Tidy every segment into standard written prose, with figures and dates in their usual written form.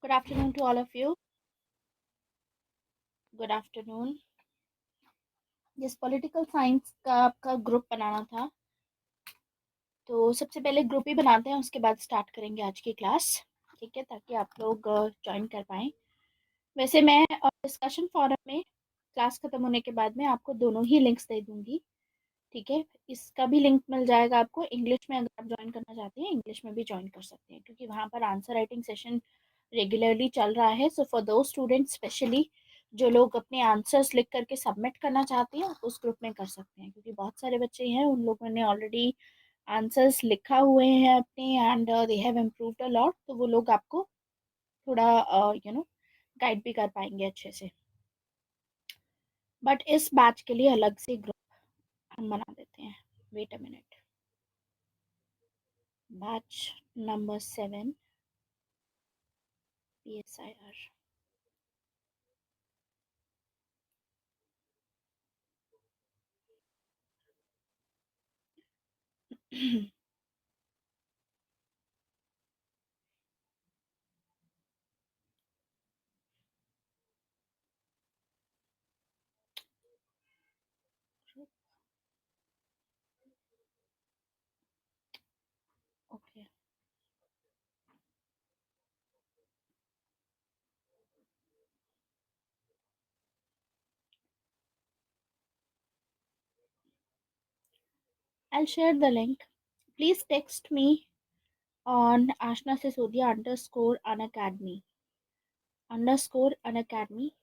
Good afternoon to all of you. Good afternoon. जिस political science का आपका group बनाना था, तो सबसे पहले ग्रुप ही बनाते हैं, उसके बाद स्टार्ट करेंगे आज की क्लास, ठीक है, ताकि आप लोग ज्वाइन कर पाएँ। वैसे मैं डिस्कशन फोरम में क्लास खत्म होने के बाद में आपको दोनों ही लिंक्स दे दूंगी, ठीक है। इसका भी लिंक मिल जाएगा आपको इंग्लिश में, अगर आप ज्वाइन करना चाहते हैं इंग्लिश में भी ज्वाइन कर सकते हैं, क्योंकि वहाँ पर आंसर राइटिंग सेशन रेगुलरली चल रहा है। सो फॉर दो स्टूडेंट्स स्पेशली जो लोग अपने आंसर्स लिख करके सबमिट करना चाहते हैं उस ग्रुप में कर सकते हैं, क्योंकि बहुत सारे बच्चे हैं उन लोगों ने ऑलरेडी आंसर्स लिखा हुए हैं अपने and they have improved a lot, तो वो लोग आपको थोड़ा गाइड भी कर पाएंगे अच्छे से। बट इस बैच के लिए अलग से ग्रुप हम बना देते हैं। Wait a minute. Batch number 7 PSIR। Okay. I'll share the link. Please text me on Ashna Sisodia _unacademy.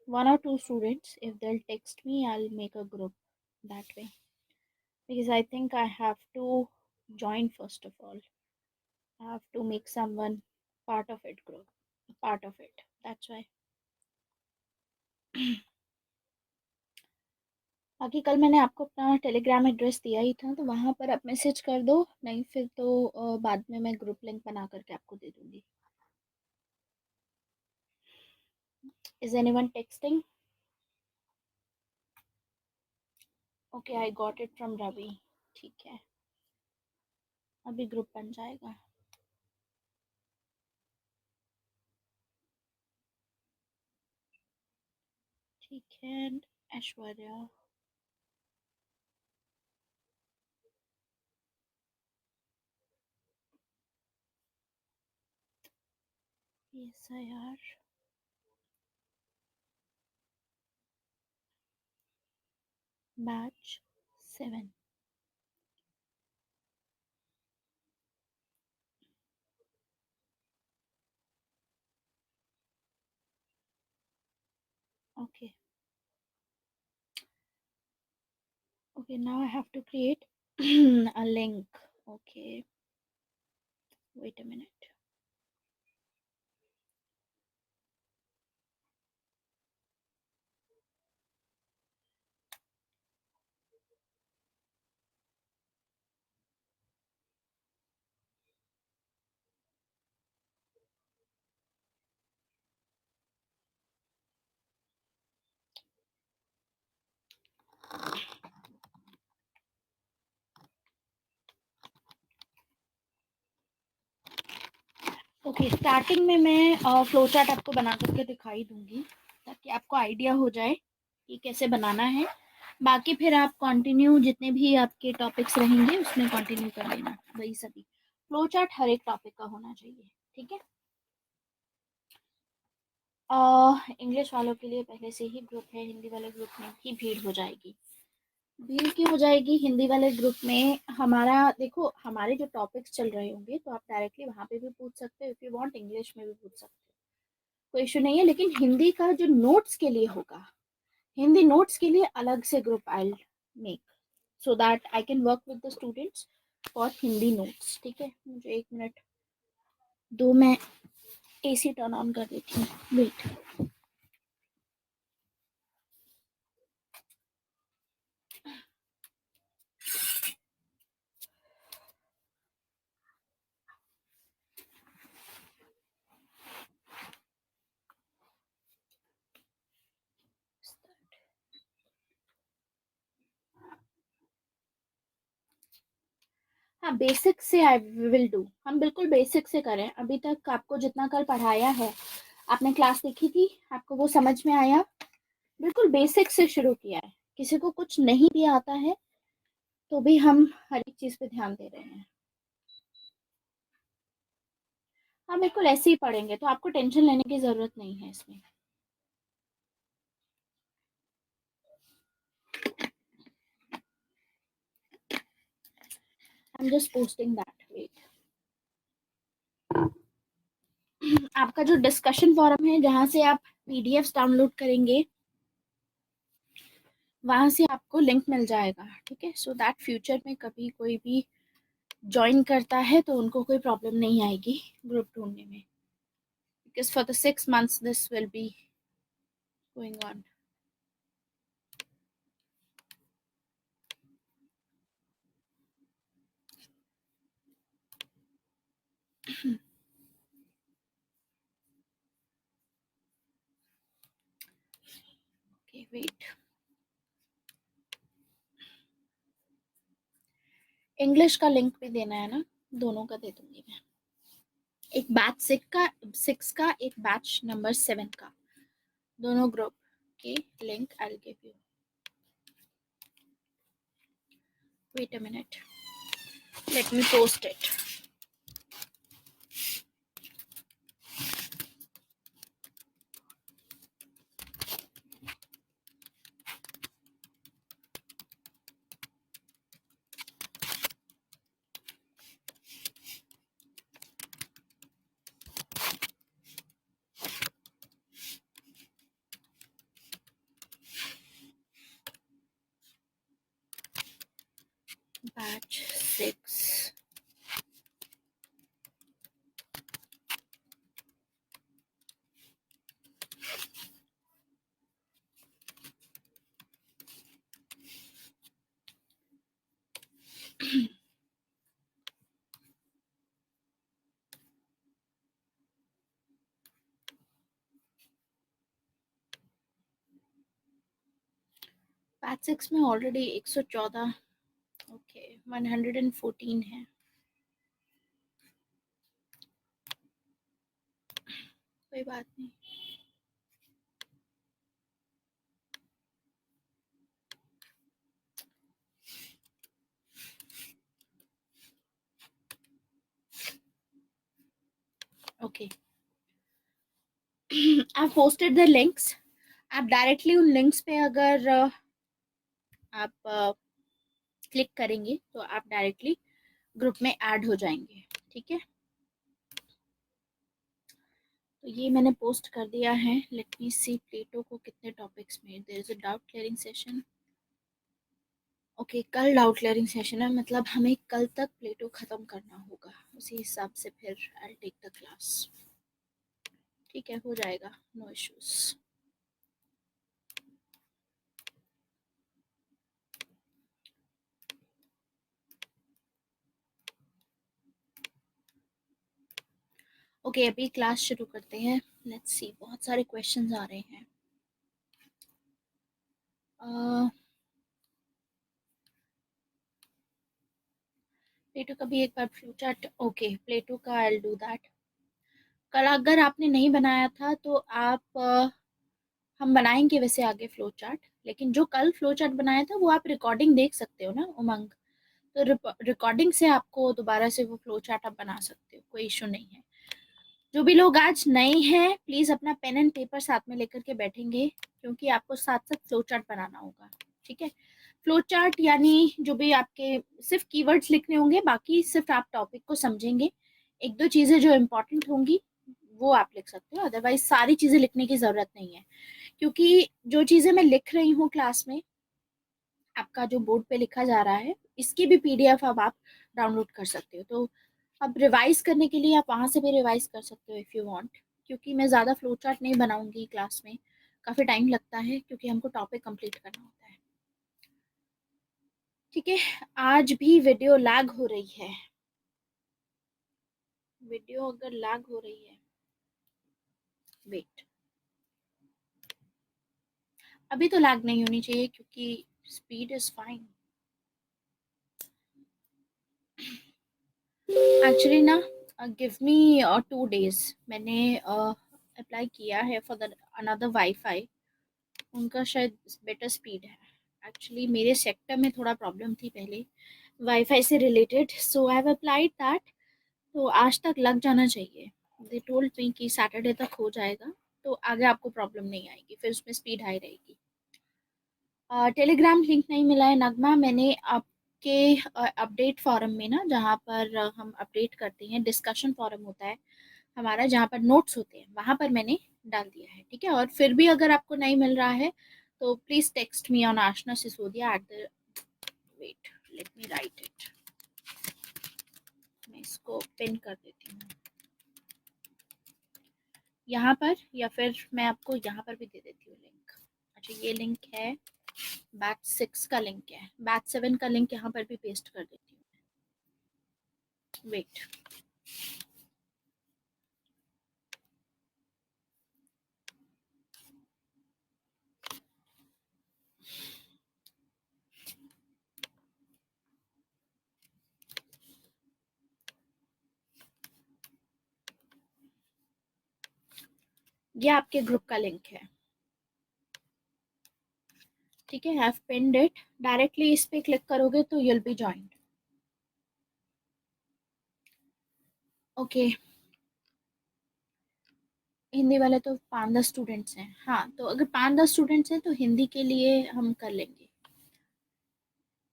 One or two students, if they'll text me, I'll make a group that way. Because I think I have to join first of all. I have to make someone part of it group. Part of it. That's why. बाकी कल मैंने आपको अपना Telegram address दिया ही था, तो वहाँ पर आप मैसेज कर दो, नहीं फिर तो बाद में मैं ग्रुप लिंक बना करके आपको दे दूँगी। Is anyone texting? Okay, I got it from Ravi. ठीक है, अभी ग्रुप बन जाएगा। ठीक है, Aishwarya. PSIR batch 7। Okay. Okay, now I have to create a link. Okay, wait a minute. Okay, starting में मैं फ्लो चार्ट आपको बना करके दिखाई दूंगी, ताकि आपको आइडिया हो जाए कि कैसे बनाना है। बाकी फिर आप कंटिन्यू जितने भी आपके टॉपिक्स रहेंगे उसमें कंटिन्यू कर लेना, वही सभी फ्लो चार्ट हर एक टॉपिक का होना चाहिए, ठीक है। इंग्लिश वालों के लिए पहले से ही ग्रुप है, हिंदी वाले ग्रुप में की भीड़ हो जाएगी। भीड़ क्यों हो जाएगी? हिंदी वाले ग्रुप में हमारा देखो, हमारे जो टॉपिक्स चल रहे होंगे तो आप डायरेक्टली वहाँ पे भी पूछ सकते हो, इफ यू वांट इंग्लिश में भी पूछ सकते हो, कोई इशू नहीं है। लेकिन हिंदी का जो नोट्स के लिए होगा, हिंदी नोट्स के लिए अलग से group I make, so that I can work with the students for Hindi notes, ठीक है। मुझे 1 मिनट दो, मैं AC टर्न ऑन कर देती हूँ, वेट। हाँ, बेसिक से आई विल डू, हम बिल्कुल बेसिक से करें। अभी तक आपको जितना कल पढ़ाया है आपने क्लास देखी थी, आपको वो समझ में आया? बिल्कुल बेसिक से शुरू किया है, किसी को कुछ नहीं भी आता है तो भी हम हर एक चीज पे ध्यान दे रहे हैं। हाँ बिल्कुल ऐसे ही पढ़ेंगे, तो आपको टेंशन लेने की जरूरत नहीं है इसमें। I am just posting that, wait. आपका जो डिस्कशन फॉरम है जहाँ से आप पीडीएफ्स डाउनलोड करेंगे, वहां से आपको लिंक मिल जाएगा, ठीक है? सो दैट फ्यूचर में कभी कोई भी ज्वाइन करता है तो उनको कोई प्रॉब्लम नहीं आएगी ग्रुप ढूंढने में, because for the 6 months this will be going on. Okay wait, English का लिंक भी देना है ना? दोनों का दे दूंगी मैं, एक बैच 6 का एक बैच नंबर 7 का, दोनों ग्रुप के link I will give you. Wait a minute, let me post it. Batch 6, batch 6 में ऑलरेडी 114, ओके 114 है। कोई बात नहीं। Okay, I posted the links. आप डायरेक्टली उन लिंक्स पे अगर आप क्लिक करेंगे तो आप डायरेक्टली ग्रुप में ऐड हो जाएंगे, ठीक है? तो ये मैंने पोस्ट कर दिया है। लेट मी सी प्लेटो को कितने टॉपिक्स में, there is a doubt clearing session. Okay, कल डाउट क्लियरिंग सेशन है, मतलब हमें कल तक प्लेटो खत्म करना होगा, उसी हिसाब से फिर आई टेक द क्लास। ठीक है, हो जाएगा, नो इश्यूज। ओके, अभी क्लास शुरू करते हैं। लेट्स सी, बहुत सारे क्वेश्चंस आ रहे हैं। प्लेटो का भी एक बार फ्लो चार्ट, ओके प्लेटो का आई विल डू दैट। कल अगर आपने नहीं बनाया था तो आप हम बनाएंगे वैसे आगे फ्लो चार्ट, लेकिन जो कल फ्लो चार्ट बनाया था वो आप रिकॉर्डिंग देख सकते हो ना उमंग, तो रिकॉर्डिंग से आपको दोबारा से वो फ्लो चार्ट आप बना सकते हो, कोई इशू नहीं है। जो भी लोग आज नए हैं प्लीज अपना पेन एंड पेपर साथ में लेकर के बैठेंगे, क्योंकि आपको साथ साथ फ्लो चार्ट बनाना होगा, ठीक है? फ्लो चार्ट यानी जो भी आपके सिर्फ कीवर्ड्स लिखने होंगे, बाकी सिर्फ आप टॉपिक को समझेंगे। एक दो चीजें जो इम्पोर्टेंट होंगी वो आप लिख सकते हो, अदरवाइज सारी चीजें लिखने की जरूरत नहीं है, क्योंकि जो चीजें मैं लिख रही हूँ क्लास में, आपका जो बोर्ड पे लिखा जा रहा है, इसकी भी पीडीएफ अब आप डाउनलोड कर सकते हो। तो अब रिवाइज करने के लिए आप वहां से भी रिवाइज कर सकते हो इफ़ यू वांट, क्योंकि मैं ज़्यादा फ्लो चार्ट नहीं बनाऊंगी क्लास में, काफ़ी टाइम लगता है क्योंकि हमको टॉपिक कंप्लीट करना होता है, ठीक है? आज भी वीडियो लैग हो रही है, वीडियो अगर लैग हो रही है, वेट, अभी तो लैग नहीं होनी चाहिए क्योंकि स्पीड इज फाइन। एक्चुअली ना गिव मी 2 days, मैंने अप्लाई किया है फॉर द अनदर वाईफाई, उनका शायद बेटर स्पीड है। एक्चुअली मेरे सेक्टर में थोड़ा प्रॉब्लम थी पहले वाईफाई से related, so I have applied that. तो आज तक लग जाना चाहिए। दे टोल्ड मी कि सैटरडे तक हो जाएगा, तो आगे आपको प्रॉब्लम नहीं आएगी, फिर उसमें स्पीड हाई रहेगी। टेलीग्राम लिंक नहीं मिला है नगमा, मैंने आपके अपडेट फॉरम में ना, जहाँ पर हम अपडेट करते हैं, डिस्कशन फॉरम होता है हमारा, जहाँ पर नोट्स होते हैं, वहाँ पर मैंने डाल दिया है, ठीक है। और फिर भी अगर आपको नहीं मिल रहा है तो please text me on Aashna Sisodia at the, wait let me write it, मैं इसको पिन कर देती हूँ यहाँ पर, या फिर मैं आपको यहाँ पर भी दे देती हूँ लिंक। अच्छा ये लिंक है, बैच 6 का लिंक है, बैच 7 का लिंक यहाँ पर भी पेस्ट कर देती हूँ, वेट। ये आपके ग्रुप का लिंक है, ठीक है। हैव पिन्ड इट, डायरेक्टली इस पे क्लिक करोगे तो you'll be joined. Okay, Hindi वाले तो 5-10 स्टूडेंट्स हैं, हाँ तो अगर 5-10 स्टूडेंट्स हैं तो हिंदी के लिए हम कर लेंगे।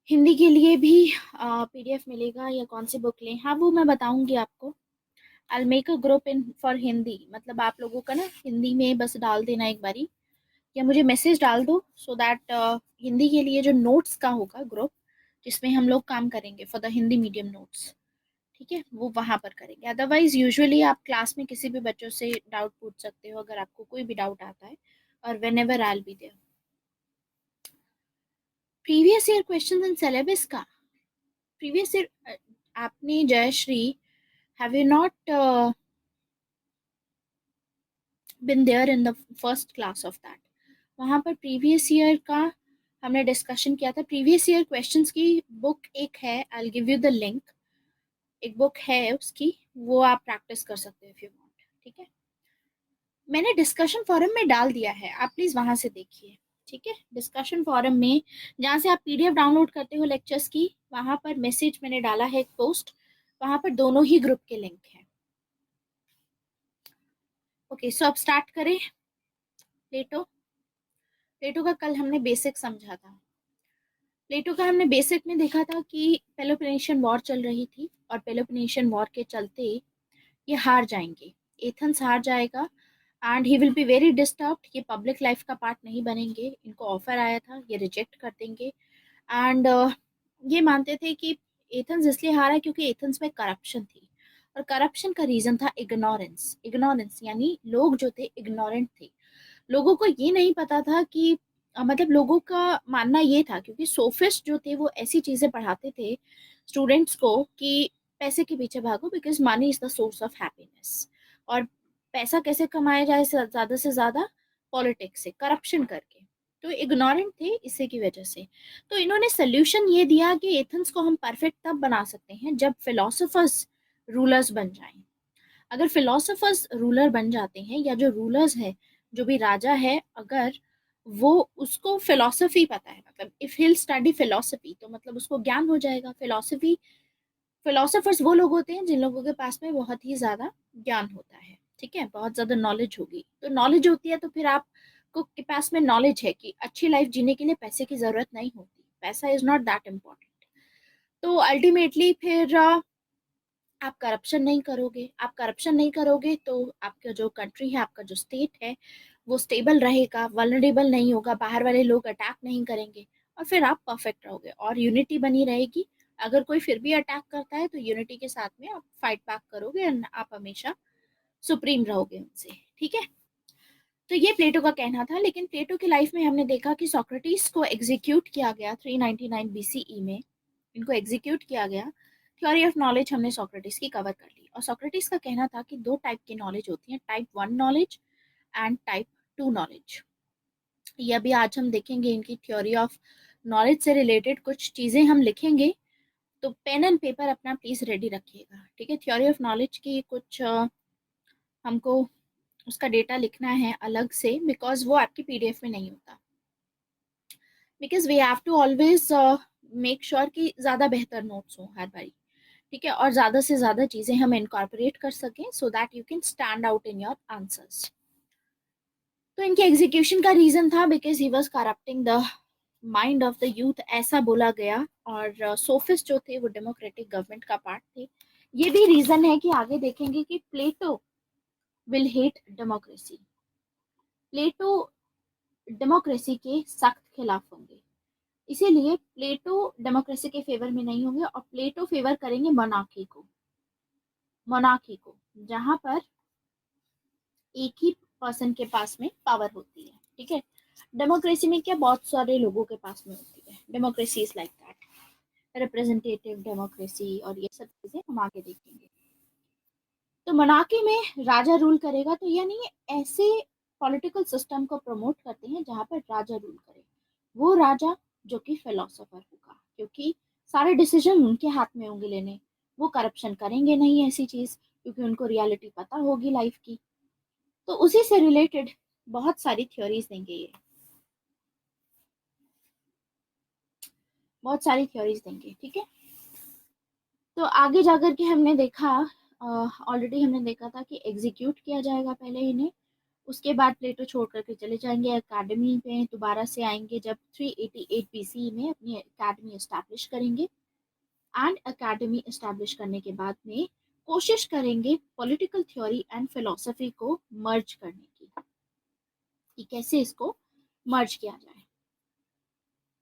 हिंदी के लिए भी पीडीएफ मिलेगा, या कौन सी बुक लें, हाँ वो मैं बताऊंगी आपको। I make a group in for Hindi, मतलब आप लोगों का ना हिंदी में बस डाल देना एक बारी, या मुझे मैसेज डाल दो, सो दैट हिंदी के लिए जो नोट्स का होगा ग्रुप, जिसमें हम लोग काम करेंगे for the Hindi medium notes, ठीक है, वो वहां पर करेंगे। अदरवाइज यूजुअली आप क्लास में किसी भी बच्चों से डाउट पूछ सकते हो, अगर आपको कोई भी डाउट आता है, और whenever I be there. Previous year question and syllabus का, प्रीवियस ईयर आपने Jayashree, have you not been there in the first class of that? वहां पर प्रीवियस ईयर का हमने डिस्कशन किया था। प्रीवियस ईयर क्वेश्चंस की बुक एक है, I will give you the link, एक बुक है उसकी, वो आप प्रैक्टिस कर सकते हो इफ यू वांट, ठीक है। मैंने डिस्कशन फोरम में डाल दिया है, आप प्लीज वहां से देखिए, ठीक है। डिस्कशन फोरम में जहाँ से आप पीडीएफ डाउनलोड करते हो लेक्चर्स की, वहां पर मैसेज मैंने डाला है एक पोस्ट, वहां पर दोनों ही ग्रुप के लिंक है। ओके सो अब स्टार्ट करें। प्लेटो, प्लेटो का कल हमने बेसिक समझा था। प्लेटो का हमने बेसिक में देखा था कि पेलोपोनेशियन वॉर चल रही थी, और पेलोपोनेशियन वॉर के चलते ये हार जाएंगे, एथेंस हार जाएगा, and he will be very disturbed, ये पब्लिक लाइफ का पार्ट नहीं बनेंगे, इनको ऑफर आया था ये रिजेक्ट कर देंगे। एंड ये मानते थे कि एथेंस इसलिए हारा क्योंकि एथेंस में करप्शन थी, और करप्शन का रीजन था इग्नोरेंस। इग्नोरेंस यानी लोग जो थे इग्नोरेंट थे, लोगों को ये नहीं पता था कि मतलब लोगों का मानना ये था, क्योंकि सोफिस्ट जो थे वो ऐसी चीजें पढ़ाते थे स्टूडेंट्स को कि पैसे के पीछे भागो, because money is the source of happiness, और पैसा कैसे कमाया जाए ज्यादा से ज्यादा, पॉलिटिक्स से, करप्शन करके। तो इग्नोरेंट थे इसी की वजह से। तो इन्होंने सोल्यूशन ये दिया कि एथेंस को हम परफेक्ट तब बना सकते हैं जब फिलोसोफर्स रूलर्स बन जाएं। अगर फिलोसोफर्स रूलर बन जाते हैं, या जो रूलर्स है, जो भी राजा है, अगर वो, उसको फिलोसफी पता है, मतलब इफ हिल स्टडी फिलोसफी, तो मतलब उसको ज्ञान हो जाएगा फिलोसफी। फिलोसोफर्स वो लोग होते हैं जिन लोगों के पास में बहुत ही ज्यादा ज्ञान होता है, ठीक है, बहुत ज्यादा नॉलेज होगी। तो नॉलेज होती है तो फिर आपको के पास में नॉलेज है कि अच्छी लाइफ जीने के लिए पैसे की जरूरत नहीं होती, पैसा इज नॉट दैट इम्पोर्टेंट। तो अल्टीमेटली फिर आप करप्शन नहीं करोगे, आप करप्शन नहीं करोगे तो आपका जो कंट्री है, आपका जो स्टेट है, वो स्टेबल रहेगा, वल्नरेबल नहीं होगा, बाहर वाले लोग अटैक नहीं करेंगे, और फिर आप परफेक्ट रहोगे और यूनिटी बनी रहेगी। अगर कोई फिर भी अटैक करता है तो यूनिटी के साथ में आप फाइट बैक करोगे, एंड आप हमेशा सुप्रीम रहोगे उनसे, ठीक है। तो ये प्लेटो का कहना था, लेकिन प्लेटो की लाइफ में हमने देखा कि सोक्रेटिस को एग्जीक्यूट किया गया 399 बीसीई में, इनको एग्जीक्यूट किया गया। थ्योरी ऑफ नॉलेज हमने सोक्रेटिस की कवर कर ली, और सोक्रेटिस का कहना था कि दो टाइप की नॉलेज होती है, type 1 knowledge and type 2 knowledge. ये अभी आज हम देखेंगे, इनकी थ्योरी ऑफ नॉलेज से रिलेटेड कुछ चीजें हम लिखेंगे, तो पेन एंड पेपर अपना प्लीज रेडी रखिएगा, ठीक है। थ्योरी ऑफ नॉलेज की कुछ हमको उसका डेटा लिखना है अलग से, बिकॉज वो आपकी पीडीएफ में नहीं होता, because we have to always make sure कि ज़्यादा बेहतर नोट्स हो हर बारी, ठीक है, और ज़्यादा से ज़्यादा चीज़ें हम इनकॉर्पोरेट कर सकें so that you can stand out in your answers. तो इनके एग्जीक्यूशन का रीज़न था because he was corrupting the mind of the youth, ऐसा बोला गया। और सोफिस्ट जो थे वो डेमोक्रेटिक गवर्नमेंट का पार्ट थे। ये भी रीज़न है कि आगे देखेंगे कि Plato will hate democracy. Plato democracy के सख्त खिलाफ होंगे, इसीलिए प्लेटो डेमोक्रेसी के फेवर में नहीं होंगे और प्लेटो फेवर करेंगे मोनार्की को। मोनार्की को, जहां पर एक ही पर्सन के पास में पावर होती है, ठीक है। डेमोक्रेसी में क्या बहुत सारे लोगों के पास में होती है, democracy is like that, representative democracy, और ये सब चीजें हम आगे देखेंगे। तो मोनार्की में राजा रूल करेगा, तो यानी ऐसे पॉलिटिकल सिस्टम को प्रमोट करते हैं जहां पर राजा रूल करे। वो राजा जो कि फिलोसोफर होगा, क्योंकि सारे डिसीजन उनके हाथ में होंगे लेने। वो करप्शन करेंगे नहीं ऐसी चीज, क्योंकि उनको रियलिटी पता होगी लाइफ की। तो उसी से रिलेटेड बहुत सारी थ्योरीज देंगे ये, बहुत सारी थ्योरीज देंगे, ठीक है। तो आगे जाकर के हमने देखा, ऑलरेडी हमने देखा था कि एग्जीक्यूट किया जाएगा पहले इन्हें, उसके बाद प्लेटो छोड़ करके चले जाएंगे एकेडमी पे, दोबारा से आएंगे जब 388 बीसी में अपनी एकेडमी एस्टैब्लिश करेंगे। एंड एकेडमी एस्टैब्लिश करने के बाद में कोशिश करेंगे पॉलिटिकल थ्योरी एंड फिलोसफी को मर्ज करने की, कि कैसे इसको मर्ज किया जाए,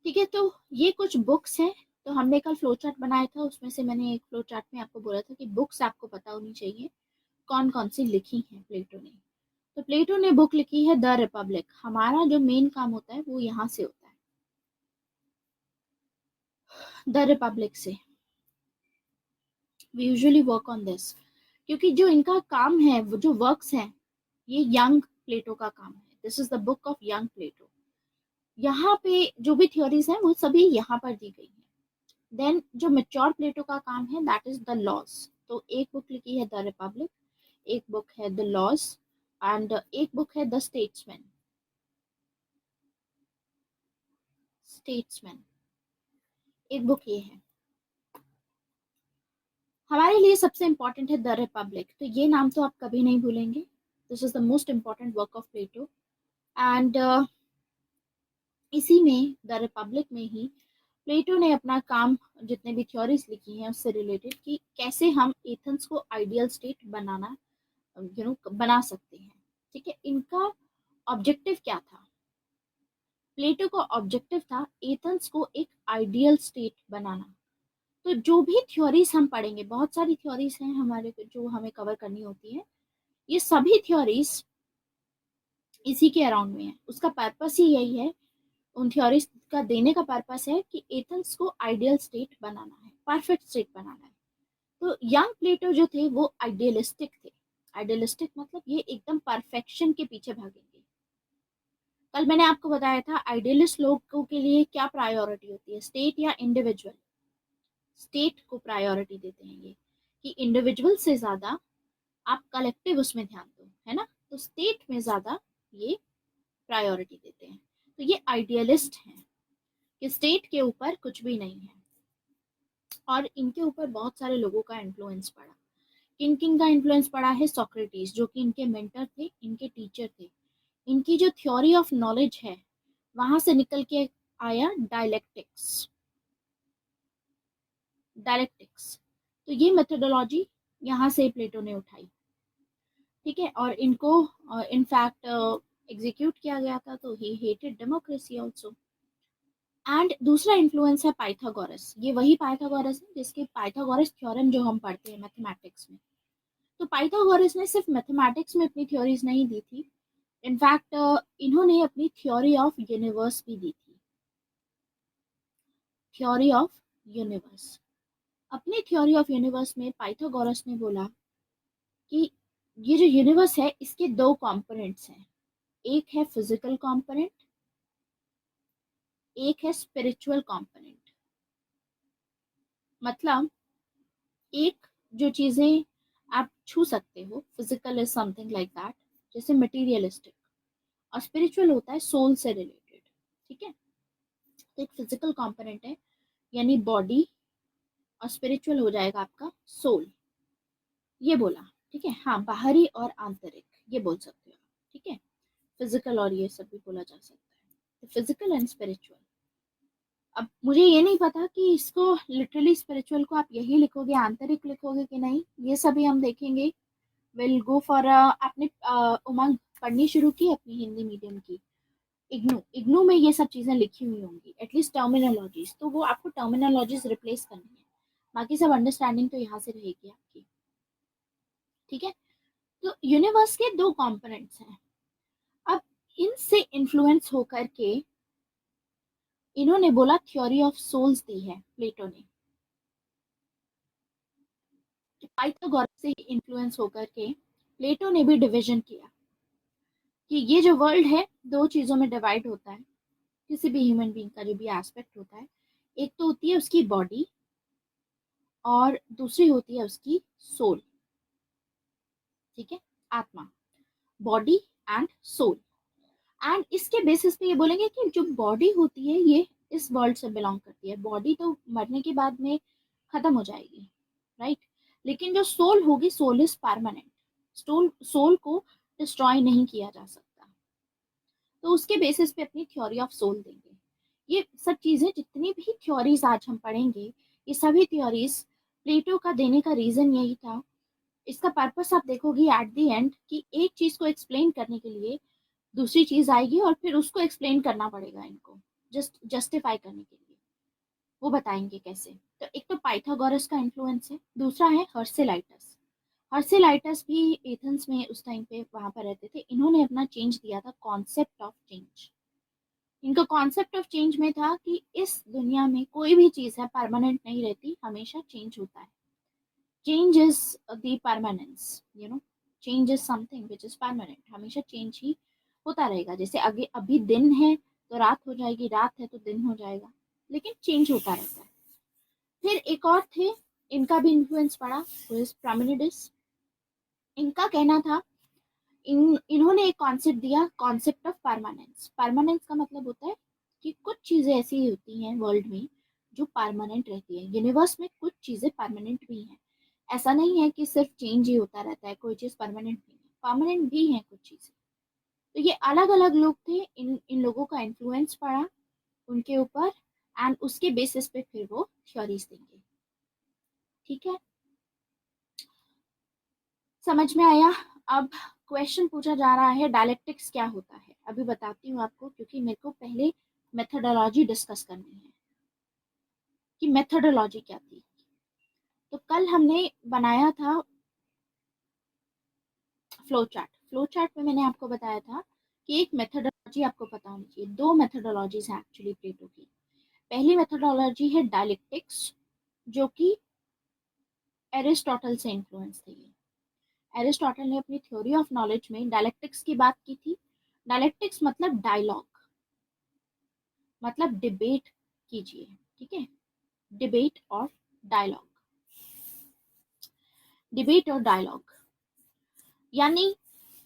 ठीक है। तो ये कुछ बुक्स हैं। तो हमने कल फ्लो चार्ट बनाया था, उसमें से मैंने एक फ्लो चार्ट में आपको बोला था कि बुक्स आपको पता होनी चाहिए कौन कौन सी लिखी हैं प्लेटो ने। तो प्लेटो ने बुक लिखी है द रिपब्लिक। हमारा जो मेन काम होता है वो यहाँ से होता है, द रिपब्लिक से we usually work on this, क्योंकि जो इनका काम है, वो जो वर्क्स हैं, ये यंग प्लेटो का काम है। This is the book of young Plato. यहाँ पे जो भी थ्योरीज हैं वो सभी यहाँ पर दी गई हैं। देन जो मेच्योर प्लेटो का काम है दैट इज द लॉज। तो एक बुक लिखी है द रिपब्लिक, एक बुक है द लॉज, एंड एक बुक है द स्टेट्समैन। स्टेट्समैन एक बुक ये है। हमारे लिए सबसे इंपॉर्टेंट है द रिपब्लिक, तो ये नाम तो आप कभी नहीं भूलेंगे। This is the most important work of Plato. And इसी में द रिपब्लिक में ही प्लेटो ने अपना काम, जितने भी थ्योरीज लिखी हैं उससे रिलेटेड, कि कैसे हम एथेंस को आइडियल स्टेट बनाना बना सकते हैं, ठीक है। इनका ऑब्जेक्टिव क्या था? प्लेटो का ऑब्जेक्टिव था एथेंस को एक आइडियल स्टेट बनाना। तो जो भी थ्योरीज हम पढ़ेंगे, बहुत सारी थ्योरीज हैं हमारे जो हमें कवर करनी होती है, ये सभी थ्योरीज इसी के अराउंड में है। उसका पर्पस ही यही है, उन थ्योरीज का देने का पर्पस है कि एथेंस को आइडियल स्टेट बनाना है, परफेक्ट स्टेट बनाना है। तो यंग प्लेटो जो थे वो आइडियलिस्टिक थे। आइडियलिस्टिक मतलब ये एकदम परफेक्शन के पीछे भागेंगे। कल मैंने आपको बताया था आइडियलिस्ट लोगों के लिए क्या प्रायोरिटी होती है, स्टेट या इंडिविजुअल। स्टेट को प्रायोरिटी देते हैं ये, कि इंडिविजुअल से ज्यादा आप कलेक्टिव उसमें ध्यान दो, है ना। तो स्टेट में ज्यादा ये प्रायोरिटी देते हैं। तो ये आइडियलिस्ट हैं कि स्टेट के ऊपर कुछ भी नहीं है। और इनके ऊपर बहुत सारे लोगों का इन्फ्लुएंस पड़ा। किन किन का इन्फ्लुएंस पड़ा है? सोक्रेटिस, जो कि इनके मेंटर थे, इनके टीचर थे। इनकी जो थ्योरी ऑफ नॉलेज है वहां से निकल के आया डायलेक्टिक्स। डायलेक्टिक्स, तो ये मेथोडोलॉजी यहाँ से प्लेटो ने उठाई, ठीक है। और इनको इनफैक्ट एग्जीक्यूट किया गया था, तो ही हेटेड डेमोक्रेसी आल्सो। एंड दूसरा इन्फ्लुएंस है पाइथागोरस। ये वही पाइथागोरस है जिसके पाइथागोरस थ्योरम जो हम पढ़ते हैं मैथमेटिक्स में। तो पाइथागोरस ने सिर्फ मैथमेटिक्स में अपनी थ्योरीज नहीं दी थी, इनफैक्ट इन्होंने अपनी थ्योरी ऑफ यूनिवर्स भी दी थी। थ्योरी ऑफ यूनिवर्स, अपनी थ्योरी ऑफ यूनिवर्स में पाइथागोरस ने बोला कि ये जो यूनिवर्स है इसके दो कंपोनेंट्स हैं, एक है फिजिकल कंपोनेंट, एक है स्पिरिचुअल कंपोनेंट। मतलब एक जो चीजें आप छू सकते हो, physical is something like that, जैसे मटीरियलिस्टिक, और स्पिरिचुअल होता है सोल से रिलेटेड। ठीक है, तो एक फिजिकल कंपोनेंट है यानी बॉडी, और स्पिरिचुअल हो जाएगा आपका सोल, ये बोला। ठीक है, हाँ, बाहरी और आंतरिक ये बोल सकते हो आप। ठीक है, फिजिकल और ये सब भी बोला जा सकता है, तो फिजिकल एंड स्पिरिचुअल। अब मुझे ये नहीं पता कि इसको लिटरली स्पिरिचुअल को आप यही लिखोगे, आंतरिक लिखोगे कि नहीं, ये सभी हम देखेंगे। विल गो फॉर आपने उमंग पढ़नी शुरू की अपनी हिंदी मीडियम की, इग्नू, इग्नू में ये सब चीजें लिखी हुई होंगी, एटलीस्ट टर्मिनोलॉजीज, तो वो आपको टर्मिनोलॉजीज रिप्लेस करनी है, बाकी सब अंडरस्टैंडिंग तो यहाँ से रहेगी आपकी। ठीक है, तो यूनिवर्स के दो कंपोनेंट्स हैं। अब इनसे इन्फ्लुएंस होकर के इन्होंने बोला थ्योरी ऑफ सोल्स दी है प्लेटो ने। पाइथागोरस से इन्फ्लुएंस होकर के प्लेटो ने भी डिवीजन किया कि ये जो वर्ल्ड है दो चीजों में डिवाइड होता है, किसी भी ह्यूमन बीइंग का जो भी एस्पेक्ट होता है, एक तो होती है उसकी बॉडी और दूसरी होती है उसकी सोल। ठीक है, आत्मा, बॉडी एंड सोल। एंड इसके बेसिस पे ये बोलेंगे कि जो बॉडी होती है ये इस वर्ल्ड से बिलोंग करती है, बॉडी तो मरने के बाद में खत्म हो जाएगी, राइट, लेकिन जो सोल होगी, सोल इज परमानेंट, सोल को डिस्ट्रॉय नहीं किया जा सकता। तो उसके बेसिस पे अपनी थ्योरी ऑफ सोल देंगे। ये सब चीजें जितनी भी थ्योरीज आज हम पढ़ेंगे, ये सभी थ्योरीज प्लेटो का देने का रीजन यही था। इसका पर्पस आप देखोगे एट द एंड कि एक चीज को एक्सप्लेन करने के लिए दूसरी चीज आएगी और फिर उसको एक्सप्लेन करना पड़ेगा इनको, जस्टिफाई करने के लिए। वो बताएंगे कैसे। तो एक तो पाइथागोरस का इन्फ्लुएंस है, दूसरा है हर्सेलाइटस। हर्सेलाइटस भी एथेंस में उस टाइम पे वहां पर रहते थे, इन्होंने अपना चेंज दिया था, कॉन्सेप्ट ऑफ चेंज। इनका कॉन्सेप्ट ऑफ चेंज में था कि इस दुनिया में कोई भी चीज है परमानेंट नहीं रहती, हमेशा चेंज होता है। Change is the permanence, change is something which is permanent, हमेशा चेंज ही होता रहेगा। जैसे आगे अभी दिन है तो रात हो जाएगी, रात है तो दिन हो जाएगा, लेकिन चेंज होता रहता है। फिर एक और थे, इनका भी इन्फ्लुएंस पड़ा, वो इज प्रामिनिडिस। इनका कहना था, इन्होंने एक कॉन्सेप्ट दिया, कॉन्सेप्ट ऑफ परमानेंस। परमानेंस का मतलब होता है कि कुछ चीजें ऐसी होती हैं वर्ल्ड में जो परमानेंट रहती है, यूनिवर्स में कुछ चीजें परमानेंट भी हैं। ऐसा नहीं है कि सिर्फ चेंज ही होता रहता है, कोई चीज परमानेंट नहीं है, परमानेंट भी है कुछ चीजें। तो ये अलग अलग लोग थे, इन इन लोगों का इन्फ्लुएंस पड़ा उनके ऊपर, एंड उसके बेसिस पे फिर वो थ्योरीज देंगे। ठीक है, समझ में आया। अब क्वेश्चन पूछा जा रहा है डायलेक्टिक्स क्या होता है, अभी बताती हूँ आपको, क्योंकि मेरे को पहले मेथोडोलॉजी डिस्कस करनी है कि मेथोडोलॉजी क्या थी। तो कल हमने बनाया था फ्लो चार्ट। फ्लो चार्ट में मैंने आपको बताया था कि एक मेथोडोलॉजी आपको पता होनी चाहिए। दो मेथोडोलॉजीज हैं एक्चुअली प्लेटो की। पहली मेथोडोलॉजी है डायलेक्टिक्स, जो कि एरिस्टोटल से इन्फ्लुएंस थी। एरिस्टोटल ने अपनी थ्योरी ऑफ नॉलेज में डायलेक्टिक्स की बात की थी। डायलेक्टिक्स मतलब डायलॉग, मतलब डिबेट कीजिए। ठीक है, डिबेट और डायलॉग, डिबेट और डायलॉग यानी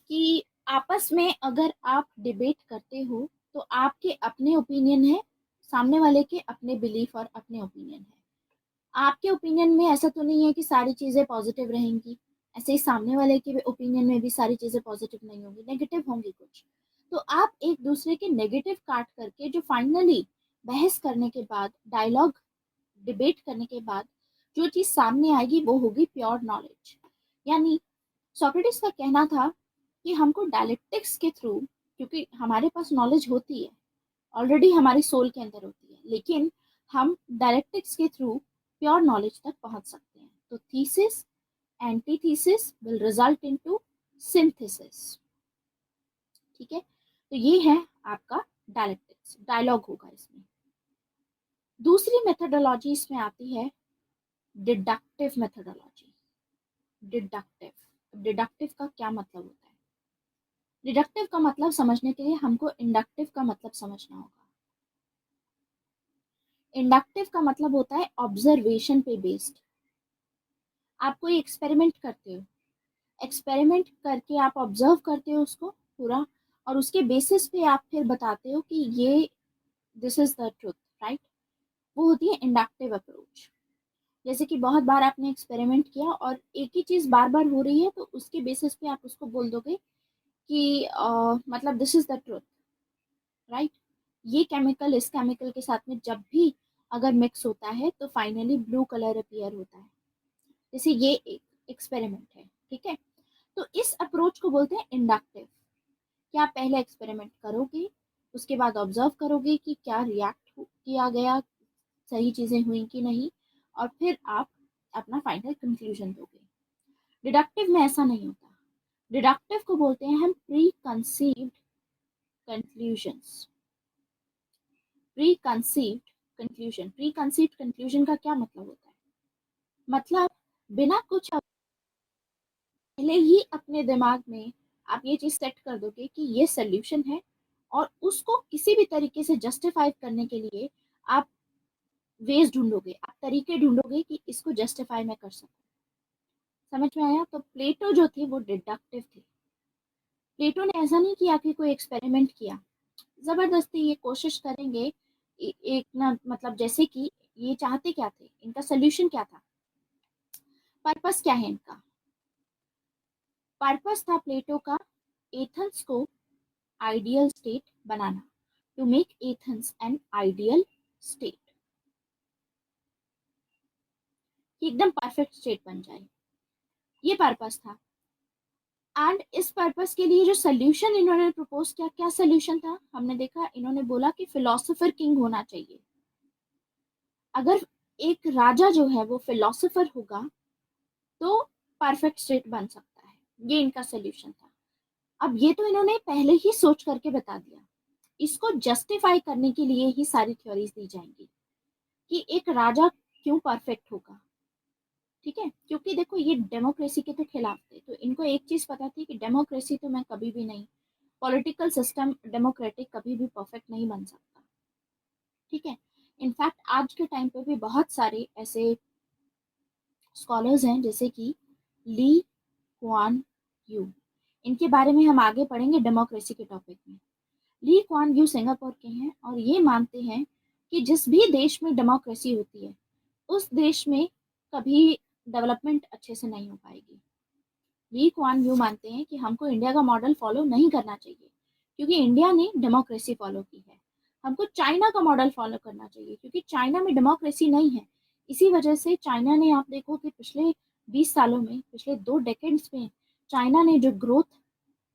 कि आपस में अगर आप डिबेट करते हो तो आपके अपने ओपिनियन है, सामने वाले के अपने बिलीफ और अपने ओपिनियन है। आपके ओपिनियन में ऐसा तो नहीं है कि सारी चीजें पॉजिटिव रहेंगी, ऐसे ही सामने वाले के ओपिनियन में भी सारी चीजें पॉजिटिव नहीं होंगी, नेगेटिव होंगी कुछ। तो आप एक दूसरे के नेगेटिव काट करके जो फाइनली बहस करने के बाद, डायलॉग डिबेट करने के बाद जो चीज सामने आएगी वो होगी प्योर नॉलेज। यानी सोक्रेटिस का कहना था कि हमको डायलेक्टिक्स के थ्रू, क्योंकि हमारे पास नॉलेज होती है ऑलरेडी, हमारी सोल के अंदर होती है, लेकिन हम डायलेक्टिक्स के थ्रू प्योर नॉलेज तक पहुंच सकते हैं। तो thesis, antithesis will result into synthesis. ठीक है, तो ये है आपका डायलेक्टिक्स, डायलॉग होगा इसमें। दूसरी मेथोडोलॉजी इसमें आती है डिडक्टिव मेथोडोलॉजी। डिडक्टिव, डिडक्टिव का क्या मतलब होता है? डिडक्टिव का मतलब समझने के लिए हमको इंडक्टिव का मतलब समझना होगा। इंडक्टिव का मतलब होता है ऑब्जर्वेशन पे बेस्ड। आप कोई एक्सपेरिमेंट करते हो, एक्सपेरिमेंट करके आप ऑब्जर्व करते हो उसको पूरा, और उसके बेसिस पे आप फिर बताते हो कि ये this is the truth, right. वो होती है इंडक्टिव अप्रोच। जैसे कि बहुत बार आपने एक्सपेरिमेंट किया और एक ही चीज बार बार हो रही है, तो उसके बेसिस पे आप उसको बोल दोगे कि मतलब this is the truth, right. ये केमिकल इस केमिकल के साथ में जब भी अगर मिक्स होता है तो फाइनली ब्लू कलर अपीयर होता है। जैसे ये एक एक्सपेरिमेंट है, ठीक है। तो इस अप्रोच को बोलते हैं इंडक्टिव, कि आप पहले एक्सपेरिमेंट करोगे, उसके बाद ऑब्जर्व करोगे कि क्या रिएक्ट किया गया, सही चीजें हुई कि नहीं, और फिर आप अपना फाइनल कंक्लूजन दोगे। डिडक्टिव में ऐसा नहीं होता। डिडक्टिव को बोलते हैं हम pre conceived conclusions. Pre conceived conclusion, pre conceived conclusion का क्या मतलब होता है? मतलब बिना कुछ पहले ही अपने दिमाग में आप ये चीज सेट कर दोगे कि ये सोल्यूशन है, और उसको किसी भी तरीके से जस्टिफाई करने के लिए आप वेज ढूंढोगे, आप तरीके ढूंढोगे कि इसको जस्टिफाई मैं कर सकूं। समझ में आया? तो प्लेटो जो थे वो डिडक्टिव थे। प्लेटो ने ऐसा नहीं किया कि कोई एक्सपेरिमेंट किया, जबरदस्ती ये कोशिश करेंगे एक ना, मतलब जैसे कि ये चाहते क्या थे, इनका सोल्यूशन क्या था, पर्पस क्या है इनका? पर्पस था प्लेटो का एथेंस को आइडियल स्टेट बनाना, to make Athens an ideal state, कि एकदम परफेक्ट स्टेट बन जाए, ये पर्पस था। एंड इस पर्पस के लिए जो सोल्यूशन इन्होंने प्रपोज किया, क्या सोल्यूशन था? हमने देखा, इन्होंने बोला कि फिलोसोफर किंग होना चाहिए। अगर एक राजा जो है वो फिलोसोफर होगा तो परफेक्ट स्टेट बन सकता है, ये इनका सोल्यूशन था। अब ये तो इन्होंने पहले ही सोच करके बता दिया, इसको जस्टिफाई करने के लिए ही सारी थ्योरीज दी जाएंगी कि एक राजा क्यों परफेक्ट होगा, ठीक है। क्योंकि देखो ये डेमोक्रेसी के तो खिलाफ थे, तो इनको एक चीज पता थी कि डेमोक्रेसी तो मैं कभी भी नहीं, पॉलिटिकल सिस्टम डेमोक्रेटिक कभी भी परफेक्ट नहीं बन सकता, ठीक है। इनफैक्ट आज के टाइम पे भी बहुत सारे ऐसे स्कॉलर्स हैं जैसे कि ली क्वान यू, इनके बारे में हम आगे पढ़ेंगे डेमोक्रेसी के टॉपिक में। ली क्वान यू सिंगापुर के हैं और ये मानते हैं कि जिस भी देश में डेमोक्रेसी होती है उस देश में कभी डेवलपमेंट अच्छे से नहीं हो पाएगी। ली क्वान यू मानते हैं कि हमको इंडिया का मॉडल फॉलो नहीं करना चाहिए क्योंकि इंडिया ने डेमोक्रेसी फॉलो की है, हमको चाइना का मॉडल फॉलो करना चाहिए क्योंकि चाइना में डेमोक्रेसी नहीं है। इसी वजह से चाइना ने, आप देखो कि पिछले 20 सालों में, पिछले 2 डेकेड्स में चाइना ने जो ग्रोथ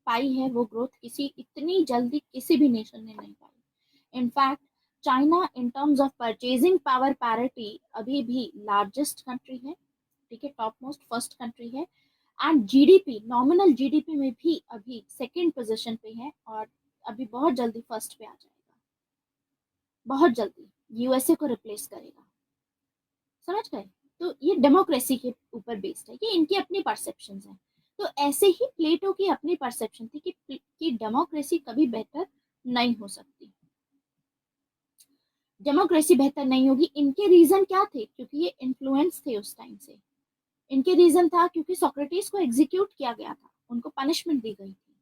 पाई है वो ग्रोथ किसी इतनी जल्दी किसी भी नेशन ने नहीं पाई। In fact China in terms of purchasing power parity अभी भी लार्जेस्ट कंट्री है, ठीक है, टॉप मोस्ट फर्स्ट कंट्री है। एंड जीडीपी, नॉमिनल जीडीपी में भी अभी सेकंड पोजीशन पे है और अभी बहुत जल्दी फर्स्ट पे आ जाएगा, बहुत जल्दी यूएसए को रिप्लेस करेगा। समझ गए? तो ये डेमोक्रेसी के ऊपर बेस्ड है, ये इनकी अपनी परसेप्शन है। तो ऐसे ही प्लेटो की अपनी परसेप्शन थी कि डेमोक्रेसी कभी बेहतर नहीं हो सकती, डेमोक्रेसी बेहतर नहीं होगी। इनके रीजन क्या थे? क्योंकि ये इन्फ्लुएंस थे उस टाइम से। इनके रीजन था क्योंकि सोक्रेटिस को एग्जीक्यूट किया गया था, उनको पनिशमेंट दी गई थी,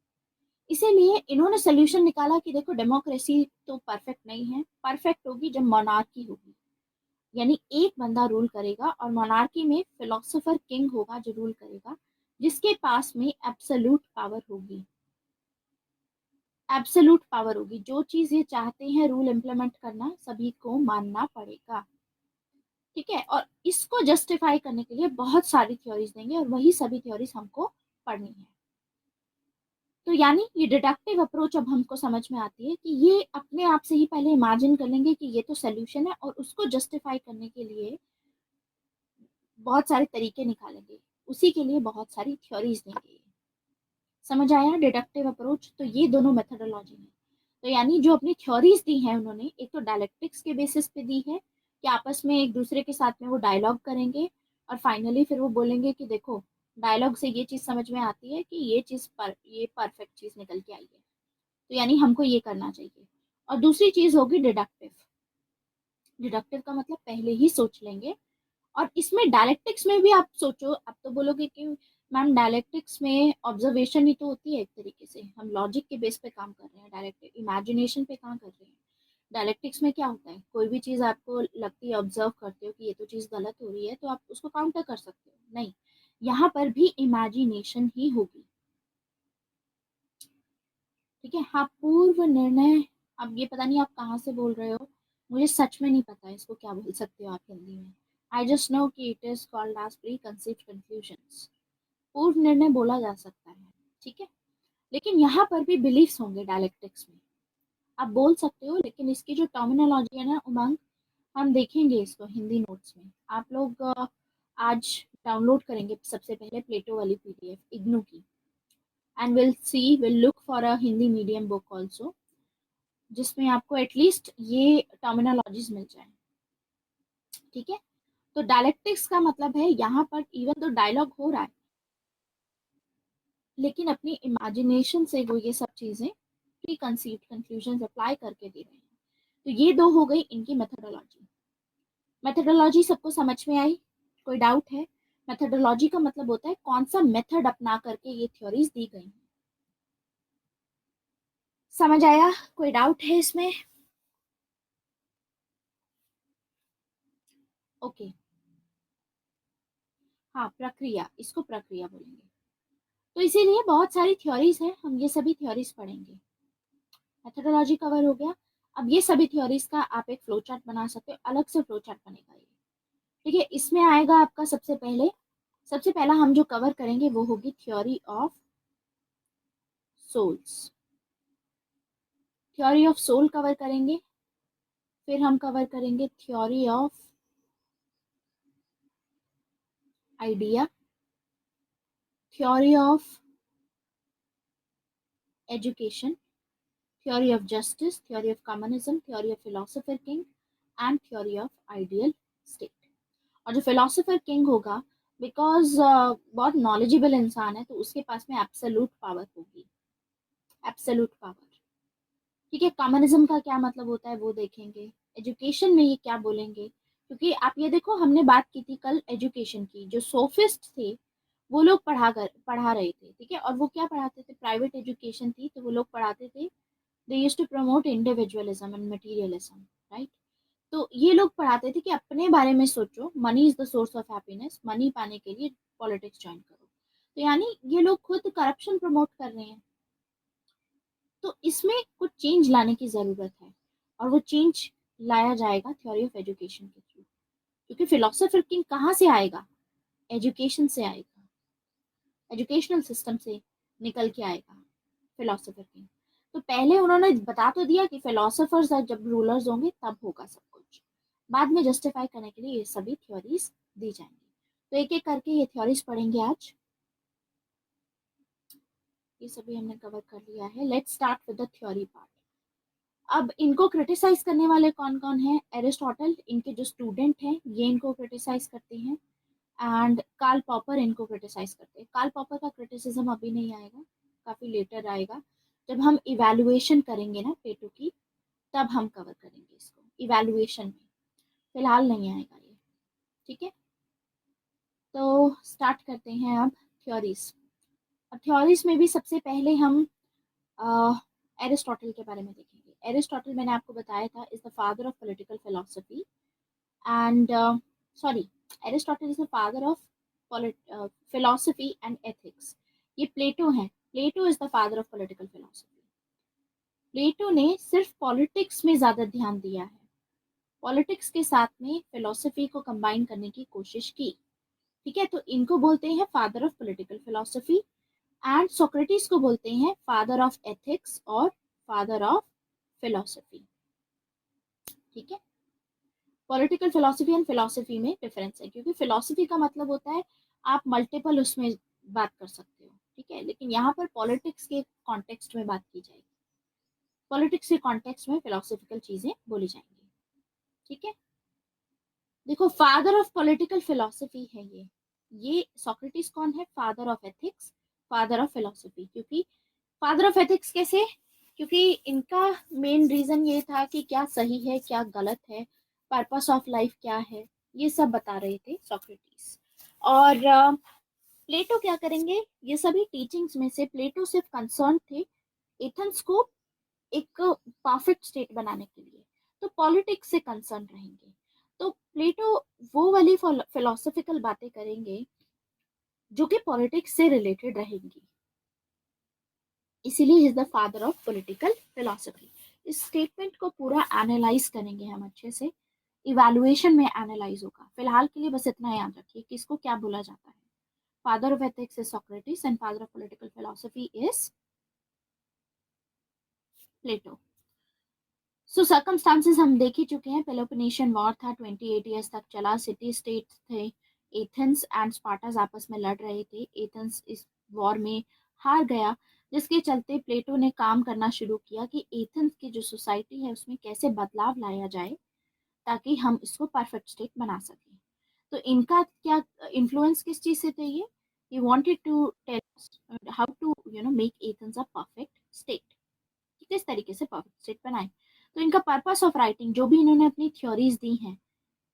इसीलिए इन्होंने सोल्यूशन निकाला कि देखो डेमोक्रेसी तो परफेक्ट नहीं है, परफेक्ट होगी जब मोनार्की होगी, यानी एक बंदा रूल करेगा और मोनार्की में फिलोसोफर किंग होगा जो रूल करेगा, जिसके पास में एब्सोल्यूट पावर होगी, एब्सोल्यूट पावर होगी, जो चीज ये चाहते हैं रूल इम्प्लीमेंट करना सभी को मानना पड़ेगा, ठीक है। और इसको जस्टिफाई करने के लिए बहुत सारी थ्योरीज देंगे और वही सभी थ्योरीज हमको पढ़नी है। तो यानी ये डिडक्टिव अप्रोच अब हमको समझ में आती है कि ये अपने आप से ही पहले इमेजिन कर लेंगे कि ये तो सोल्यूशन है और उसको जस्टिफाई करने के लिए बहुत सारे तरीके निकालेंगे, उसी के लिए बहुत सारी थ्योरीज देंगे। समझ आया डिडक्टिव अप्रोच? तो ये दोनों मेथोडोलॉजी है। तो यानी जो अपनी थ्योरीज दी हैं उन्होंने, एक तो डायलेक्टिक्स के बेसिस पे दी है कि आपस में एक दूसरे के साथ में वो डायलॉग करेंगे और फाइनली फिर वो बोलेंगे कि देखो डायलॉग से ये चीज समझ में आती है कि ये चीज पर ये परफेक्ट चीज निकल के आई है, तो यानी हमको ये करना चाहिए। और दूसरी चीज होगी डिडक्टिव। डिडक्टिव का मतलब पहले ही सोच लेंगे, और इसमें डायलेक्टिक्स में भी आप सोचो, आप तो बोलोगे कि मैम डायलेक्टिक्स में ऑब्जर्वेशन ही तो होती है एक तरीके से, हम लॉजिक के बेस पे काम कर रहे हैं, डायरेक्ट इमेजिनेशन पे काम कर रहे हैं। डायलेक्टिक्स में क्या होता है, कोई भी चीज़ आपको लगती है, ऑब्जर्व करते हो कि ये तो चीज़ गलत हो रही है, तो आप उसको काउंटर कर सकते हो। नहीं, यहाँ पर भी इमेजिनेशन ही होगी। ठीक है। हाँ, पूर्व निर्णय, अब ये पता नहीं आप कहाँ से बोल रहे हो, मुझे सच में नहीं पता इसको क्या बोल सकते हो आप हिंदी में। आई जस्ट नो कि it is called as preconceived conclusions. पूर्व निर्णय बोला जा सकता है, ठीक है, लेकिन यहाँ पर भी बिलीफ्स होंगे डायलेक्टिक्स में, आप बोल सकते हो, लेकिन इसकी जो टर्मिनोलॉजी है ना उमंग, हम देखेंगे इसको हिंदी नोट्स में। आप लोग आज डाउनलोड करेंगे सबसे पहले प्लेटो वाली पीडीएफ इग्नू की, and will look for a Hindi medium book also, जिसमें आपको एटलीस्ट ये टर्मिनोलॉजीज मिल जाए। ठीक है। तो डायलेक्टिक्स का मतलब है यहाँ पर इवन तो डायलॉग हो रहा है, लेकिन अपनी इमेजिनेशन से वो ये सब चीजें प्री कंसीव्ड कंक्लूजन अप्लाई करके दे रहे हैं। तो ये दो हो गई इनकी मेथोडोलॉजी। मेथोडोलॉजी सबको समझ में आई? कोई डाउट है? मेथोडोलॉजी का मतलब होता है कौन सा मेथड अपना करके ये थ्योरीज दी गई हैं। समझ आया? कोई डाउट है इसमें? ओके। हाँ, प्रक्रिया, इसको प्रक्रिया बोलेंगे। तो इसीलिए बहुत सारी थ्योरीज हैं, हम ये सभी थ्योरीज पढ़ेंगे। मेथोडोलॉजी कवर हो गया। अब ये सभी थ्योरीज का आप एक फ्लो चार्ट बना सकते हो, अलग से फ्लो चार्ट बनेगा ये। ठीक है। इसमें आएगा आपका सबसे पहला हम जो कवर करेंगे वो होगी theory of souls. Theory of soul cover करेंगे, फिर हम कवर करेंगे theory of idea, theory of education, theory of justice, theory of communism, theory of philosopher king and theory of ideal state. और जो फिलोसोफर किंग होगा, because बहुत knowledgeable इंसान है, तो उसके पास में एब्सोल्यूट पावर होगी, एब्सोल्यूट पावर। ठीक है। कम्युनिज्म का क्या मतलब होता है वो देखेंगे, एजुकेशन में ये क्या बोलेंगे, क्योंकि आप ये देखो हमने बात की थी कल एजुकेशन की, जो सोफिस्ट थे वो लोग पढ़ा रहे थे। ठीक है। और वो क्या पढ़ाते थे, प्राइवेट एजुकेशन थी, तो वो लोग पढ़ाते थे, they used to promote individualism and materialism, right. तो ये लोग पढ़ाते थे कि अपने बारे में सोचो, money is the source of happiness, money पाने के लिए पॉलिटिक्स ज्वाइन करो। तो यानी ये लोग खुद करप्शन प्रमोट कर रहे हैं। तो इसमें कुछ चेंज लाने की जरूरत है, और वो चेंज लाया जाएगा थ्योरी ऑफ एजुकेशन के थ्रू, क्योंकि फिलोसोफर किंग कहाँ से आएगा, एजुकेशन से आएगा, एजुकेशनल सिस्टम से निकल के आएगा फिलोसोफर किंग। तो पहले उन्होंने बता तो दिया कि फिलोसोफर्स जब रूलर्स होंगे तब होगा सब कुछ, बाद में जस्टिफाई करने के लिए ये सभी थ्योरीज दी जाएंगी। तो एक एक करके ये थ्योरीज पढ़ेंगे आज। ये सभी हमने कवर कर लिया है। Let's start with the theory part. अब इनको क्रिटिसाइज करने वाले कौन कौन है, एरिस्टोटल, इनके जो स्टूडेंट हैं ये इनको क्रिटिसाइज करते हैं, एंड कार्ल पॉपर इनको क्रिटिसाइज करते हैं। कार्ल पॉपर का क्रिटिसिज्म अभी नहीं आएगा, काफी लेटर आएगा, जब हम इवैल्यूएशन करेंगे ना पेटो की, तब हम कवर करेंगे इसको इवैल्यूएशन में, फिलहाल नहीं आएगा ये। ठीक है। तो स्टार्ट करते हैं अब थ्योरीज। अब थ्योरीज में भी सबसे पहले हम एरिस्टोटल के बारे में देखेंगे। एरिस्टोटल मैंने आपको बताया था is the father of political philosophy, and sorry, Aristotle is the father of philosophy and ethics। ये प्लेटो है, Plato is the father of political philosophy. Plato ने सिर्फ पॉलिटिक्स में ज्यादा ध्यान दिया है, पॉलिटिक्स के साथ में फिलोसफी को कंबाइन करने की कोशिश की। ठीक है। तो इनको बोलते हैं father of political philosophy, and Socrates को बोलते हैं फादर ऑफ एथिक्स और फादर ऑफ फिलोसफी। ठीक है। पॉलिटिकल फिलोसफी एंड फिलोसफी में डिफरेंस है, क्योंकि फिलोसफी का मतलब होता है आप मल्टीपल उसमें बात कर सकते हो। ठीक है। लेकिन यहाँ पर पॉलिटिक्स के कॉन्टेक्स्ट में बात की जाएगी, पॉलिटिक्स के कॉन्टेक्स्ट में फिलोसफिकल चीजें बोली जाएंगी। ठीक है। देखो, फादर ऑफ पॉलिटिकल फिलोसफी है ये सोक्रेटिस कौन है, father of ethics, father of philosophy. क्योंकि फादर ऑफ एथिक्स कैसे, क्योंकि इनका मेन रीजन ये था कि क्या सही है क्या गलत है, पर्पस ऑफ लाइफ क्या है, ये सब बता रहे थे सोक्रेटिस। और प्लेटो क्या करेंगे, ये सभी टीचिंग्स में से प्लेटो सिर्फ कंसर्न थे एथेंस को एक परफेक्ट स्टेट बनाने के लिए, तो पॉलिटिक्स से कंसर्न रहेंगे। तो प्लेटो वो वाली फिलोसफिकल बातें करेंगे जो कि पॉलिटिक्स से रिलेटेड रहेंगी, इसीलिए is the father of political philosophy. इस स्टेटमेंट को पूरा एनालाइज करेंगे हम अच्छे से, इवैल्यूएशन में एनालाइज होगा। फिलहाल के लिए बस इतना याद रखिए कि इसको क्या बोला जाता है। Father of ethics is Socrates and father of political philosophy is Plato. So circumstances हम देख ही चुके हैं। पेलोपोनेशियन वॉर था, 28 ईयर्स तक चला। सिटी स्टेट्स थे, एथेंस एंड स्पार्टास आपस में लड़ रहे थे। एथेंस इस वॉर में हार गया, जिसके चलते प्लेटो ने काम करना शुरू किया कि एथेंस की जो सोसाइटी है उसमें कैसे बदलाव लाया जाए ताकि हम इसको परफेक्ट स्टेट बना सकें। तो इनका क्या इन्फ्लुएंस किस चीज से थे ये, he wanted to tell how to make Athens a perfect state, कि किस तरीके से परफेक्ट स्टेट बनाए। तो इनका पर्पस ऑफ राइटिंग, जो भी इन्होंने अपनी थ्योरीज दी हैं,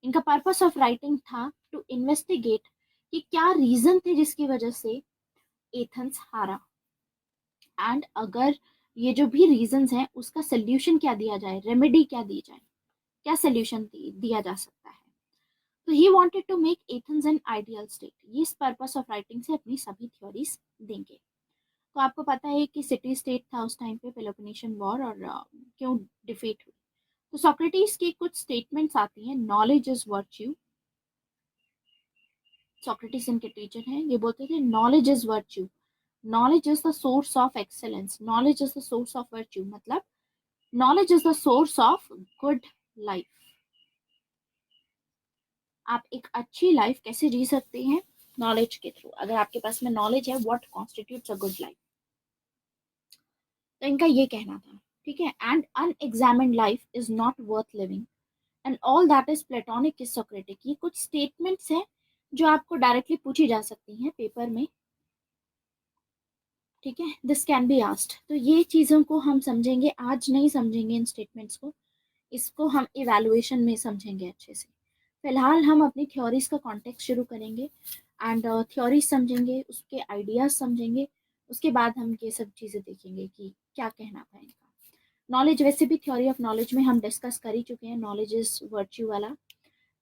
इनका पर्पस ऑफ राइटिंग था टू इन्वेस्टिगेट कि क्या रीजन थे जिसकी वजह से एथेंस हारा, एंड अगर ये जो भी रीजंस हैं उसका सोल्यूशन क्या दिया जाए, रेमेडी क्या दी जाए, क्या सोल्यूशन दिया जा सकता है। तो he wanted to make Athens an ideal state. ये इस पर्पस ऑफ राइटिंग से अपनी सभी थ्योरीज देंगे। तो आपको पता है कि सिटी स्टेट था उस टाइम पे पेलोपोनेशियन वॉर, और क्यों डिफीट हुई। तो सोक्रेटिस की कुछ स्टेटमेंट्स आती हैं। नॉलेज इज वर्च्यू, सोक्रेटिस इनके टीचर हैं, ये बोलते थे knowledge is virtue, knowledge is the source of excellence, knowledge is the source of virtue, मतलब knowledge is the source of good life. आप एक अच्छी लाइफ कैसे जी सकते हैं, नॉलेज के थ्रू। अगर आपके पास में नॉलेज है, what constitutes a good life. तो इनका ये कहना था, ठीक है। And unexamined life is not worth living and all that is platonic is Socratic. ये कुछ स्टेटमेंट्स हैं जो आपको डायरेक्टली पूछी जा सकती हैं पेपर में, ठीक है। This can be asked. तो ये चीज़ों को हम समझेंगे, आज नहीं समझेंगे इन स्टेटमेंट्स को, इसको हम इवैल्यूएशन में समझेंगे अच्छे से। फिलहाल हम अपनी थ्योरीज का कॉन्टेक्स्ट शुरू करेंगे एंड थ्योरीज समझेंगे, उसके आइडियाज समझेंगे, उसके बाद हम ये सब चीज़ें देखेंगे कि क्या कहना था इनका। नॉलेज वैसे भी थ्योरी ऑफ नॉलेज में हम डिस्कस कर ही चुके हैं, नॉलेज इज वर्च्यू वाला,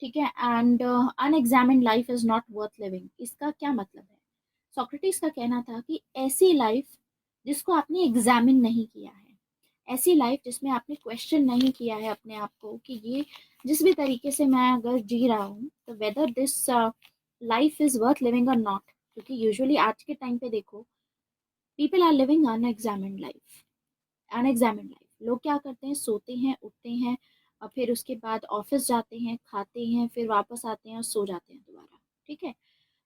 ठीक है। And unexamined life is not worth living, इसका क्या मतलब है। सोक्रेटिस का कहना था कि ऐसी लाइफ जिसको आपने एग्जामिन नहीं किया है, ऐसी लाइफ जिसमें आपने क्वेश्चन नहीं किया है अपने आप को कि ये जिस भी तरीके से मैं अगर जी रहा हूँ, तो whether this life is worth living और नॉट। क्योंकि यूजुअली आज के टाइम पे देखो, people are living unexamined life. Unexamined life, लोग क्या करते हैं, सोते हैं, उठते हैं, और फिर उसके बाद ऑफिस जाते हैं, खाते हैं, फिर वापस आते हैं और सो जाते हैं दोबारा, ठीक है।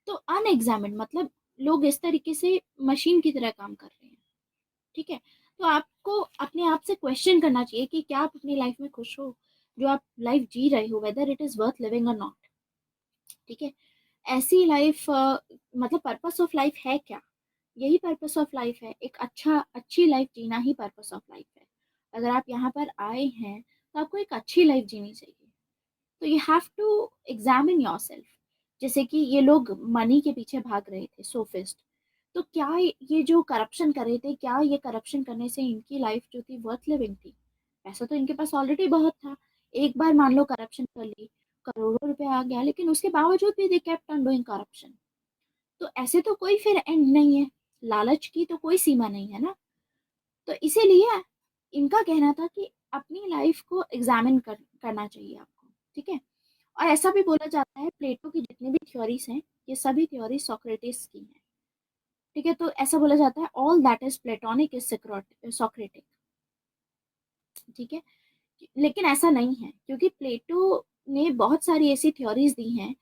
तो अनएग्जामिन्ड मतलब लोग इस तरीके से मशीन की तरह काम कर रहे हैं, ठीक है। तो आपको अपने आप से क्वेश्चन करना चाहिए कि क्या आप अपनी लाइफ में खुश हो, जो आप लाइफ जी रहे हो, whether it is worth living और नॉट, ठीक है। ऐसी लाइफ मतलब पर्पस ऑफ लाइफ है क्या, यही पर्पस ऑफ लाइफ है। एक अच्छी लाइफ जीना ही पर्पस ऑफ लाइफ है। अगर आप यहाँ पर आए हैं तो आपको एक अच्छी लाइफ जीनी चाहिए। तो you have to examine your yourself कि ये लोग मनी के पीछे भाग रहे थे, सोफिस्ट, तो क्या ये जो करप्शन कर रहे थे, क्या ये करप्शन करने से इनकी लाइफ जो थी वर्थ लिविंग थी। पैसा तो इनके पास ऑलरेडी बहुत था, एक बार मान लो करप्शन कर ली, करोड़ों रुपए आ गया, लेकिन उसके बावजूद भी they kept on doing corruption. तो ऐसे तो कोई फिर एंड नहीं है, लालच की तो कोई सीमा नहीं है ना। तो इसीलिए इनका कहना था कि अपनी लाइफ को एग्जामिन करना चाहिए आपको, ठीक है। और ऐसा भी बोला जाता है प्लेटो की जितनी भी थ्योरीज हैं, ये सभी थ्योरी सोक्रेटिस की हैं, ठीक है। तो ऐसा बोला जाता है all that is platonic is Socratic, ठीक है। लेकिन ऐसा नहीं है, क्योंकि प्लेटो ने बहुत सारी ऐसी थ्योरीज दी हैं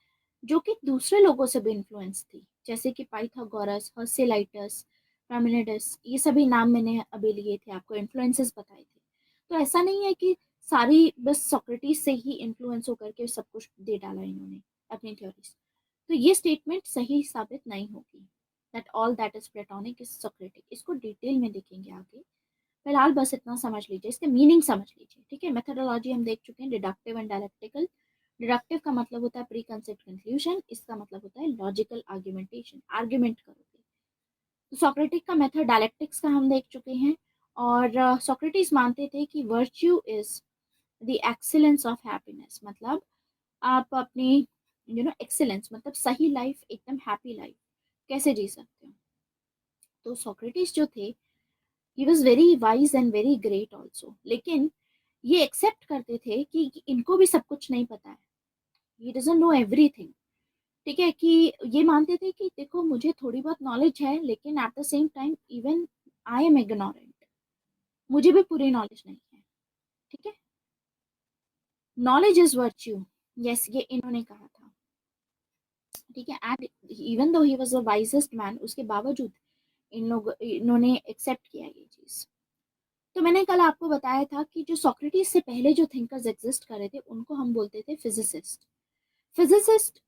जो कि दूसरे लोगों से भी इन्फ्लुएंस थी, जैसे कि पाइथागोरस, हर्सिलाइटस, पार्मेनिडस, ये सभी नाम मैंने अभी लिए थे, आपको इन्फ्लुएंसेस बताए थे। तो ऐसा नहीं है कि सारी बस सोक्रेटिस से ही इन्फ्लुएंस होकर के सब कुछ दे डाला इन्होंने अपनी थ्योरीज। तो ये स्टेटमेंट सही साबित नहीं होगी, that all that is platonic is Socratic. इसको डिटेल में देखेंगे आगे। फिलहाल बस इतना समझ लीजिए, इसके मीनिंग समझ लीजिए, ठीक है। मेथोडोलॉजी हम देख चुके हैं, डिडक्टिव एंड डायलेक्टिकल। डिडक्टिव का मतलब होता है प्री कंसेप्ट कंक्लूजन, इसका मतलब होता है लॉजिकल आर्ग्यूमेंटेशन, आर्ग्यूमेंट करोगे। तो सोक्रेटिक का मेथड डायलेक्टिक्स का हम देख चुके हैं, और सोक्रेटिस मानते थे कि virtue is the excellence of happiness, मतलब आप अपनी एक्सीलेंस मतलब सही लाइफ, एकदम हैप्पी लाइफ कैसे जी सकते हो। तो सोक्रेटिस जो थे, he was very wise and very great also, लेकिन ये एक्सेप्ट करते थे कि इनको भी सब कुछ नहीं पता है, ही डजंट नो एवरीथिंग। ठीक है, कि ये मानते थे कि देखो मुझे थोड़ी बहुत नॉलेज है, लेकिन at the same time even I am ignorant, मुझे भी पूरी नॉलेज नहीं है। ठीक है, नॉलेज इज वर्च्यू, यस, ये इन्होंने कहा था। ठीक है, and even though he was the wisest man, उसके बावजूद इन्होंने एक्सेप्ट किया ये चीज। तो मैंने कल आपको बताया था कि जो सोक्रेटिस से पहले जो थिंकर्स एग्जिस्ट कर रहे थे उनको हम बोलते थे फिजिसिस्ट। फिजिसिस्ट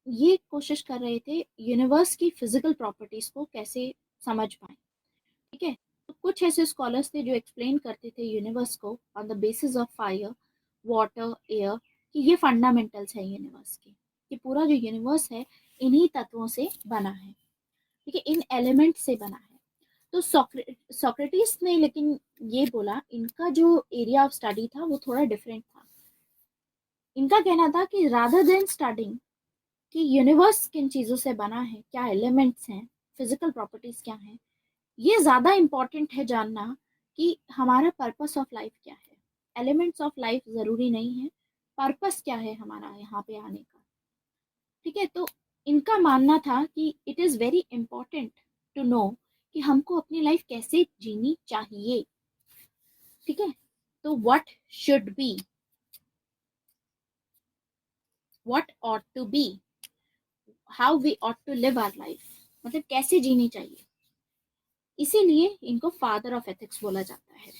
ये कोशिश कर रहे थे यूनिवर्स की फिजिकल प्रॉपर्टीज को कैसे समझ पाए। ठीक है, तो कुछ ऐसे स्कॉलर्स थे जो एक्सप्लेन करते थे यूनिवर्स को on the basis of fire, water, air, कि ये फंडामेंटल्स है यूनिवर्स के, कि पूरा जो यूनिवर्स है इन्हीं तत्वों से बना है। ठीक है, इन एलिमेंट से बना है। तो सोक्रेटिस ने लेकिन ये बोला, इनका जो एरिया ऑफ स्टडी था वो थोड़ा डिफरेंट था। इनका कहना था कि रादर देन स्टडिंग कि यूनिवर्स किन चीज़ों से बना है, क्या एलिमेंट्स हैं, फिजिकल प्रॉपर्टीज क्या हैं, ये ज़्यादा इम्पॉर्टेंट है जानना कि हमारा पर्पस ऑफ लाइफ क्या है। एलिमेंट्स ऑफ लाइफ ज़रूरी नहीं है, पर्पस क्या है हमारा यहाँ पे आने का। ठीक है, तो इनका मानना था कि it is very important to know कि हमको अपनी लाइफ कैसे जीनी चाहिए। ठीक है, तो what should be, what ought to be, how we ought to live our life, मतलब कैसे जीनी चाहिए। इसीलिए इनको फादर ऑफ एथिक्स बोला जाता है,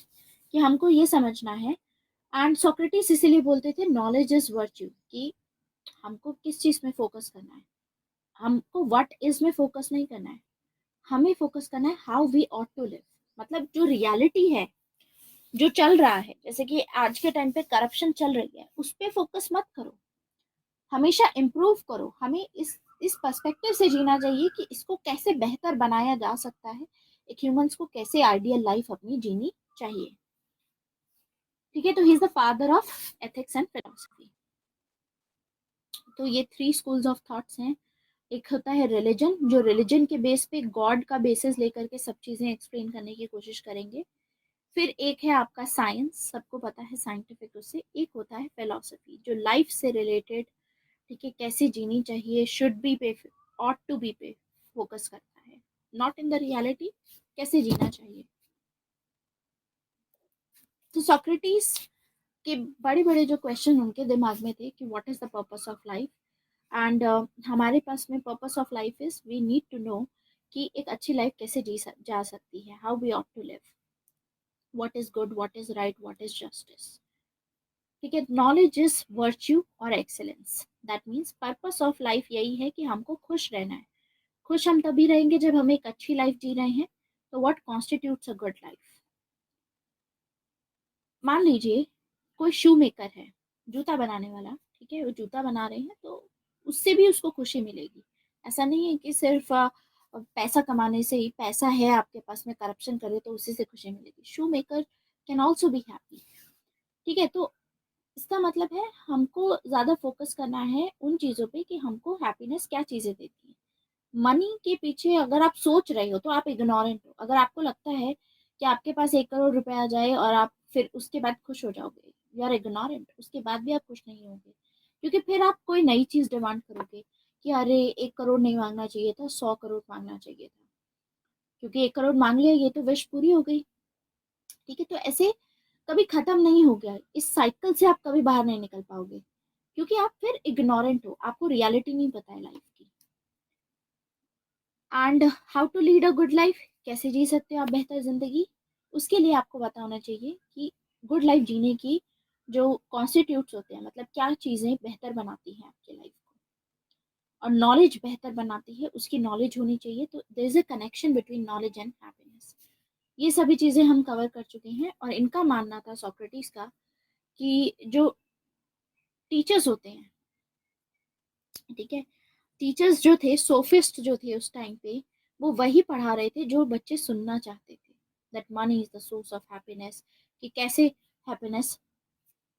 कि हमको ये समझना है। एंड सोक्रेटिस इसीलिए बोलते थे नॉलेज इज वर्च्यू, कि हमको किस चीज में फोकस करना है, हमको व्हाट इज में फोकस नहीं करना है, हमें फोकस करना है how we ought to live, मतलब जो रियलिटी है, जो चल रहा है, जैसे कि आज के टाइम पे करप्शन चल रही है, उस पर फोकस मत करो, हमेशा इम्प्रूव करो। हमें इस पर्सपेक्टिव से जीना चाहिए कि इसको कैसे बेहतर बनाया जा सकता है, एक ह्यूमंस को कैसे आइडियल लाइफ अपनी जीनी चाहिए। ठीक है, तो he is the father of ethics and philosophy. तो ये 3 स्कूल्स ऑफ थॉट्स हैं। एक होता है रिलीजन, जो रिलीजन के बेस पे गॉड का बेसिस लेकर के सब चीजें एक्सप्लेन करने की कोशिश करेंगे। फिर एक है आपका साइंस, सबको पता है साइंटिफिक, उससे एक होता है फिलोसफी जो लाइफ से रिलेटेड, ठीक है, कैसे जीनी चाहिए, शुड बी पे, ऑट टू बी पे फोकस करता है, नॉट इन द रियलिटी, कैसे जीना चाहिए। तो सोक्रेटिस के बड़े बड़े जो क्वेश्चन उनके दिमाग में थे कि what is the purpose of life, and हमारे पास में purpose of life is we need to know कि एक अच्छी लाइफ कैसे जा सकती है, how we ought to live, what is good, what is right, what is justice. ठीक है, नॉलेज इज वर्च्यू और excellence, that means purpose of life यही है कि हमको खुश रहना है। खुश हम तभी रहेंगे जब हम एक अच्छी लाइफ जी रहे हैं। तो what constitutes a good life. मान लीजिए कोई शू मेकर है, जूता बनाने वाला, ठीक है, वो जूता बना रहे हैं, तो उससे भी उसको खुशी मिलेगी। ऐसा नहीं है कि सिर्फ पैसा कमाने से ही, पैसा है आपके पास में, करप्शन करे तो उसी से खुशी मिलेगी। शू maker can also be happy. ठीक है, तो इसका मतलब है हमको ज्यादा फोकस करना है उन चीजों पे कि हमको हैप्पीनेस क्या चीजें देती है। मनी के पीछे अगर आप सोच रहे हो तो आप इग्नोरेंट हो। अगर आपको लगता है कि आपके पास 1 करोड़ रुपए आ जाए और आप फिर उसके बाद खुश हो जाओगे, यू आर इग्नोरेंट, उसके बाद भी आप खुश नहीं होगे, क्योंकि फिर आप कोई नई चीज डिमांड करोगे कि अरे 1 करोड़ नहीं मांगना चाहिए था, 100 करोड़ मांगना चाहिए था, क्योंकि 1 करोड़ मांग लिया, ये तो विश पूरी हो गई। ठीक है, तो ऐसे कभी खत्म नहीं हो गया, इस साइकिल से आप कभी बाहर नहीं निकल पाओगे, क्योंकि आप फिर इग्नोरेंट हो, आपको रियलिटी नहीं पता है लाइफ की। And how to lead a good life, कैसे जी सकते हो आप बेहतर जिंदगी, उसके लिए आपको पता होना चाहिए कि गुड लाइफ जीने की जो कॉन्स्टिट्यूट्स होते हैं, मतलब क्या चीज़ें बेहतर बनाती हैं आपकी लाइफ को, और नॉलेज बेहतर बनाती है, उसकी नॉलेज होनी चाहिए। तो there is a connection between knowledge and happiness. ये सभी चीज़ें हम कवर कर चुके हैं, और इनका मानना था सोक्रेटिस का कि जो टीचर्स होते हैं, ठीक है। टीचर्स जो थे, सोफिस्ट जो थे उस टाइम पे, वो वही पढ़ा रहे थे जो बच्चे सुनना चाहते थे, that money is the source of happiness, कि कैसे हैप्पीनेस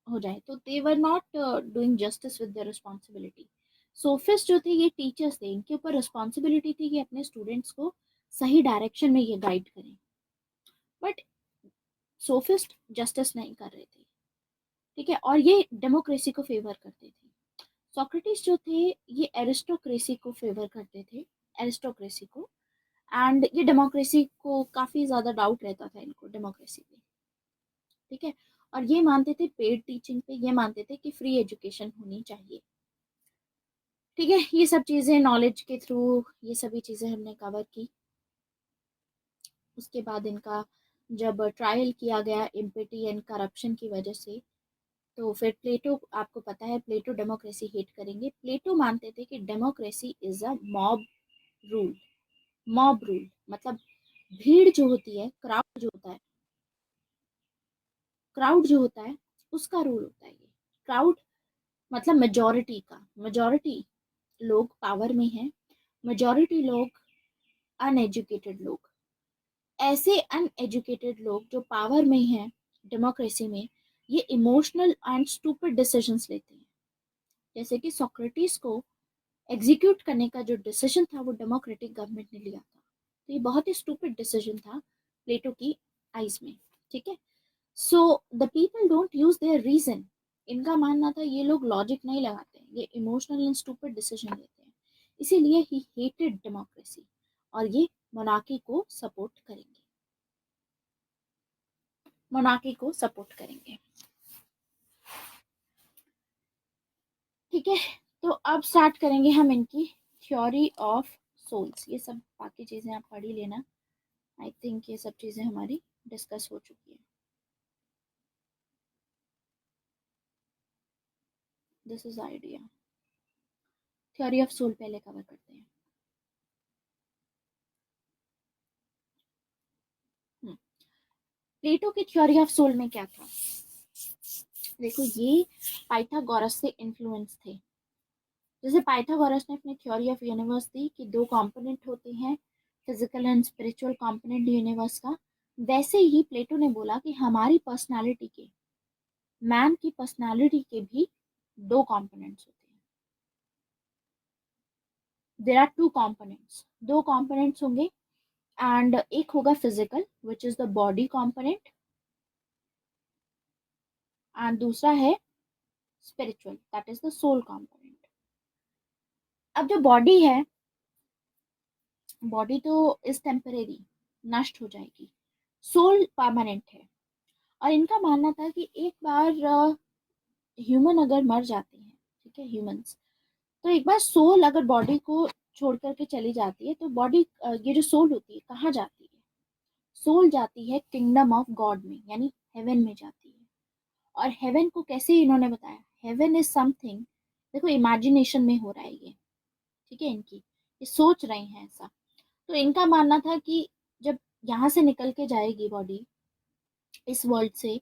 हो जाए। तो they were not doing justice with the responsibility. Sophist जो थे ये टीचर्स थे, इनके ऊपर रिस्पॉन्सिबिलिटी थी कि अपने स्टूडेंट्स को सही डायरेक्शन में ये गाइड करें, बट सोफिस्ट जस्टिस नहीं कर रहे थे, ठीक है। और ये डेमोक्रेसी को फेवर करते थे। सोक्रेटिस जो थे ये एरिस्टोक्रेसी को फेवर करते थे, एरिस्टोक्रेसी को। एंड ये डेमोक्रेसी को काफ़ी ज़्यादा डाउट रहता था इनको, डेमोक्रेसी पे, ठीक है। और ये मानते थे पेड टीचिंग पे, ये मानते थे कि फ्री एजुकेशन होनी चाहिए, ठीक है। ये सब चीज़ें नॉलेज के थ्रू, ये सभी चीज़ें हमने कवर की। उसके बाद इनका जब ट्रायल किया गया इम्पिटी एंड करप्शन की वजह से, तो फिर प्लेटो, आपको पता है प्लेटो डेमोक्रेसी हेट करेंगे। प्लेटो मानते थे कि democracy is a mob rule. Mob rule मतलब भीड़ जो होती है, क्राउड जो होता है, क्राउड जो होता है उसका रूल होता है ये। क्राउड मतलब मेजोरिटी का, मेजोरिटी लोग पावर में हैं, मेजोरिटी लोग अनएजुकेटेड लोग। ऐसे अनएजुकेटेड लोग जो पावर में हैं डेमोक्रेसी में, ये इमोशनल एंड स्टूपिड डिसीजंस लेते हैं। जैसे कि सोक्रेटिस को एग्जीक्यूट करने का जो डिसीजन था वो डेमोक्रेटिक गवर्नमेंट ने लिया था, तो ये बहुत ही स्टूपिड डिसीजन था प्लेटो की आइज में, ठीक है। So the people don't use their reason. इनका मानना था ये लोग लॉजिक नहीं लगाते हैं, ये इमोशनल एंड स्टूपिड डिसीजन लेते हैं, इसीलिए ही हेटेड डेमोक्रेसी, और ये मोनार्की को सपोर्ट करेंगे, मोनार्की को सपोर्ट करेंगे, ठीक है। तो अब स्टार्ट करेंगे हम इनकी थ्योरी ऑफ सोल्स। ये सब बाकी चीज़ें आप पढ़ ही लेना, आई थिंक ये सब चीज़ें हमारी डिस्कस हो चुकी है। This is idea. Theory of soul पहले कवर करते हैं। प्लेटो की थ्योरी ऑफ सोल में क्या था, देखो ये पाइथागोरस से इन्फ्लुएंस थे। जैसे पाइथागोरस ने अपनी थ्योरी ऑफ यूनिवर्स दी कि दो कंपोनेंट होते हैं, physical and spiritual component universe का, वैसे ही प्लेटो ने बोला कि हमारी पर्सनालिटी के, मैन की पर्सनालिटी के भी दो कंपोनेंट्स होते हैं। देर आर टू कंपोनेंट्स, दो कंपोनेंट्स होंगे, एंड एक होगा physical which is the body component, and दूसरा है spiritual that is the soul component. अब जो बॉडी है, बॉडी तो इज टेम्परेरी, नष्ट हो जाएगी, सोल परमानेंट है। और इनका मानना था कि एक बार ह्यूमन अगर मर जाते हैं, ठीक है, ह्यूमंस, तो एक बार सोल अगर बॉडी को छोड़ करके चली जाती है, तो बॉडी, ये जो सोल होती है कहाँ जाती है, सोल जाती है किंगडम ऑफ गॉड में, यानी हेवन में जाती है। और हेवन को कैसे इन्होंने बताया, हेवन इज समथिंग, देखो इमेजिनेशन में हो रहा है ये, ठीक है, इनकी ये सोच रहे हैं ऐसा। तो इनका मानना था कि जब यहाँ से निकल के जाएगी बॉडी इस वर्ल्ड से,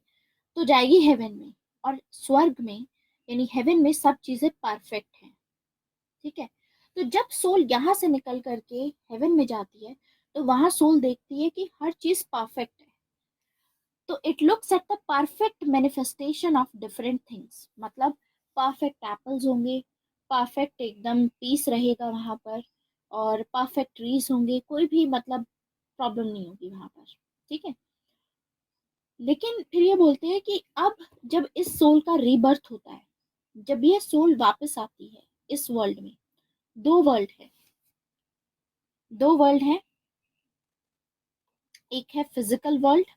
तो जाएगी हेवन में, और स्वर्ग में यानी हेवन में सब चीजें परफेक्ट हैं, ठीक है। तो जब सोल यहाँ से निकल करके हेवन में जाती है, तो वहां सोल देखती है कि हर चीज परफेक्ट है। तो it looks at the perfect manifestation of different things, मतलब परफेक्ट एप्पल्स होंगे, परफेक्ट एकदम पीस रहेगा वहां पर, और परफेक्ट ट्रीज होंगे, कोई भी मतलब प्रॉब्लम नहीं होगी वहां पर, ठीक है। लेकिन फिर ये बोलते हैं कि अब जब इस सोल का रीबर्थ होता है, जब ये सोल वापस आती है इस वर्ल्ड में, दो वर्ल्ड है, दो वर्ल्ड है, एक है फिजिकल वर्ल्ड,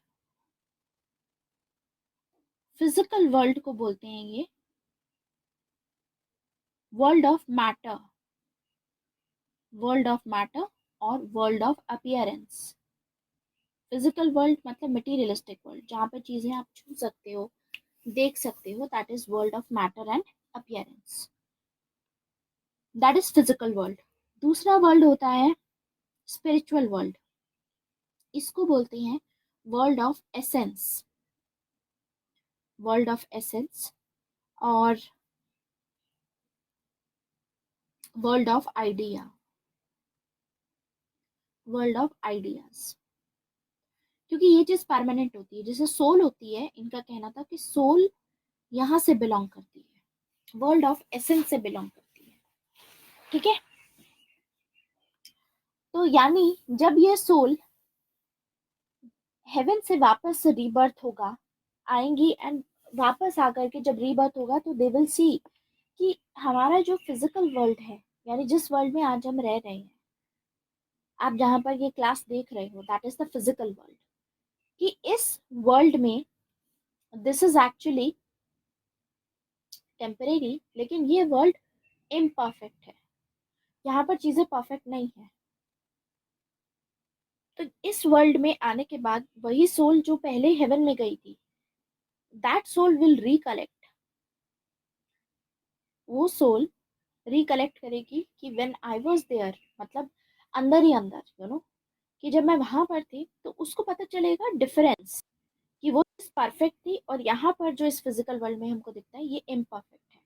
फिजिकल वर्ल्ड को बोलते हैं ये world of matter, world of matter और world of appearance. Physical world मतलब मटेरियलिस्टिक वर्ल्ड, जहाँ पे चीजें आप छू सकते हो, देख सकते हो, that is world of matter and appearance, that is physical world. दूसरा वर्ल्ड होता है स्पिरिचुअल वर्ल्ड, इसको बोलते हैं world of essence, world of essence. और world of idea, world of ideas, क्योंकि ये चीज परमानेंट होती है। जैसे सोल होती है, इनका कहना था कि सोल यहाँ से बिलोंग करती है, वर्ल्ड ऑफ एसेंस से बिलोंग करती है। ठीक है, तो यानी जब ये सोल हेवन से वापस रीबर्थ होगा, आएंगी, एंड वापस आकर के जब रीबर्थ होगा तो दे विल सी कि हमारा जो फिजिकल वर्ल्ड है, यानी जिस वर्ल्ड में आज हम रह रहे हैं, आप जहां पर ये क्लास देख रहे हो, that is the physical world, कि इस वर्ल्ड में दिस इज एक्चुअली टेम्परेरी, लेकिन ये वर्ल्ड इम्परफेक्ट है, यहाँ पर चीजें परफेक्ट नहीं है। तो इस वर्ल्ड में आने के बाद वही सोल जो पहले हेवन में गई थी, दैट सोल विल रिकलेक्ट, वो सोल रिकलेक्ट करेगी कि व्हेन आई वाज देयर, मतलब अंदर ही अंदर, कि जब मैं वहां पर थी, तो उसको पता चलेगा डिफरेंस, कि वो परफेक्ट थी और यहाँ पर जो इस फिजिकल वर्ल्ड में हमको दिखता है ये इम्परफेक्ट है।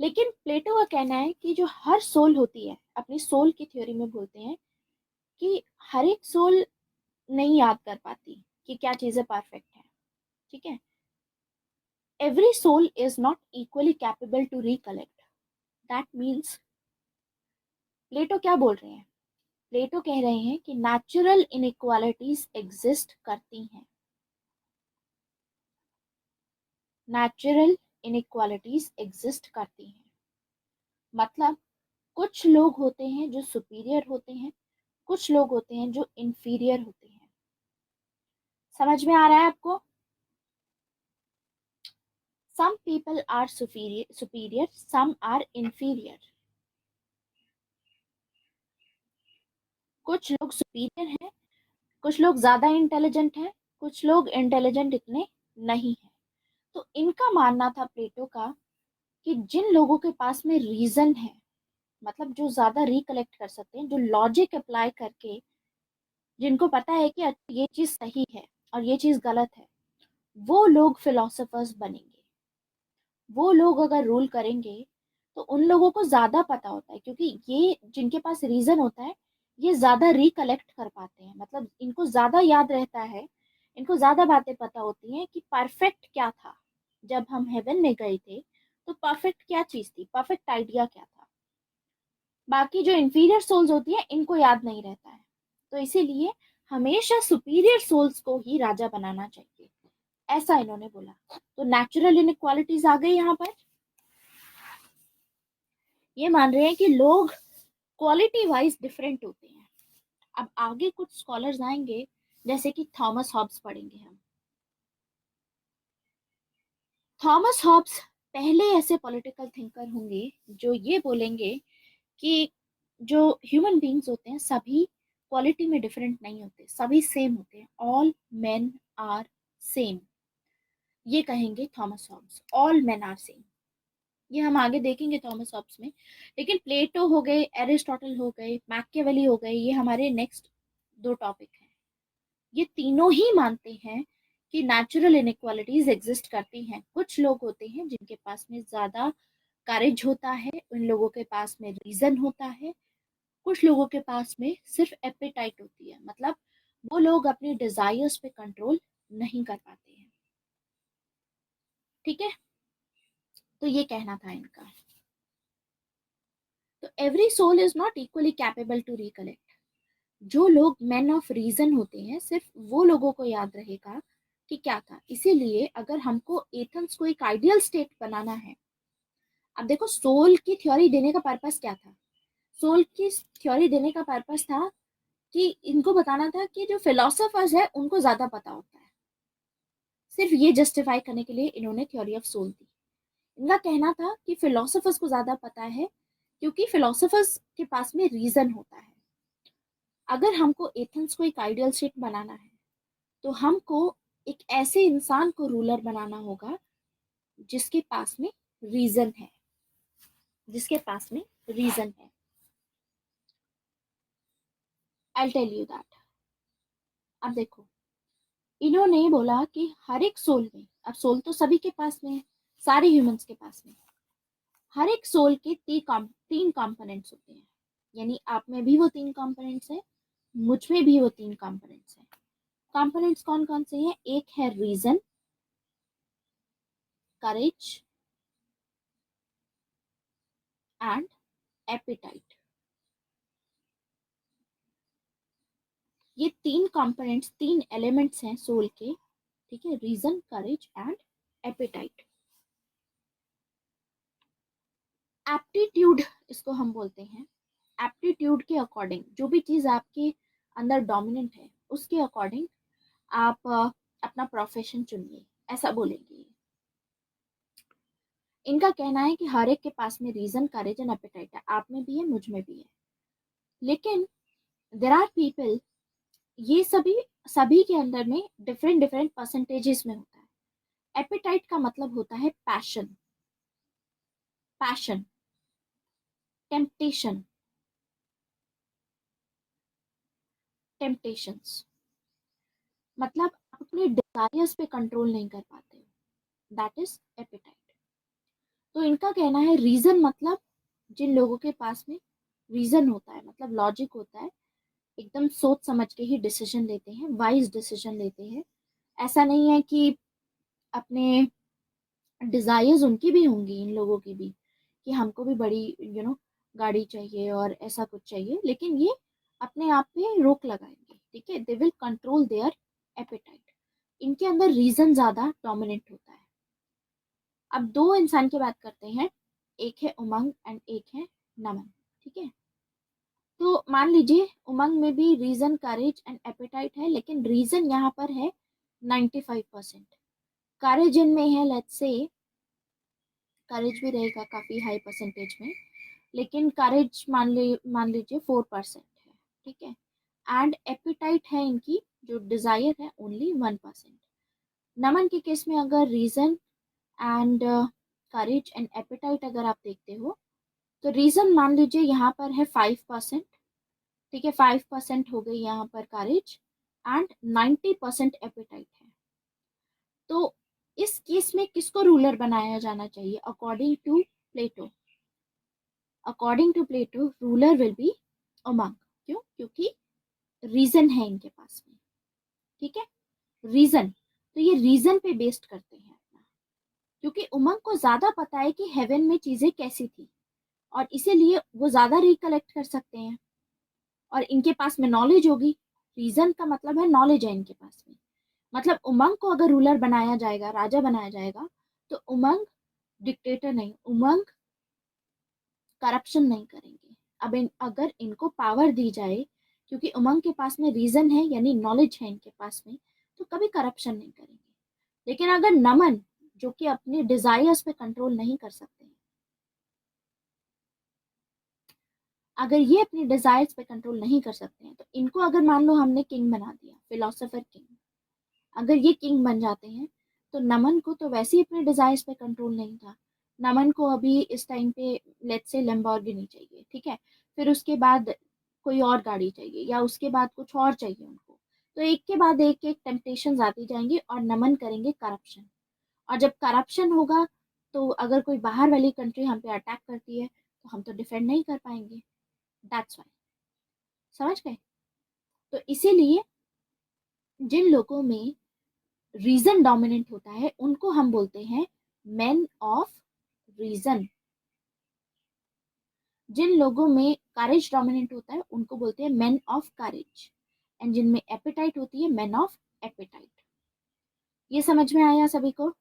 लेकिन प्लेटो का कहना है कि जो हर सोल होती है, अपनी सोल की थ्योरी में बोलते हैं कि हर एक सोल नहीं याद कर पाती कि क्या चीजें परफेक्ट है। ठीक है, every soul is not equally capable to recollect, that means Plato क्या बोल रहे हैं, प्लेटो कह रहे हैं कि नेचुरल इनइक्वालिटीज एग्जिस्ट करती हैं, नेचुरल इनइक्वालिटीज एग्जिस्ट करती हैं, मतलब कुछ लोग होते हैं जो सुपीरियर होते हैं, कुछ लोग होते हैं जो इंफीरियर होते हैं। समझ में आ रहा है आपको? Some people are superior, some are inferior. कुछ लोग सुपीरियर हैं, कुछ लोग ज्यादा इंटेलिजेंट हैं, कुछ लोग इंटेलिजेंट इतने नहीं है। तो इनका मानना था प्लेटो का कि जिन लोगों के पास में रीजन है, मतलब जो ज्यादा रिकलेक्ट कर सकते हैं, जो लॉजिक अप्लाई करके, जिनको पता है कि अच्छा ये चीज सही है और ये चीज गलत है, वो लोग फिलोसोफर्स बनेंगे। वो लोग अगर रूल करेंगे तो उन लोगों को ज्यादा पता होता है, क्योंकि ये जिनके पास रीजन होता है ये ज्यादा रिकलेक्ट कर पाते हैं, मतलब इनको ज्यादा याद रहता है, इनको ज्यादा बातें पता होती हैं कि परफेक्ट क्या था जब हम हेवन में गए थे, तो परफेक्ट क्या चीज थी, परफेक्ट आइडिया क्या था। बाकी जो इंफीरियर सोल्स होती है इनको याद नहीं रहता है, तो इसीलिए हमेशा सुपीरियर सोल्स को ही राजा बनाना चाहिए, ऐसा इन्होंने बोला। तो नेचुरल इनइक्वालिटीज आ गई यहाँ पर। ये मान रहे हैं कि लोग क्वालिटी वाइज डिफरेंट होते हैं। अब आगे कुछ स्कॉलर्स आएंगे, जैसे कि थॉमस हॉब्स पढ़ेंगे हम। थॉमस हॉब्स पहले ऐसे पॉलिटिकल थिंकर होंगे जो ये बोलेंगे कि जो ह्यूमन बींग्स होते हैं सभी क्वालिटी में डिफरेंट नहीं होते, सभी सेम होते हैं, ऑल मेन आर सेम। ये कहेंगे Thomas Hobbes, all men are same. ये हम आगे देखेंगे थॉमस हॉब्स में। लेकिन प्लेटो हो गए, एरिस्टोटल हो गए, मैकियावेली हो गए, ये हमारे नेक्स्ट दो टॉपिक हैं। ये तीनों ही मानते हैं कि नेचुरल इनइक्वालिटीज एग्जिस्ट करती हैं। कुछ लोग होते हैं जिनके पास में ज्यादा करेज होता है, उन लोगों के पास में रीजन होता है, कुछ लोगों के पास में सिर्फ एपेटाइट होती है, मतलब वो लोग अपने डिजायर्स पे कंट्रोल नहीं कर पाते हैं। ठीक है, तो ये कहना था इनका। तो every soul is not equally capable to recollect, जो लोग मैन ऑफ रीजन होते हैं सिर्फ वो लोगों को याद रहेगा कि क्या था। इसीलिए अगर हमको एथेंस को एक आइडियल स्टेट बनाना है, अब देखो सोल की थ्योरी देने का पर्पस क्या था, सोल की थ्योरी देने का पर्पस था कि इनको बताना था कि जो फिलोसोफर्स है उनको ज्यादा पता होता है। सिर्फ ये जस्टिफाई करने के लिए इन्होंने थ्योरी ऑफ सोल दी। इनका कहना था कि फिलोसोफर्स को ज्यादा पता है, क्योंकि फिलोसोफर्स के पास में रीजन होता है। अगर हमको एथेंस को एक आइडियल स्टेट बनाना है तो हमको एक ऐसे इंसान को रूलर बनाना होगा जिसके पास में रीजन है, जिसके पास में रीजन है। I tell you that. अब देखो, इन्होंने बोला कि हर एक सोल में, अब सोल तो सभी के पास में है, सारे ह्यूमंस के पास में, हर एक सोल के तीन कंपोनेंट्स होते हैं, यानी आप में भी वो तीन कंपोनेंट्स हैं, मुझ में भी वो तीन कंपोनेंट्स हैं। कंपोनेंट्स कौन कौन से हैं? एक है रीजन, करेज एंड एपिटाइट। ये तीन कंपोनेंट्स, तीन एलिमेंट्स हैं सोल के, ठीक है, reason, courage and appetite. Aptitude इसको हम बोलते हैं। एप्टीट्यूड के अकॉर्डिंग, जो भी चीज आपके अंदर डोमिनेंट है उसके अकॉर्डिंग आप अपना प्रोफेशन चुनिए, ऐसा बोलेंगे। इनका कहना है कि हर एक के पास में रीजन, करेज एंड एपेटाइट है, आप में भी है, मुझ में भी है। लेकिन देर आर पीपल, ये सभी सभी के अंदर में डिफरेंट डिफरेंट परसेंटेजेस में होता है। एपेटाइट का मतलब होता है पैशन, पैशन, टेम्पटेशन, टेम्पटेशंस, मतलब आप अपने डिजायर्स पे कंट्रोल नहीं कर पाते हो, दैट इज एपेटाइट। तो इनका कहना है रीजन मतलब जिन लोगों के पास में रीजन होता है, मतलब लॉजिक होता है, एकदम सोच समझ के ही डिसीजन लेते हैं, वाइज डिसीजन लेते हैं। ऐसा नहीं है कि अपने डिजायर्स, उनकी भी होंगी, इन लोगों की भी, कि हमको भी बड़ी गाड़ी चाहिए और ऐसा कुछ चाहिए, लेकिन ये अपने आप पे रोक लगाएंगे, ठीक है, they will control their appetite. इनके अंदर रीजन ज्यादा डोमिनेंट होता है। अब दो इंसान की बात करते हैं, एक है उमंग एंड एक है नमन, ठीक है। तो मान लीजिए उमंग में भी रीजन, करेज एंड एपेटाइट है, लेकिन रीजन यहाँ पर है 95%, करेज इनमें है, लेट्स से करेज भी रहेगा काफी हाई परसेंटेज में, लेकिन करेज मान लीजिए 4% है, ठीक है। एंड एपिटाइट है इनकी, जो डिजायर है, ओनली 1%। नमन के केस में अगर reason and courage and appetite अगर आप देखते हो, तो रीजन मान लीजिए यहाँ पर है 5%, ठीक है, 5% हो गई यहाँ पर करेज, एंड 90% एपिटाइट है। तो इस केस में किसको रूलर बनाया जाना चाहिए? According to Plato, according to Plato ruler will be उमंग। क्यों? क्योंकि रीजन है इनके पास में, ठीक है, रीजन। तो ये रीजन पे बेस्ड करते हैं अपना, क्योंकि उमंग को ज्यादा पता है कि हेवन में चीजें कैसी थी, और इसीलिए वो ज्यादा रिकलेक्ट कर सकते हैं, और इनके पास में नॉलेज होगी। रीजन का मतलब है नॉलेज है इनके पास में। मतलब उमंग को अगर रूलर बनाया जाएगा, राजा बनाया जाएगा, तो उमंग डिक्टेटर नहीं, उमंग करप्शन नहीं करेंगे। अब अगर इनको पावर दी जाए, क्योंकि उमंग के पास में रीजन है, यानी नॉलेज है इनके पास में, तो कभी करप्शन नहीं करेंगे। लेकिन अगर नमन, जो कि अपने डिजायर्स पे कंट्रोल नहीं कर सकते हैं, अगर ये अपने डिजायर्स पे कंट्रोल नहीं कर सकते हैं, तो इनको अगर मान लो हमने किंग बना दिया, फिलोसोफर किंग, अगर ये किंग बन जाते हैं, तो नमन को तो वैसे ही अपने डिजायर्स पे कंट्रोल नहीं था। नमन को अभी इस टाइम पे लेट्स से लैम्बोर्गिनी चाहिए, ठीक है, फिर उसके बाद कोई और गाड़ी चाहिए, या उसके बाद कुछ और चाहिए उनको। तो एक के बाद एक एक टेम्पटेशन आती जाएंगी, और नमन करेंगे करप्शन। और जब करप्शन होगा, तो अगर कोई बाहर वाली कंट्री हम पे अटैक करती है, तो हम तो डिफेंड नहीं कर पाएंगे, दैट्स वाई। समझ गए? तो इसीलिए जिन लोगों में रीजन डोमिनेंट होता है, उनको हम बोलते हैं मेन ऑफ रीजन। जिन लोगों में करेज डोमिनेंट होता है, उनको बोलते हैं मेन ऑफ करेज। एंड जिनमें एपेटाइट होती है, मेन ऑफ एपेटाइट। ये समझ में आया सभी को?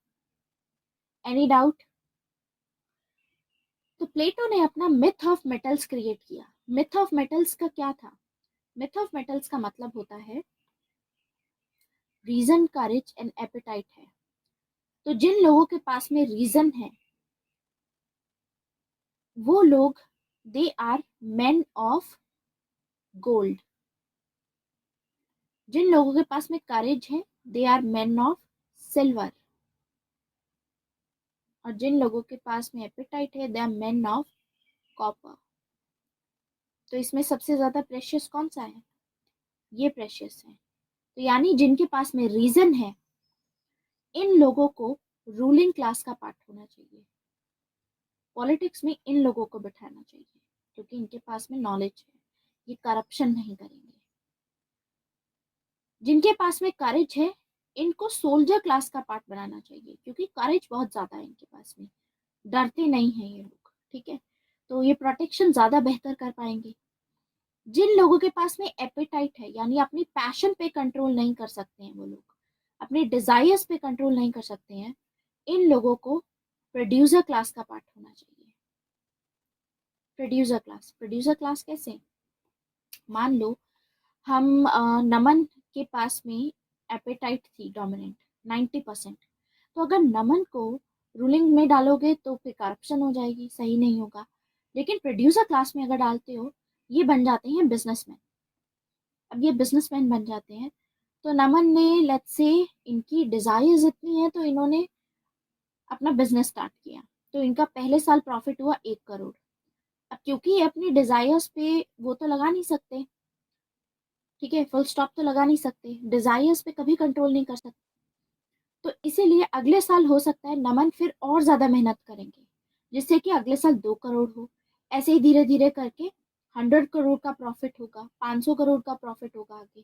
Any doubt? तो प्लेटो ने अपना मिथ ऑफ मेटल्स क्रिएट किया। मिथ ऑफ मेटल्स का क्या था? मिथ ऑफ मेटल्स का मतलब होता है रीजन, करेज एंड एपेटाइट है। तो जिन लोगों के पास में रीजन है, वो लोग, they are men of gold. जिन लोगों के पास में करेज है, they are men of silver. और जिन लोगों के पास में एपेटाइट है, they are men of copper. तो इसमें सबसे ज्यादा प्रेशियस कौन सा है? ये प्रेशियस है। तो यानी जिनके पास में रीजन है, इन लोगों को रूलिंग क्लास का पार्ट होना चाहिए। पॉलिटिक्स में इन लोगों को बिठाना चाहिए क्योंकि इनके पास में नॉलेज है, ये करप्शन नहीं करेंगे। जिनके पास में करेज है इनको सोल्जर क्लास का पार्ट बनाना चाहिए क्योंकि करेज बहुत ज्यादा है इनके पास में, डरते नहीं है ये लोग, ठीक है। तो ये प्रोटेक्शन ज्यादा बेहतर कर पाएंगे। जिन लोगों के पास में एपेटाइट है यानी अपनी पैशन पे कंट्रोल नहीं कर सकते हैं, वो लोग अपने डिजायर्स पे कंट्रोल नहीं कर सकते हैं, इन लोगों को प्रोड्यूसर क्लास का पार्ट होना चाहिए। प्रोड्यूसर क्लास कैसे? मान लो हम नमन के पास में एपेटाइट थी डोमिनेंट 90%, तो अगर नमन को रूलिंग में डालोगे तो फिर करप्शन हो जाएगी, सही नहीं होगा। लेकिन प्रोड्यूसर क्लास में अगर डालते हो, ये बन जाते हैं बिजनेसमैन। अब ये बिजनेसमैन बन जाते हैं तो नमन ने लेट्स से इनकी डिजायर्स इतनी है तो इन्होंने अपना बिजनेस स्टार्ट किया, तो इनका पहले साल प्रॉफिट हुआ 1 करोड़। अब क्योंकि ये अपनी डिजायर्स पे वो तो लगा नहीं सकते, ठीक है, फुल स्टॉप तो लगा नहीं सकते, डिजायर्स पे कभी कंट्रोल नहीं कर सकते, तो इसीलिए अगले साल हो सकता है नमन फिर और ज्यादा मेहनत करेंगे जिससे कि अगले साल 2 करोड़ हो। ऐसे ही धीरे धीरे करके 100 करोड़ का प्रॉफिट होगा, 500 करोड़ का प्रॉफिट होगा आगे।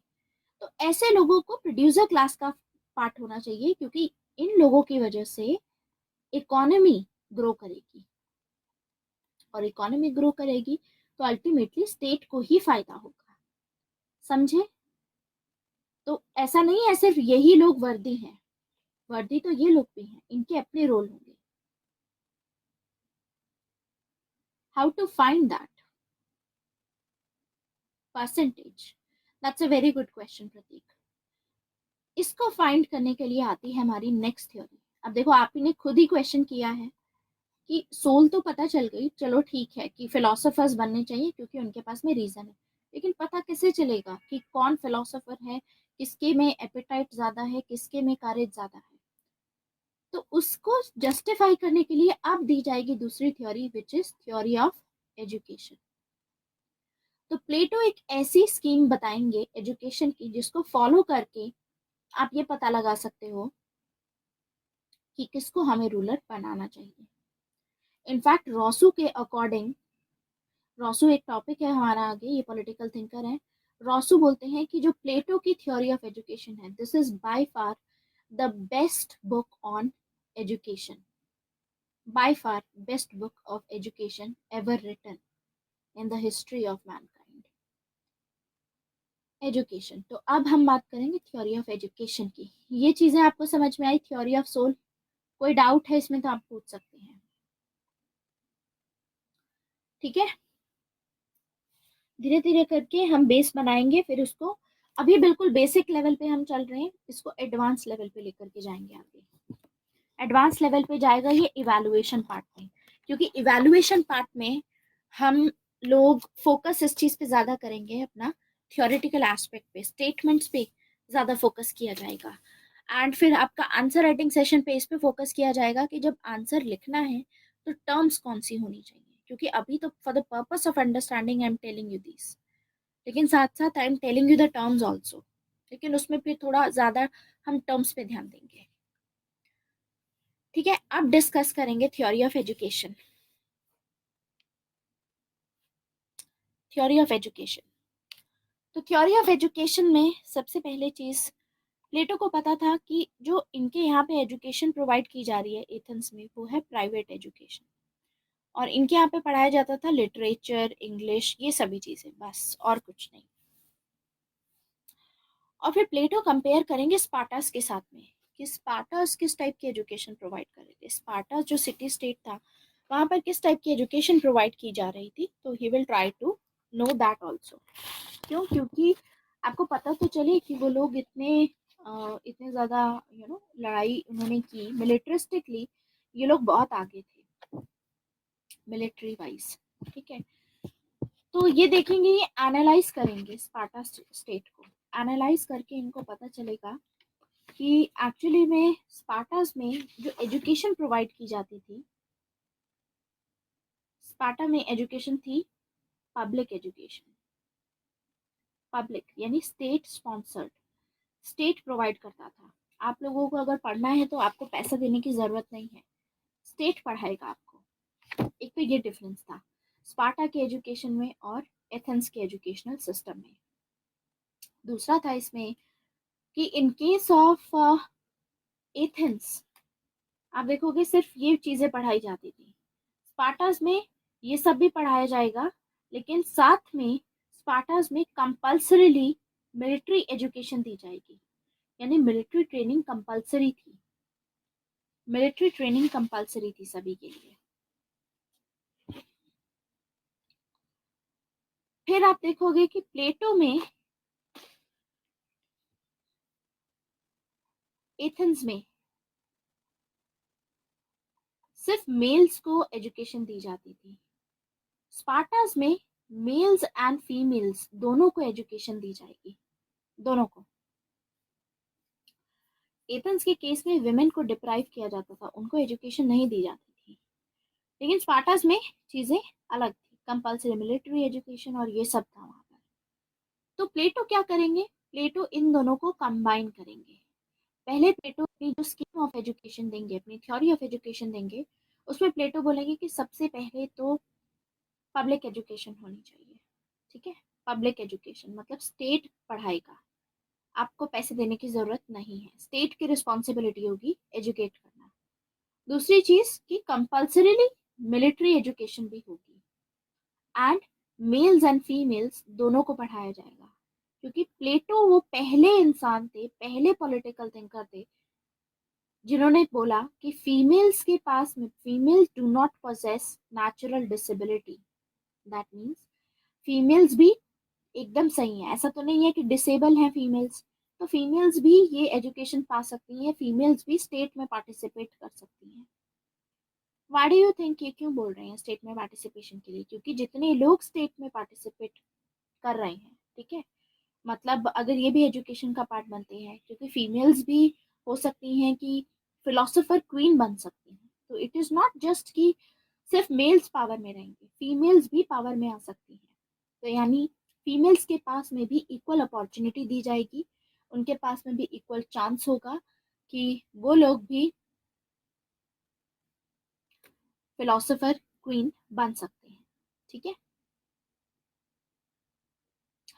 तो ऐसे लोगों को प्रोड्यूसर क्लास का पार्ट होना चाहिए क्योंकि इन लोगों की वजह से इकोनॉमी ग्रो करेगी, और इकोनॉमी ग्रो करेगी तो अल्टीमेटली स्टेट को ही फायदा होगा। समझे? तो ऐसा नहीं है सिर्फ यही लोग वर्दी हैं, वर्दी तो ये लोग भी हैं, इनके अपने रोल होंगे। How to find that percentage? That's a very good question Prateek. इसको फाइंड करने के लिए आती है हमारी नेक्स्ट थ्योरी। अब देखो आप ही ने खुद ही क्वेश्चन किया है कि सोल तो पता चल गई, चलो ठीक है कि फिलोसोफर्स बनने चाहिए क्योंकि उनके पास में रीजन है, लेकिन पता कैसे चलेगा कि कौन फिलोसोफर है, किसके में एपेटाइट ज्यादा है, किसके में करेज ज्यादा है? तो उसको जस्टिफाई करने के लिए अब दी जाएगी दूसरी theory which is theory of education. तो प्लेटो एक ऐसी स्कीम बताएंगे एजुकेशन की जिसको फॉलो करके आप ये पता लगा सकते हो कि किसको हमें रूलर बनाना चाहिए। इनफैक्ट रॉसू के अकॉर्डिंग, रॉसू एक टॉपिक है हमारा आगे, ये पॉलिटिकल थिंकर है, रॉसू बोलते हैं कि जो प्लेटो की थ्योरी ऑफ एजुकेशन है this is by far the best book on education, by far best book of education ever written in the history of mankind. Education, तो अब हम बात करेंगे थ्योरी ऑफ एजुकेशन की। ये चीजें आपको समझ में आई? थ्योरी ऑफ सोल, कोई डाउट है इसमें तो आप पूछ सकते हैं, ठीक है। धीरे धीरे करके हम बेस बनाएंगे, फिर उसको, अभी बिल्कुल बेसिक लेवल पे हम चल रहे हैं, इसको एडवांस लेवल पे लेकर के जाएंगे आगे। एडवांस लेवल पे जाएगा ये इवैल्यूएशन पार्ट में, क्योंकि इवैल्यूएशन पार्ट में हम लोग फोकस इस चीज पे ज्यादा करेंगे, अपना थियोरेटिकल एस्पेक्ट पे, स्टेटमेंट्स पे ज्यादा फोकस किया जाएगा। एंड फिर आपका आंसर राइटिंग सेशन पे इस पे फोकस किया जाएगा कि जब आंसर लिखना है तो टर्म्स कौन सी होनी चाहिए, क्योंकि अभी तो for the purpose of understanding I am telling you this, लेकिन साथ साथ I am telling you the terms also, लेकिन उसमें फिर थोड़ा ज्यादा हम टर्म्स पे ध्यान देंगे, ठीक है। अब डिस्कस करेंगे theory of education. Theory of education, तो थ्योरी ऑफ एजुकेशन में सबसे पहले चीज, प्लेटो को पता था कि जो इनके यहाँ पे एजुकेशन प्रोवाइड की जा रही है एथेंस में वो है प्राइवेट एजुकेशन, और इनके यहाँ पे पढ़ाया जाता था लिटरेचर, इंग्लिश, ये सभी चीजें, बस और कुछ नहीं। और फिर प्लेटो कंपेयर करेंगे स्पार्टास के साथ में कि स्पार्टास किस टाइप की एजुकेशन प्रोवाइड कर रहे थे, स्पार्टास जो सिटी स्टेट था वहां पर किस टाइप की एजुकेशन प्रोवाइड की जा रही थी, तो he will try to know that also. क्यों? क्योंकि आपको पता तो चले कि वो लोग इतने ज्यादा लड़ाई उन्होंने की मिलिट्रिस्टिकली, ये लोग बहुत आगे थे मिलिट्री वाइज, ठीक है। तो ये देखेंगे, ये एनालाइज करेंगे स्पार्टा स्टेट को, एनालाइज करके इनको पता चलेगा कि एक्चुअली में स्पार्टास में जो एजुकेशन प्रोवाइड की जाती थी, स्पार्टा में एजुकेशन थी पब्लिक एजुकेशन, पब्लिक यानी स्टेट स्पॉन्सर्ड, स्टेट प्रोवाइड करता था। आप लोगों को अगर पढ़ना है तो आपको पैसा देने की जरूरत नहीं है, स्टेट पढ़ाएगा आपको, एक तो ये डिफरेंस था स्पार्टा के एजुकेशन में और एथेंस के एजुकेशनल सिस्टम में। दूसरा था इसमें कि इन केस ऑफ एथेंस आप देखोगे सिर्फ ये चीजें पढ़ाई जाती थी। स्पार्टास में ये सब भी पढ़ाया जाएगा, लेकिन साथ में स्पार्टास में कंपल्सरीली मिलिट्री एजुकेशन दी जाएगी, यानी मिलिट्री ट्रेनिंग कंपल्सरी थी। मिलिट्री ट्रेनिंग कंपल्सरी थी सभी के लिए। फिर आप देखोगे कि प्लेटो में, एथेंस में सिर्फ मेल्स को एजुकेशन दी जाती थी। स्पार्टास में मेल्स एंड फीमेल्स दोनों को एजुकेशन दी जाएगी, दोनों को। एथेंस के केस में विमेन को डिप्राइव किया जाता था, उनको एजुकेशन नहीं दी जाती थी। लेकिन स्पार्टास में चीजें अलग थी, कंपल्सरी मिलिट्री एजुकेशन और ये सब था वहां पर। तो प्लेटो क्या करेंगे, प्लेटो इन दोनों को कंबाइन करेंगे। पहले प्लेटो अपनी जो स्कीम ऑफ एजुकेशन देंगे, अपनी थ्योरी ऑफ एजुकेशन देंगे, उसमें प्लेटो बोलेंगे कि सबसे पहले तो पब्लिक एजुकेशन होनी चाहिए। ठीक है, पब्लिक एजुकेशन मतलब स्टेट पढ़ाएगा, आपको पैसे देने की जरूरत नहीं है, स्टेट की रिस्पॉन्सिबिलिटी होगी एजुकेट करना। दूसरी चीज कि कंपल्सरीली मिलिट्री एजुकेशन भी होगी एंड मेल्स एंड फीमेल्स दोनों को पढ़ाया जाएगा, क्योंकि प्लेटो वो पहले इंसान थे, पहले पॉलिटिकल थिंकर थे जिन्होंने बोला कि फीमेल्स के पास में, females do not possess natural disability. That means females भी एकदम सही है, ऐसा तो नहीं है कि डिसेबल हैं फीमेल्स, तो फीमेल्स भी ये एजुकेशन पा सकती हैं, फीमेल्स भी स्टेट में पार्टिसिपेट कर सकती हैं। व्हाई डू यू थिंक ये क्यों बोल रहे हैं स्टेट में पार्टिसिपेशन के लिए? क्योंकि जितने लोग स्टेट में पार्टिसिपेट कर रहे हैं, ठीक है, मतलब अगर ये भी एजुकेशन का पार्ट बनते हैं, क्योंकि फीमेल्स भी हो सकती हैं कि फिलोसोफर क्वीन बन सकती हैं, तो इट इज नॉट जस्ट कि सिर्फ मेल्स पावर में रहेंगे, फीमेल्स भी पावर में आ सकती हैं। तो यानी फीमेल्स के पास में भी इक्वल अपॉर्चुनिटी दी जाएगी, उनके पास में भी इक्वल चांस होगा कि वो लोग भी फिलोसोफर क्वीन बन सकते हैं। ठीक है,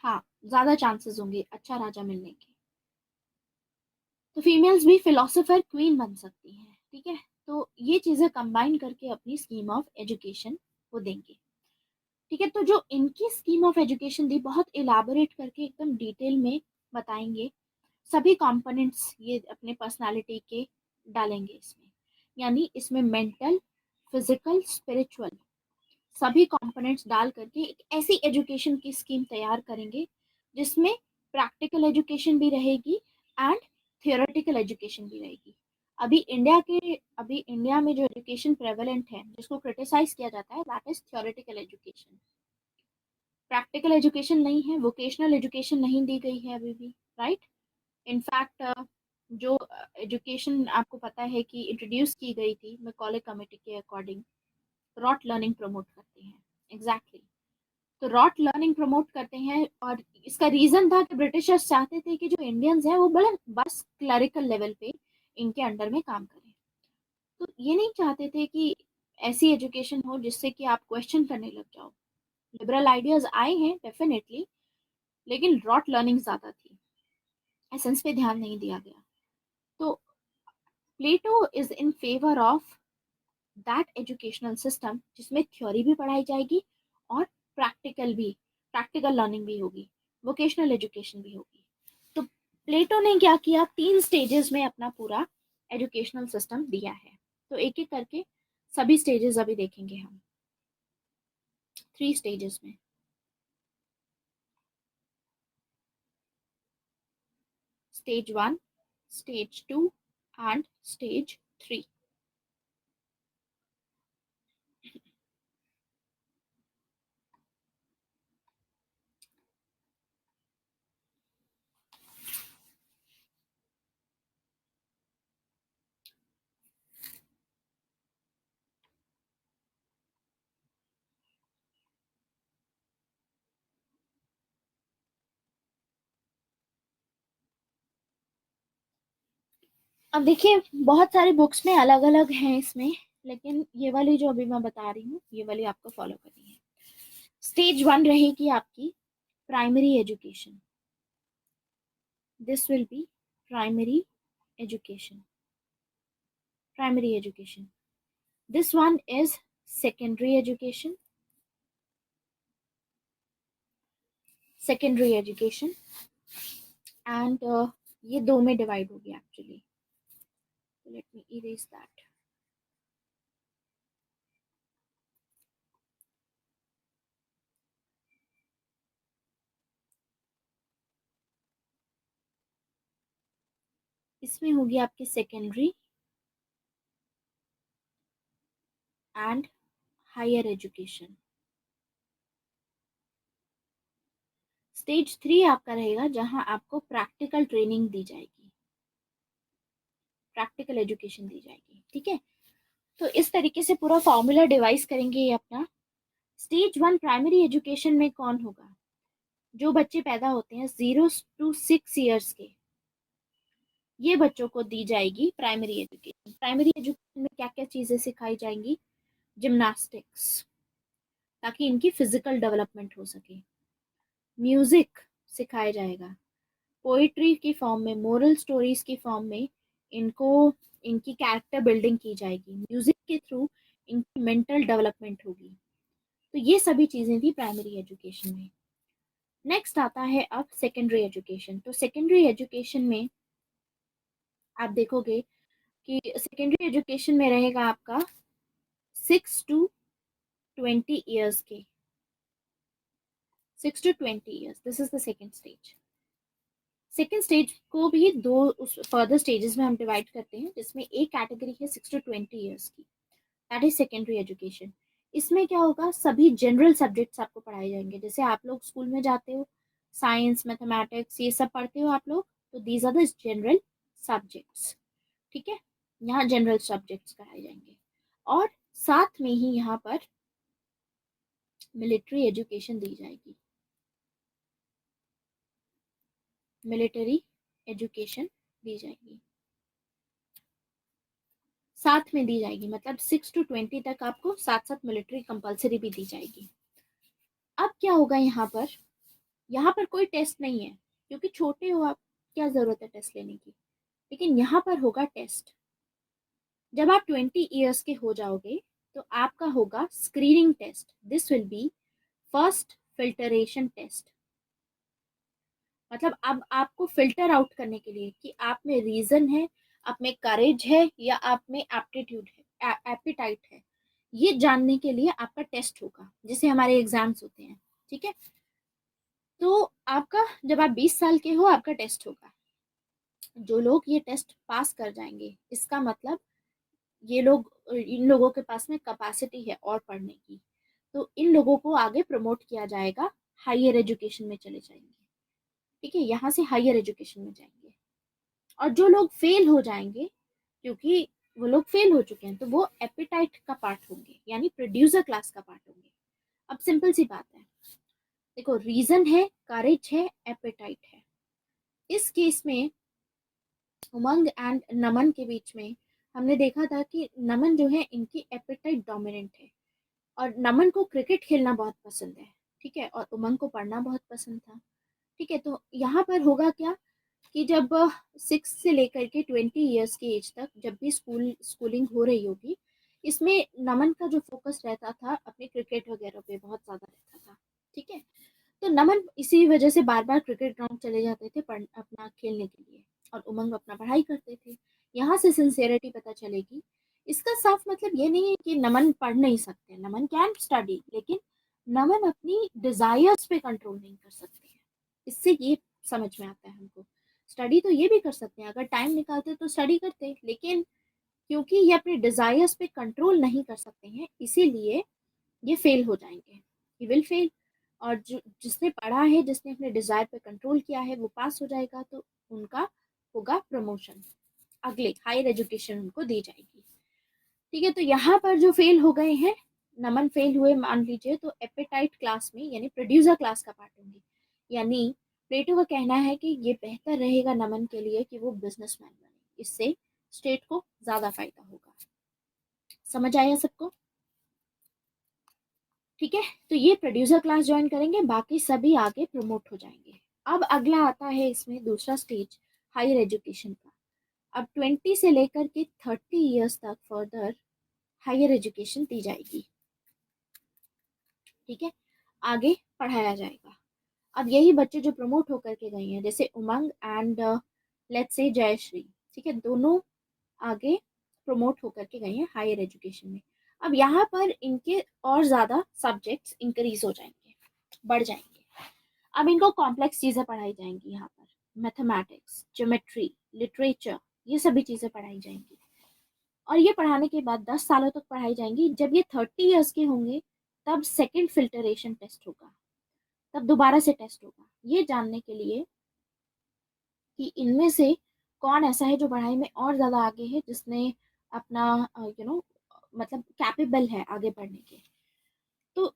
हाँ, ज्यादा चांसेस होंगे अच्छा राजा मिलने के। तो फीमेल्स भी फिलोसोफर क्वीन बन सकती हैं। ठीक है, तो ये चीजें कंबाइन करके अपनी स्कीम ऑफ एजुकेशन वो देंगे। ठीक है, तो जो इनकी स्कीम ऑफ एजुकेशन दी, बहुत इलाबोरेट करके एकदम डिटेल में बताएंगे, सभी कंपोनेंट्स ये अपने पर्सनालिटी के डालेंगे इसमें, यानी इसमें मेंटल, फिजिकल, स्पिरिचुअल सभी कंपोनेंट्स डाल करके एक ऐसी एजुकेशन की स्कीम तैयार करेंगे जिसमें प्रैक्टिकल एजुकेशन भी रहेगी एंड थियोरेटिकल एजुकेशन भी रहेगी। अभी इंडिया में जो एजुकेशन प्रेवलेंट है, जिसको क्रिटिसाइज किया जाता है, that is theoretical education. Practical education नहीं है, वोकेशनल एजुकेशन नहीं दी गई है अभी भी, राइट। इनफैक्ट जो एजुकेशन आपको पता है कि इंट्रोड्यूस की गई थी मैकॉले कमेटी के अकॉर्डिंग, रॉट लर्निंग प्रमोट करते हैं। Exactly exactly. तो रॉट लर्निंग प्रमोट करते हैं, और इसका रीजन था कि ब्रिटिशर्स चाहते थे कि जो इंडियंस हैं वो बड़े बस क्लरिकल लेवल पे इनके अंडर में काम करें। तो ये नहीं चाहते थे कि ऐसी एजुकेशन हो जिससे कि आप क्वेश्चन करने लग जाओ। लिबरल आइडियाज आए हैं डेफिनेटली, लेकिन रॉट लर्निंग ज्यादा थी, एसेंस पे ध्यान नहीं दिया गया। तो Plato is in favour of that educational system जिसमें थ्योरी भी पढ़ाई जाएगी और प्रैक्टिकल लर्निंग भी होगी, वोकेशनल एजुकेशन भी होगी। तो प्लेटो ने क्या किया, 3 स्टेजेस में अपना पूरा एजुकेशनल सिस्टम दिया है। तो एक एक करके सभी स्टेजेस अभी देखेंगे हम, 3 स्टेजेस में। Stage 1, stage 2 and stage 3। अब देखिए बहुत सारे बुक्स में अलग अलग हैं इसमें, लेकिन ये वाली जो अभी मैं बता रही हूँ ये वाली आपको फॉलो करनी है। स्टेज 1 रहेगी आपकी primary education. This will be primary education, primary education. This one is secondary education, secondary education, and ये दो में डिवाइड हो गया actually. Let me erase that. इसमें होगी आपकी secondary and higher education. Stage 3 आपका रहेगा जहां आपको प्रैक्टिकल ट्रेनिंग दी जाएगी, प्रैक्टिकल एजुकेशन दी जाएगी। ठीक है, तो इस तरीके से पूरा फॉर्मूला डिवाइस करेंगे ये अपना। स्टेज 1 प्राइमरी एजुकेशन में कौन होगा? जो बच्चे पैदा होते हैं 0 to 6 years के, ये बच्चों को दी जाएगी प्राइमरी एजुकेशन। प्राइमरी एजुकेशन में क्या क्या चीजें सिखाई जाएंगी? जिम्नास्टिक्स, ताकि इनकी फिजिकल डेवलपमेंट हो सके। म्यूजिक सिखाया जाएगा, पोइट्री की फॉर्म में, मोरल स्टोरीज की फॉर्म में इनको, इनकी कैरेक्टर बिल्डिंग की जाएगी। म्यूजिक के थ्रू इनकी मेंटल डेवलपमेंट होगी। तो ये सभी चीजें थी प्राइमरी एजुकेशन में। नेक्स्ट आता है अब सेकेंडरी एजुकेशन। तो सेकेंडरी एजुकेशन में आप देखोगे कि सेकेंडरी एजुकेशन में रहेगा आपका 6 to 20 years के, 6 to 20 years, this is the second stage. Second stage को भी दो फर्दर स्टेजेस में हम डिवाइड करते हैं, जिसमें एक कैटेगरी है 6 to 20 years की, दैट इज सेकेंडरी एजुकेशन। इसमें क्या होगा? सभी जनरल सब्जेक्ट्स आपको पढ़ाए जाएंगे। जैसे आप लोग स्कूल में जाते हो, साइंस, मैथमेटिक्स, ये सब पढ़ते हो आप लोग, तो these are the general subjects. ठीक है, यहाँ जनरल सब्जेक्ट्स पढ़ाए जाएंगे। और साथ में ही यहाँ पर मिलिट्री एजुकेशन दी जाएगी, मिलिट्री एजुकेशन दी जाएगी, साथ में दी जाएगी। मतलब 6 to 20 तक आपको साथ साथ मिलिट्री कंपलसरी भी दी जाएगी। अब क्या होगा यहाँ पर? यहाँ पर कोई टेस्ट नहीं है, क्योंकि छोटे हो आप, क्या जरूरत है टेस्ट लेने की। लेकिन यहाँ पर होगा टेस्ट। जब आप 20 years के हो जाओगे तो आपका होगा screening test. This will be first filtration test. मतलब अब आपको फिल्टर आउट करने के लिए कि आप में रीजन है, आप में करेज है, या आप में एप्टीट्यूड है, एपिटाइट है, ये जानने के लिए आपका टेस्ट होगा, जिसे हमारे एग्जाम्स होते हैं। ठीक है, तो आपका जब आप 20 साल के हो आपका टेस्ट होगा। जो लोग ये टेस्ट पास कर जाएंगे, इसका मतलब ये लोग, इन लोगों के पास में कैपेसिटी है और पढ़ने की, तो इन लोगों को आगे प्रमोट किया जाएगा, हायर एजुकेशन में चले जाएंगे। ठीक है, यहाँ से हायर एजुकेशन में जाएंगे। और जो लोग फेल हो जाएंगे, क्योंकि वो लोग फेल हो चुके हैं, तो वो एपिटाइट का पार्ट होंगे, यानी प्रोड्यूसर क्लास का पार्ट होंगे। अब सिंपल सी बात है, देखो, रीजन है, करेज है, एपिटाइट है। इस केस में उमंग एंड नमन के बीच में हमने देखा था कि नमन जो है, इनकी एपिटाइट डोमिनेंट है, और नमन को क्रिकेट खेलना बहुत पसंद है। ठीक है, और उमंग को पढ़ना बहुत पसंद था। ठीक है, तो यहाँ पर होगा क्या कि जब 6 से लेकर के 20 years की एज तक जब भी स्कूलिंग हो रही होगी, इसमें नमन का जो फोकस रहता था अपने क्रिकेट वगैरह पे बहुत ज्यादा रहता था। ठीक है, तो नमन इसी वजह से बार बार क्रिकेट ग्राउंड चले जाते थे अपना खेलने के लिए, और उमंग अपना पढ़ाई करते थे। यहाँ से सिंसियरिटी पता चलेगी। इसका साफ मतलब ये नहीं है कि नमन पढ़ नहीं सकते, नमन कैन स्टडी, लेकिन नमन अपनी डिजायर्स पे कंट्रोल नहीं कर सकते हैं। इससे ये समझ में आता है हमको। स्टडी तो ये भी कर सकते हैं, अगर टाइम निकालते तो स्टडी करते, लेकिन क्योंकि ये अपने डिजायर्स पे कंट्रोल नहीं कर सकते हैं, इसीलिए ये फेल हो जाएंगे, ही विल फेल। और जो जिसने पढ़ा है, जिसने अपने डिजायर पे कंट्रोल किया है, वो पास हो जाएगा, तो उनका होगा प्रमोशन, अगले हायर एजुकेशन उनको दी जाएगी। ठीक है, तो यहाँ पर जो फेल हो गए हैं, नमन फेल हुए मान लीजिए, तो एपेटाइट क्लास में यानी प्रोड्यूसर क्लास का पार्ट होंगे। यानी प्लेटो का कहना है कि ये बेहतर रहेगा नमन के लिए कि वो बिजनेसमैन बने, इससे स्टेट को ज्यादा फायदा होगा। समझ आया सबको? ठीक है, तो ये प्रोड्यूसर क्लास ज्वाइन करेंगे, बाकी सभी आगे प्रमोट हो जाएंगे। अब अगला आता है इसमें दूसरा स्टेज, हायर एजुकेशन का। अब 20 से लेकर के 30 इयर्स तक फर्दर हायर एजुकेशन दी जाएगी। ठीक है, आगे पढ़ाया जाएगा। अब यही बच्चे जो प्रमोट होकर के गए हैं, जैसे उमंग एंड लेट्स से जयश्री, ठीक है, दोनों आगे प्रमोट होकर के गए हैं हायर एजुकेशन में। अब यहाँ पर इनके और ज़्यादा सब्जेक्ट्स इंक्रीज हो जाएंगे, बढ़ जाएंगे। अब इनको कॉम्प्लेक्स चीज़ें पढ़ाई जाएंगी यहाँ पर, मैथमेटिक्स, ज्योमेट्री, लिटरेचर, ये सभी चीज़ें पढ़ाई जाएंगी। और ये पढ़ाने के बाद 10 सालों तक पढ़ाई जाएंगी। जब ये 30 ईयर्स के होंगे तब सेकेंड फिल्टरेशन टेस्ट होगा, तब दोबारा से टेस्ट होगा, ये जानने के लिए कि इनमें से कौन ऐसा है जो पढ़ाई में और ज़्यादा आगे है, जिसने अपना मतलब कैपेबल है आगे बढ़ने के। तो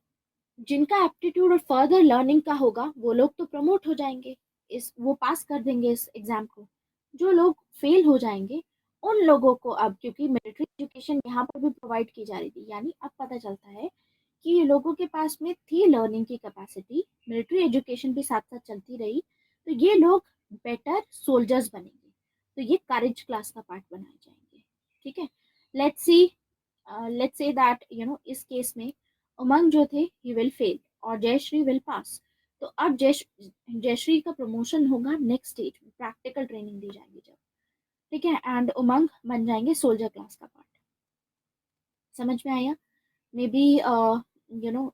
जिनका एप्टीट्यूड और फर्दर लर्निंग का होगा वो लोग तो प्रमोट हो जाएंगे, इस वो पास कर देंगे इस एग्जाम को। जो लोग फेल हो जाएंगे उन लोगों को, अब क्योंकि मिलिट्री एजुकेशन यहाँ पर भी प्रोवाइड की जा रही थी, यानी अब पता चलता है कि ये लोगों के पास में थी लर्निंग की कैपेसिटी, मिलिट्री एजुकेशन भी साथ साथ चलती रही, तो ये लोग बेटर सोल्जर्स बनेंगे। तो ये करेज क्लास का पार्ट बनाए जाएंगे। ठीक है, let's see, let's say that इस केस में उमंग जो थे ही विल फेल और जयश्री विल पास। तो अब जयश्री का प्रमोशन होगा नेक्स्ट स्टेज में, प्रैक्टिकल ट्रेनिंग दी जाएगी जब। ठीक है, एंड उमंग बन जाएंगे सोल्जर क्लास का पार्ट। समझ में आया? मे बी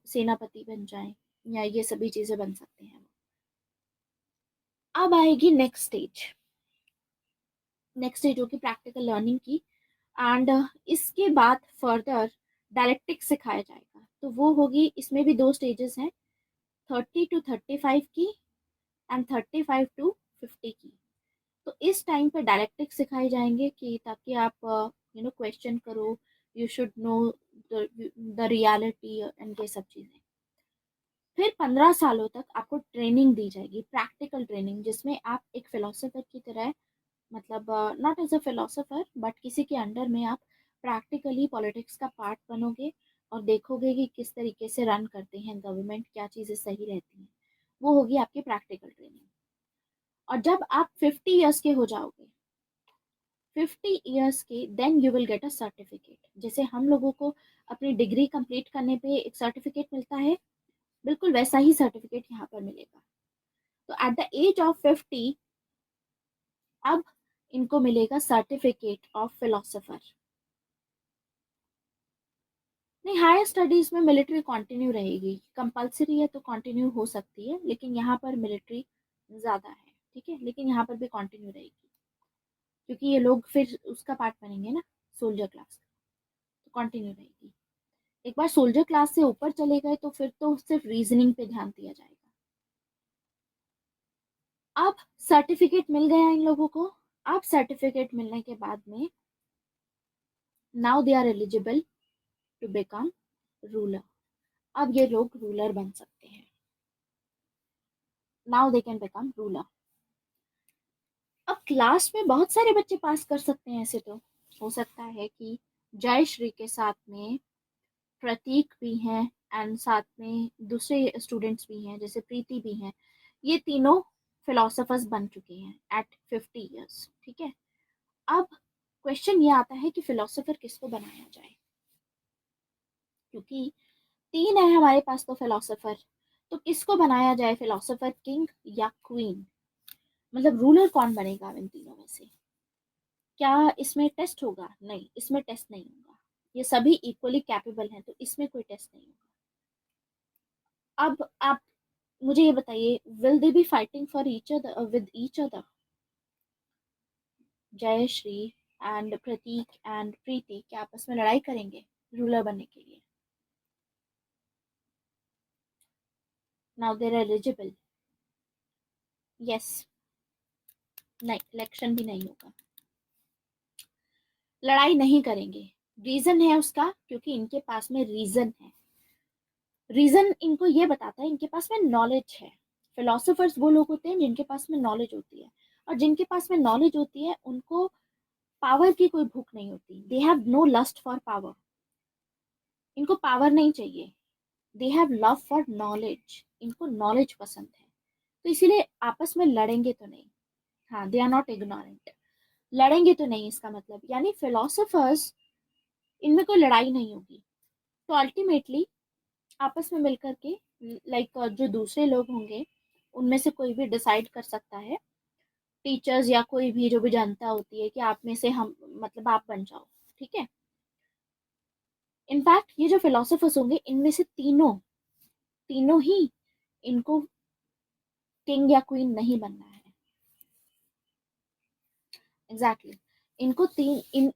सेनापति बन जाए, या ये सभी चीजें बन सकते हैं। अब आएगी नेक्स्ट स्टेज, नेक्स्ट स्टेज होगी प्रैक्टिकल लर्निंग की। एंड इसके बाद फर्दर डायरेक्टिक्स सिखाया जाएगा। तो वो होगी, इसमें भी दो स्टेजेस हैं, 30 to 35 की एंड 35 to 50 की। तो इस टाइम पे डायरेक्टिक्स सिखाए जाएंगे कि ताकि आप क्वेश्चन करो, you should know the reality and ये सब चीज़ें। फिर 15 सालों तक आपको ट्रेनिंग दी जाएगी, प्रैक्टिकल ट्रेनिंग, जिसमें आप एक फिलोसोफर की तरह, मतलब not as a philosopher but किसी के अंडर में आप प्रैक्टिकली पॉलिटिक्स का पार्ट बनोगे और देखोगे कि किस तरीके से रन करते हैं गवर्नमेंट, क्या चीज़ें सही रहती हैं। वो होगी आपकी प्रैक्टिकल ट्रेनिंग। और जब आप 50 ईयर्स के हो जाओगे, 50 ईयर्स के, then you will get a certificate. जैसे हम लोगों को अपनी डिग्री कंप्लीट करने पे एक सर्टिफिकेट मिलता है, बिल्कुल वैसा ही सर्टिफिकेट यहाँ पर मिलेगा। तो एट द एज ऑफ 50 अब इनको मिलेगा सर्टिफिकेट ऑफ फिलोसोफर। नहीं, हायर स्टडीज में मिलिट्री कंटिन्यू रहेगी, कंपलसरी है तो कंटिन्यू हो सकती है, लेकिन यहाँ पर मिलिट्री ज़्यादा है। ठीक है, लेकिन यहाँ पर भी कंटिन्यू रहेगी, क्योंकि ये लोग फिर उसका पार्ट बनेंगे ना, सोल्जर क्लास का, तो कंटिन्यू रहेगी। एक बार सोल्जर क्लास से ऊपर चले गए तो फिर तो सिर्फ रीजनिंग पे ध्यान दिया जाएगा। अब सर्टिफिकेट मिल गया इन लोगों को। अब सर्टिफिकेट मिलने के बाद में now they are eligible to become ruler. अब ये लोग रूलर बन सकते हैं, now they can become ruler. अब क्लास में बहुत सारे बच्चे पास कर सकते हैं, ऐसे तो हो सकता है कि जयश्री के साथ में प्रतीक भी हैं एंड साथ में दूसरे स्टूडेंट्स भी हैं, जैसे प्रीति भी हैं। ये तीनों फिलोसोफर्स बन चुके हैं एट 50 ईयर्स। ठीक है, अब क्वेश्चन ये आता है कि फिलोसोफर किसको बनाया जाए, क्योंकि तीन है हमारे पास तो फिलोसोफर, तो किसको बनाया जाए फिलोसोफर, किंग या क्वीन? मतलब रूलर कौन बनेगा इन तीनों में से? क्या इसमें टेस्ट होगा? नहीं, इसमें टेस्ट नहीं होगा, ये सभी इक्वली कैपेबल हैं, तो इसमें कोई टेस्ट नहीं होगा। अब आप मुझे ये बताइए, will they be fighting for each other with each other? Jayashree and Prateek and Preeti क्या आपस में लड़ाई करेंगे रूलर बनने के लिए? Now they're eligible, yes. नहीं, इलेक्शन भी नहीं होगा, लड़ाई नहीं करेंगे। रीजन है उसका, क्योंकि इनके पास में रीजन है। रीजन इनको ये बताता है, इनके पास में नॉलेज है। फिलोसोफर्स वो लोग होते हैं जिनके पास में नॉलेज होती है, और जिनके पास में नॉलेज होती है उनको पावर की कोई भूख नहीं होती, they have no lust for power. इनको पावर नहीं चाहिए, they have love for knowledge, इनको नॉलेज पसंद है, तो इसीलिए आपस में लड़ेंगे तो नहीं। हाँ, दे आर नॉट इग्नोरेंट, लड़ेंगे तो नहीं इसका मतलब, यानी फिलोसोफर्स, इनमें कोई लड़ाई नहीं होगी, तो अल्टीमेटली आपस में मिलकर के, लाइक जो दूसरे लोग होंगे उनमें से कोई भी डिसाइड कर सकता है, टीचर्स या कोई भी जो भी जनता होती है, कि आप में से हम, मतलब आप बन जाओ, ठीक है। इनफैक्ट ये जो फिलोसोफर्स होंगे इनमें से तीनों, तीनों ही, इनको किंग या क्वीन नहीं बनना है। Exactly exactly. इनको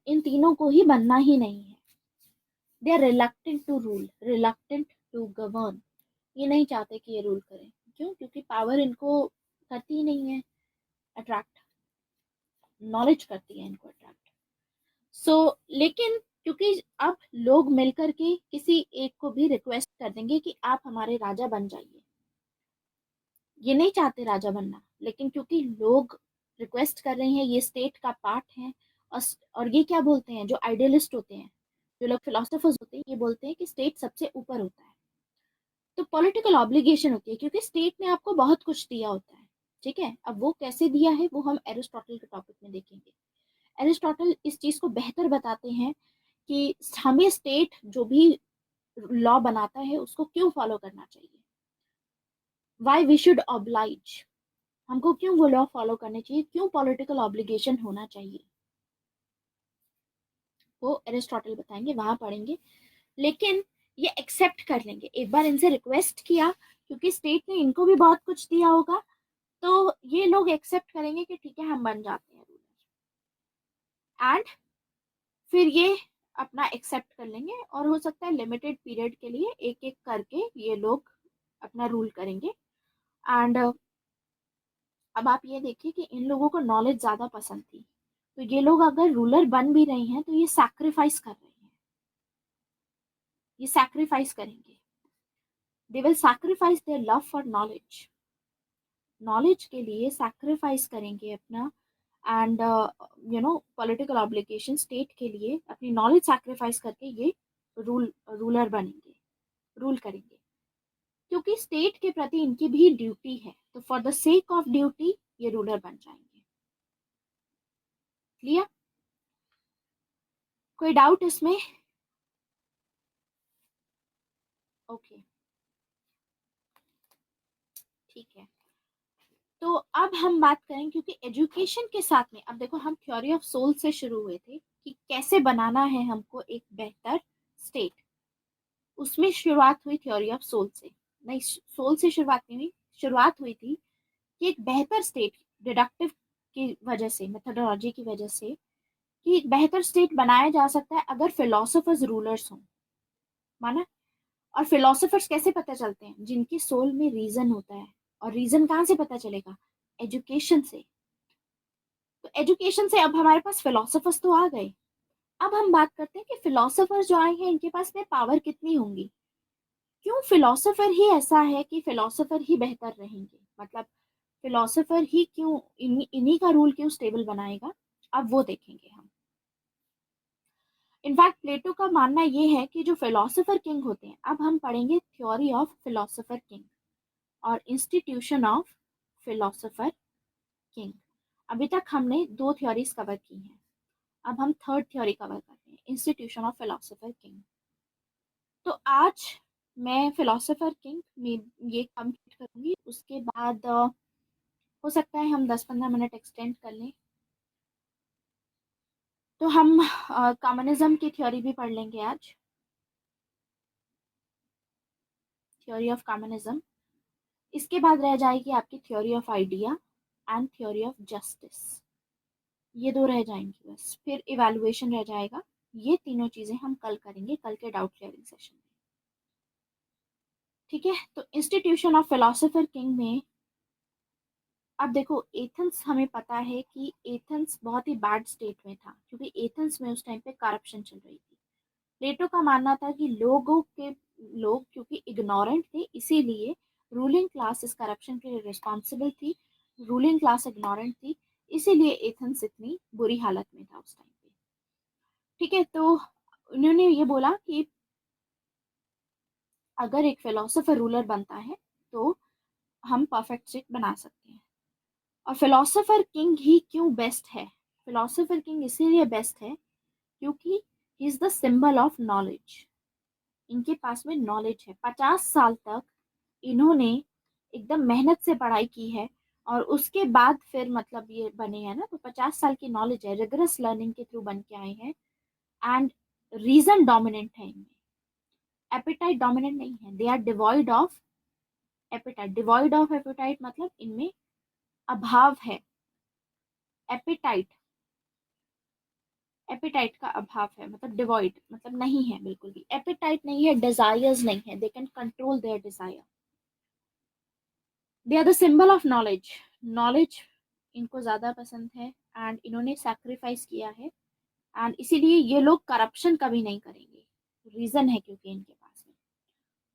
इन तीनों को ही बनना ही नहीं है। They are reluctant to rule, reluctant to govern, ये नहीं चाहते कि ये रूल करें। क्यों? क्योंकि पावर इनको करती ही नहीं है अट्रैक्ट, नॉलेज करती है इनको अट्रैक्ट। सो लेकिन क्योंकि अब लोग मिलकर के किसी एक को भी रिक्वेस्ट कर देंगे कि आप हमारे राजा बन जाइए, ये नहीं चाहते राजा बनना, लेकिन क्योंकि लोग रिक्वेस्ट कर रहे हैं, ये स्टेट का पार्ट है। और ये क्या बोलते हैं, जो आइडियलिस्ट होते हैं, जो लोग फिलोसोफर्स होते हैं, ये बोलते हैं कि स्टेट सबसे ऊपर होता है। तो पॉलिटिकल ऑब्लिगेशन होती है, क्योंकि स्टेट ने आपको बहुत कुछ दिया होता है, ठीक है। अब वो कैसे दिया है वो हम एरिस्टोटल के टॉपिक में देखेंगे। एरिस्टोटल इस चीज को बेहतर बताते हैं कि हमें स्टेट जो भी लॉ बनाता है उसको क्यों फॉलो करना चाहिए, वाई वी शुड ऑब्लाइज, हमको क्यों वो लॉ फॉलो करने चाहिए, क्यों पॉलिटिकल ऑब्लिगेशन होना चाहिए, वो एरिस्टोटल बताएंगे, वहां पढ़ेंगे। लेकिन ये एक्सेप्ट कर लेंगे, एक बार इनसे रिक्वेस्ट किया, क्योंकि स्टेट ने इनको भी बहुत कुछ दिया होगा, तो ये लोग एक्सेप्ट करेंगे कि ठीक है हम बन जाते हैं रूलर। एंड फिर ये अपना एक्सेप्ट कर लेंगे, और हो सकता है लिमिटेड पीरियड के लिए एक एक करके ये लोग अपना रूल करेंगे। एंड अब आप ये देखिए कि इन लोगों को नॉलेज ज्यादा पसंद थी, तो ये लोग अगर रूलर बन भी रहे हैं तो ये सैक्रिफाइस कर रहे हैं, ये सैक्रिफाइस करेंगे, they will sacrifice their love for knowledge, knowledge के लिए सैक्रिफाइस करेंगे अपना। एंड पॉलिटिकल ऑब्लिगेशन, स्टेट के लिए अपनी नॉलेज सैक्रिफाइस करके ये रूलर बनेंगे, रूल करेंगे, क्योंकि स्टेट के प्रति इनकी भी ड्यूटी है, तो for the sake of duty ये रूलर बन जाएंगे। क्लियर? कोई डाउट इसमें? ओके, ठीक है। तो अब हम बात करें, क्योंकि एजुकेशन के साथ में, अब देखो हम थ्योरी ऑफ सोल से शुरू हुए थे कि कैसे बनाना है हमको एक बेहतर स्टेट, उसमें शुरुआत हुई थ्योरी ऑफ सोल से, नहीं सोल से शुरुआत नहीं हुई, शुरुआत हुई थी कि एक बेहतर स्टेट, डिडक्टिव की वजह से, मेथोडोलॉजी की वजह से, कि एक बेहतर स्टेट बनाया जा सकता है अगर फिलोसोफर्स रूलर्स हों, माना। और फिलोसोफर्स कैसे पता चलते हैं? जिनकी सोल में रीजन होता है, और रीजन कहाँ से पता चलेगा? एजुकेशन से। तो एजुकेशन से अब हमारे पास फिलोसोफर्स तो आ गए, अब हम बात करते हैं कि फिलोसोफर्स जो आए हैं इनके पास में पावर कितनी होंगी, क्यों फिलोसोफर ही ऐसा है कि फिलोसोफर ही बेहतर रहेंगे, मतलब फिलोसोफर ही क्यों, इन्हीं का रूल क्यों स्टेबल बनाएगा, अब वो देखेंगे हम। इनफैक्ट प्लेटो का मानना ये है कि जो फिलोसोफर किंग होते हैं, अब हम पढ़ेंगे थ्योरी ऑफ फिलोसोफर किंग और इंस्टीट्यूशन ऑफ फिलोसोफर किंग। अभी तक हमने दो थ्योरीज कवर की हैं, अब हम थर्ड थ्योरी कवर करते हैं, इंस्टीट्यूशन ऑफ फिलोसोफर किंग। तो आज मैं फिलोसोफर किंग में ये कंप्लीट करूंगी, उसके बाद हो सकता है हम 10-15 मिनट एक्सटेंड कर लें, तो हम कम्युनिज्म की थ्योरी भी पढ़ लेंगे आज, थ्योरी ऑफ कम्युनिज्म। इसके बाद रह जाएगी आपकी theory of idea and theory of justice, ये दो रह जाएंगी बस, फिर इवैल्यूएशन रह जाएगा। ये तीनों चीजें हम कल करेंगे, कल के डाउट क्लियरिंग सेशन में, ठीक है। तो इंस्टीट्यूशन ऑफ फिलोसोफर किंग में, अब देखो एथेंस, हमें पता है कि एथेंस बहुत ही बैड स्टेट में था, क्योंकि एथेंस में उस टाइम पे करप्शन चल रही थी। प्लेटो का मानना था कि लोग क्योंकि इग्नोरेंट थे, इसीलिए रूलिंग क्लास इस करप्शन के लिए रिस्पॉन्सिबल थी, रूलिंग क्लास इग्नोरेंट थी, इसीलिए एथेंस इतनी बुरी हालत में था उस टाइम पे, ठीक है। तो उन्होंने ये बोला कि अगर एक फिलोसोफर रूलर बनता है तो हम परफेक्ट स्टेट बना सकते हैं। और फिलोसोफर किंग ही क्यों बेस्ट है? फिलोसोफर किंग इसीलिए बेस्ट है क्योंकि he is the symbol of knowledge. इनके पास में नॉलेज है। 50 साल तक इन्होंने एकदम मेहनत से पढ़ाई की है और उसके बाद फिर मतलब ये बने हैं ना, तो 50 साल की नॉलेज है, रिगरस लर्निंग के थ्रू बन के आए हैं। एंड रीजन डोमिनेंट है इनमें, एपिटाइट डोमिनेंट नहीं है। They are devoid of appetite. Devoid of appetite मतलब इनमें अभाव है। एपिटाइट, एपिटाइट का अभाव है, मतलब डिवॉइड मतलब नहीं है, बिल्कुल भी एपिटाइट नहीं है, डिजायर्स नहीं है। They can control their desire. They are the symbol of knowledge. Knowledge इनको ज्यादा पसंद है एंड इन्होंने सैक्रिफाइस किया है। एंड इसीलिए ये लोग करप्शन कभी नहीं करेंगे। रीजन है क्योंकि इनके पास में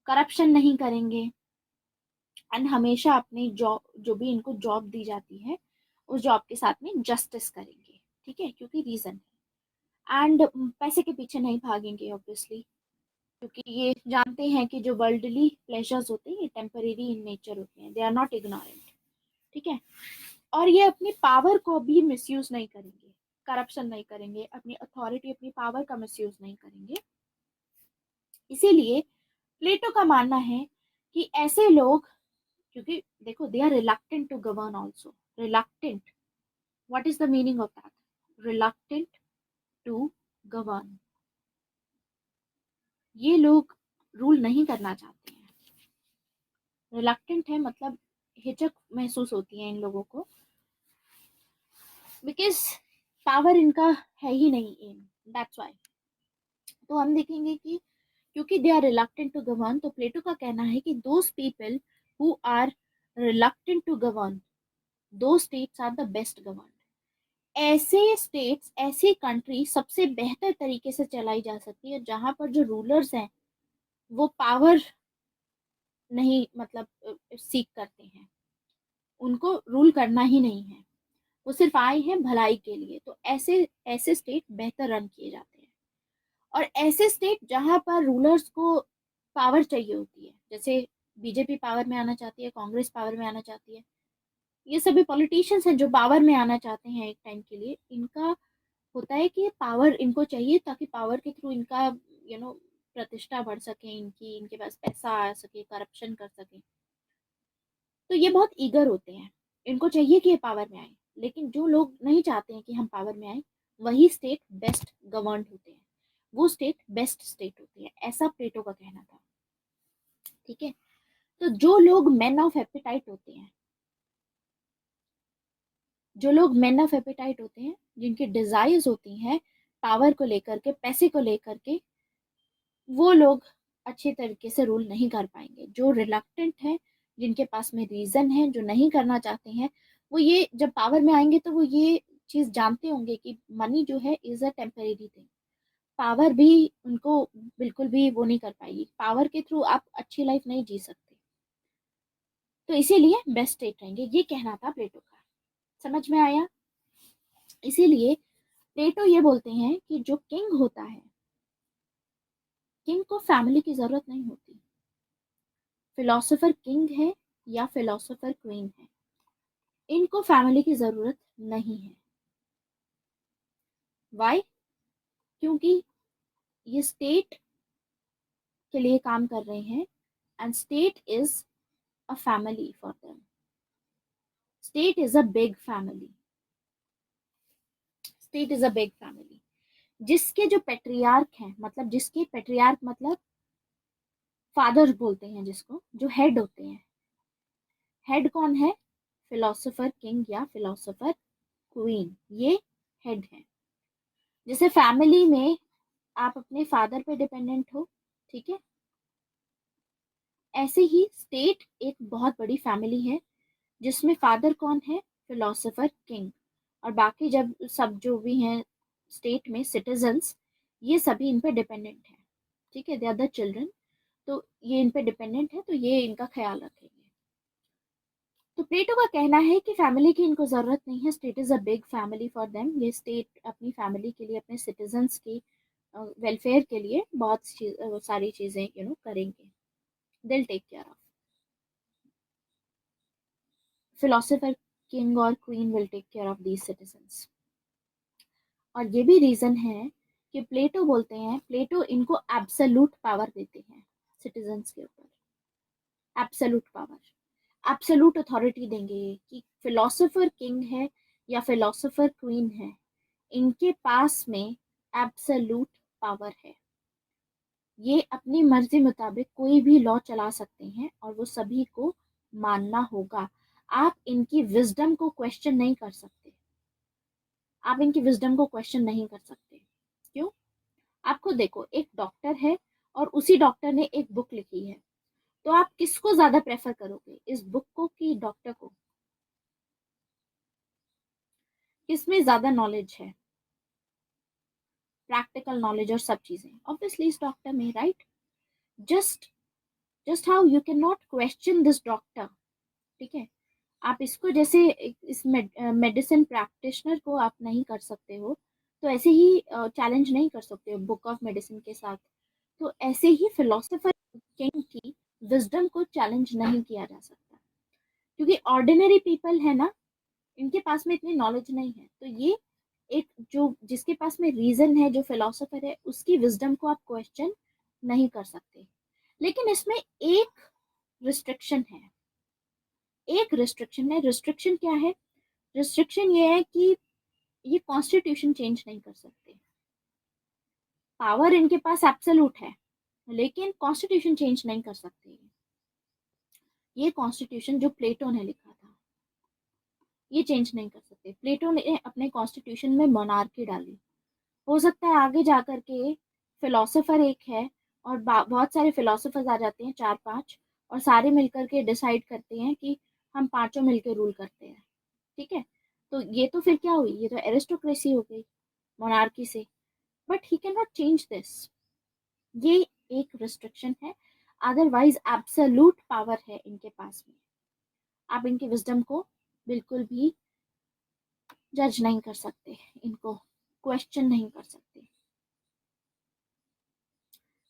करप्शन नहीं करेंगे एंड हमेशा अपनी जॉब, जो भी इनको जॉब दी जाती है, उस जॉब के साथ में जस्टिस करेंगे। ठीक है, क्योंकि रीजन है। एंड पैसे के पीछे नहीं भागेंगे ऑब्वियसली, क्योंकि ये जानते हैं कि जो वर्ल्डली प्लेजर्स होते हैं ये टेम्परेरी इन नेचर होते हैं। They are not ignorant. ठीक है। और ये अपनी पावर को भी मिसयूज नहीं करेंगे, करप्शन नहीं करेंगे, अपनी अथॉरिटी, अपनी पावर का मिसयूज नहीं करेंगे। इसीलिए प्लेटो का मानना है कि ऐसे लोग, क्योंकि देखो they are reluctant to govern also. Reluctant, what is the meaning of that? Reluctant to govern. ये लोग रूल नहीं करना चाहते हैं। रिलक्टेंट है मतलब हिचक महसूस होती है इन लोगों को, बिकॉज पावर इनका है ही नहीं एम, दैट्स व्हाई। तो हम देखेंगे कि क्योंकि they are reluctant to govern, तो प्लेटो का कहना है कि those people who are reluctant to govern, those states are the best govern. ऐसे स्टेट्स, ऐसी कंट्री सबसे बेहतर तरीके से चलाई जा सकती है जहां पर जो रूलर्स हैं वो पावर नहीं मतलब सीख करते हैं, उनको रूल करना ही नहीं है, वो सिर्फ आए हैं भलाई के लिए। तो ऐसे ऐसे स्टेट बेहतर रन किए जाते हैं। और ऐसे स्टेट जहां पर रूलर्स को पावर चाहिए होती है, जैसे बीजेपी पावर में आना चाहती है, कांग्रेस पावर में आना चाहती है, ये सभी पॉलिटिशियंस हैं जो पावर में आना चाहते हैं एक टाइम के लिए। इनका होता है कि पावर इनको चाहिए ताकि पावर के थ्रू इनका प्रतिष्ठा बढ़ सके, इनकी, इनके पास पैसा आ सके, करप्शन कर सके। तो ये बहुत ईगर होते हैं, इनको चाहिए कि ये पावर में आए। लेकिन जो लोग नहीं चाहते हैं कि हम पावर में आए, वही स्टेट बेस्ट गवर्न होते हैं, वो स्टेट बेस्ट स्टेट होती है, ऐसा प्लेटो का कहना था। ठीक है। तो जो लोग मैन ऑफ एपिटाइट होते हैं, जो लोग मैन ऑफ एपिटाइट होते हैं, जिनकी डिजायर्स होती हैं पावर को लेकर के, पैसे को लेकर के, वो लोग अच्छे तरीके से रूल नहीं कर पाएंगे। जो रिलक्टेंट है, जिनके पास में रीजन है, जो नहीं करना चाहते हैं, वो ये जब पावर में आएंगे तो वो ये चीज जानते होंगे कि मनी जो है is a temporary thing. Power भी उनको बिल्कुल भी वो नहीं कर पाएगी, पावर के थ्रू आप अच्छी लाइफ नहीं जी सकते। तो इसीलिए बेस्ट स्टेट रहेंगे, ये कहना था प्लेटो का। समझ में आया? इसीलिए प्लेटो ये बोलते हैं कि जो किंग होता है, किंग को फैमिली की जरूरत नहीं होती। फिलोसोफर किंग है या फिलोसोफर क्वीन है, इनको फैमिली की जरूरत नहीं है। वाई? क्योंकि ये स्टेट के लिए काम कर रहे हैं and state is a family for them. State is a big family. State is a big family. जिसके जो पेट्रियार्क हैं, मतलब जिसके पेट्रियार्क मतलब फादर बोलते हैं जिसको, जो हेड होते हैं, हेड कौन है? फिलोसोफर किंग या फिलोसोफर क्वीन, ये हेड है। जैसे फैमिली में आप अपने फादर पे डिपेंडेंट हो, ठीक है, ऐसे ही स्टेट एक बहुत बड़ी फैमिली है जिसमें फादर कौन है? Philosopher king. और बाकी जब सब जो भी हैं स्टेट में सिटीजन्स, ये सभी इन पे डिपेंडेंट है। ठीक है, दे आर द चिल्ड्रन, तो ये इन पे डिपेंडेंट है, तो ये इनका ख्याल रखेंगे। तो प्लेटो का कहना है कि फैमिली की इनको जरूरत नहीं है, state is a big family for them. ये स्टेट अपनी फैमिली के लिए, अपने सिटीजन्स की वेलफेयर के लिए बहुत सारी चीजें करेंगे। they'll take care of. Philosopher king और queen will take care of these citizens. और ये भी रीजन है कि प्लेटो बोलते हैं, प्लेटो इनको एब्सोल्यूट पावर देते हैं सिटीजन्स के ऊपर, एब्सोल्यूट पावर, एब्सोल्यूट अथॉरिटी देंगे कि फिलोसोफर किंग है या फिलोसोफर क्वीन है, इनके पास में एब्सोल्यूट पावर है। ये अपनी मर्जी मुताबिक कोई भी लॉ चला सकते हैं और वो सभी को मानना होगा। आप इनकी विजडम को क्वेश्चन नहीं कर सकते, आप इनकी विजडम को क्वेश्चन नहीं कर सकते। क्यों? आप खुद देखो, एक डॉक्टर है और उसी डॉक्टर ने एक बुक लिखी है, तो आप किसको ज्यादा प्रेफर करोगे, इस बुक को कि डॉक्टर को? किसमें ज्यादा नॉलेज है, प्रैक्टिकल नॉलेज और सब चीजें? ऑब्वियसली इस डॉक्टर में, right? Just just how you can not question this doctor, ठीक है? आप इसको जैसे इस मेडिसिन प्रैक्टिशनर को आप नहीं कर सकते हो, तो ऐसे ही चैलेंज नहीं कर सकते हो बुक ऑफ मेडिसिन के साथ, तो ऐसे ही फिलोसोफर किंग की विजडम को चैलेंज नहीं किया जा सकता, क्योंकि ऑर्डिनरी पीपल है ना, इनके पास में इतनी नॉलेज नहीं है। तो ये एक जो जिसके पास में रीजन है, जो फिलोसोफर है, उसकी विजडम को आप क्वेश्चन नहीं कर सकते। लेकिन इसमें एक रिस्ट्रिक्शन है, एक रिस्ट्रिक्शन है। रिस्ट्रिक्शन क्या है? रिस्ट्रिक्शन ये है कि ये कॉन्स्टिट्यूशन चेंज नहीं कर सकते। पावर इनके पास एब्सोल्यूट है, लेकिन कॉन्स्टिट्यूशन चेंज नहीं कर सकते। ये कॉन्स्टिट्यूशन जो प्लेटो ने लिखा था, ये चेंज नहीं कर सकते। प्लेटो ने अपने कॉन्स्टिट्यूशन में मोनार्की डाली। हो सकता है आगे जाकर के फिलोसोफर एक है और बहुत सारे फिलोसोफर्स आ जाते हैं, 4-5, और सारे मिलकर के डिसाइड करते हैं कि हम पांचों मिलकर रूल करते हैं, ठीक है? तो ये तो फिर क्या हुई, ये तो एरिस्टोक्रेसी हो गई मोनार्की से। But he can not change this, ये एक रिस्ट्रिक्शन है। अदरवाइज एब्सोल्यूट पावर है इनके पास में, आप इनके विजडम को बिल्कुल भी जज नहीं कर सकते, इनको क्वेश्चन नहीं कर सकते।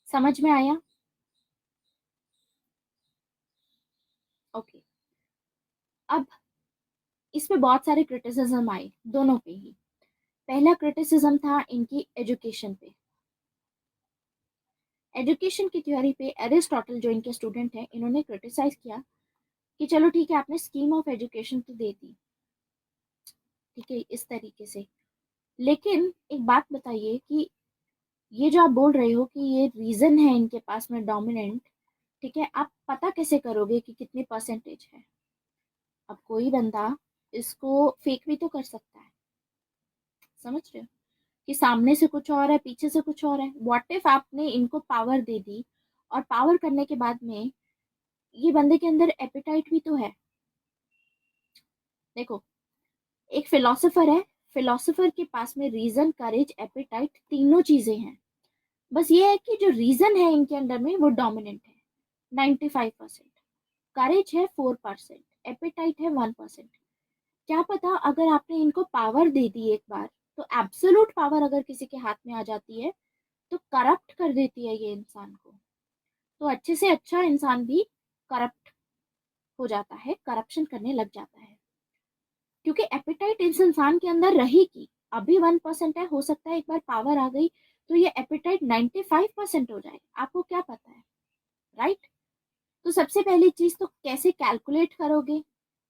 समझ में आया? ओके। अब इसमें बहुत सारे क्रिटिसिज्म आए दोनों पे ही। पहला क्रिटिसिज्म था इनकी एजुकेशन पे, एजुकेशन की थ्योरी पे। एरिस्टोटल जो इनके स्टूडेंट हैं, इन्होंने क्रिटिसाइज किया कि चलो ठीक है, आपने स्कीम ऑफ एजुकेशन तो दे दी, ठीक है, इस तरीके से, लेकिन एक बात बताइए कि ये जो आप बोल रहे हो कि ये रीजन है इनके पास में डोमिनेंट, ठीक है, आप पता कैसे करोगे कि कितनी परसेंटेज है? अब कोई बंदा इसको फेक भी तो कर सकता है, समझ रहे हो कि सामने से कुछ और है, पीछे से कुछ और है। व्हाट इफ आपने इनको पावर दे दी, और पावर करने के बाद में ये बंदे के अंदर एपिटाइट भी तो है। देखो, एक फिलोसोफर है, फिलोसोफर के पास में रीजन, करेज, एपिटाइट, तीनों चीजें हैं। बस ये है कि जो रीजन है इनके अंदर में वो डोमिनेंट है 95%, करेज है 4%, एपिटाइट है 1%। क्या पता अगर आपने इनको पावर दे दी एक बार, तो एब्सोल्यूट पावर अगर किसी के हाथ में आ जाती है तो करप्ट कर देती है ये इंसान को। तो अच्छे से अच्छा इंसान भी करप्ट हो जाता है, करप्शन करने लग जाता है, क्योंकि एपिटाइट इस इंसान के अंदर रहेगी। अभी 1% है, हो सकता है एक बार पावर आ गई तो ये एपिटाइट 95% हो जाए, आपको क्या पता है, राइट? तो सबसे पहली चीज तो कैसे कैलकुलेट करोगे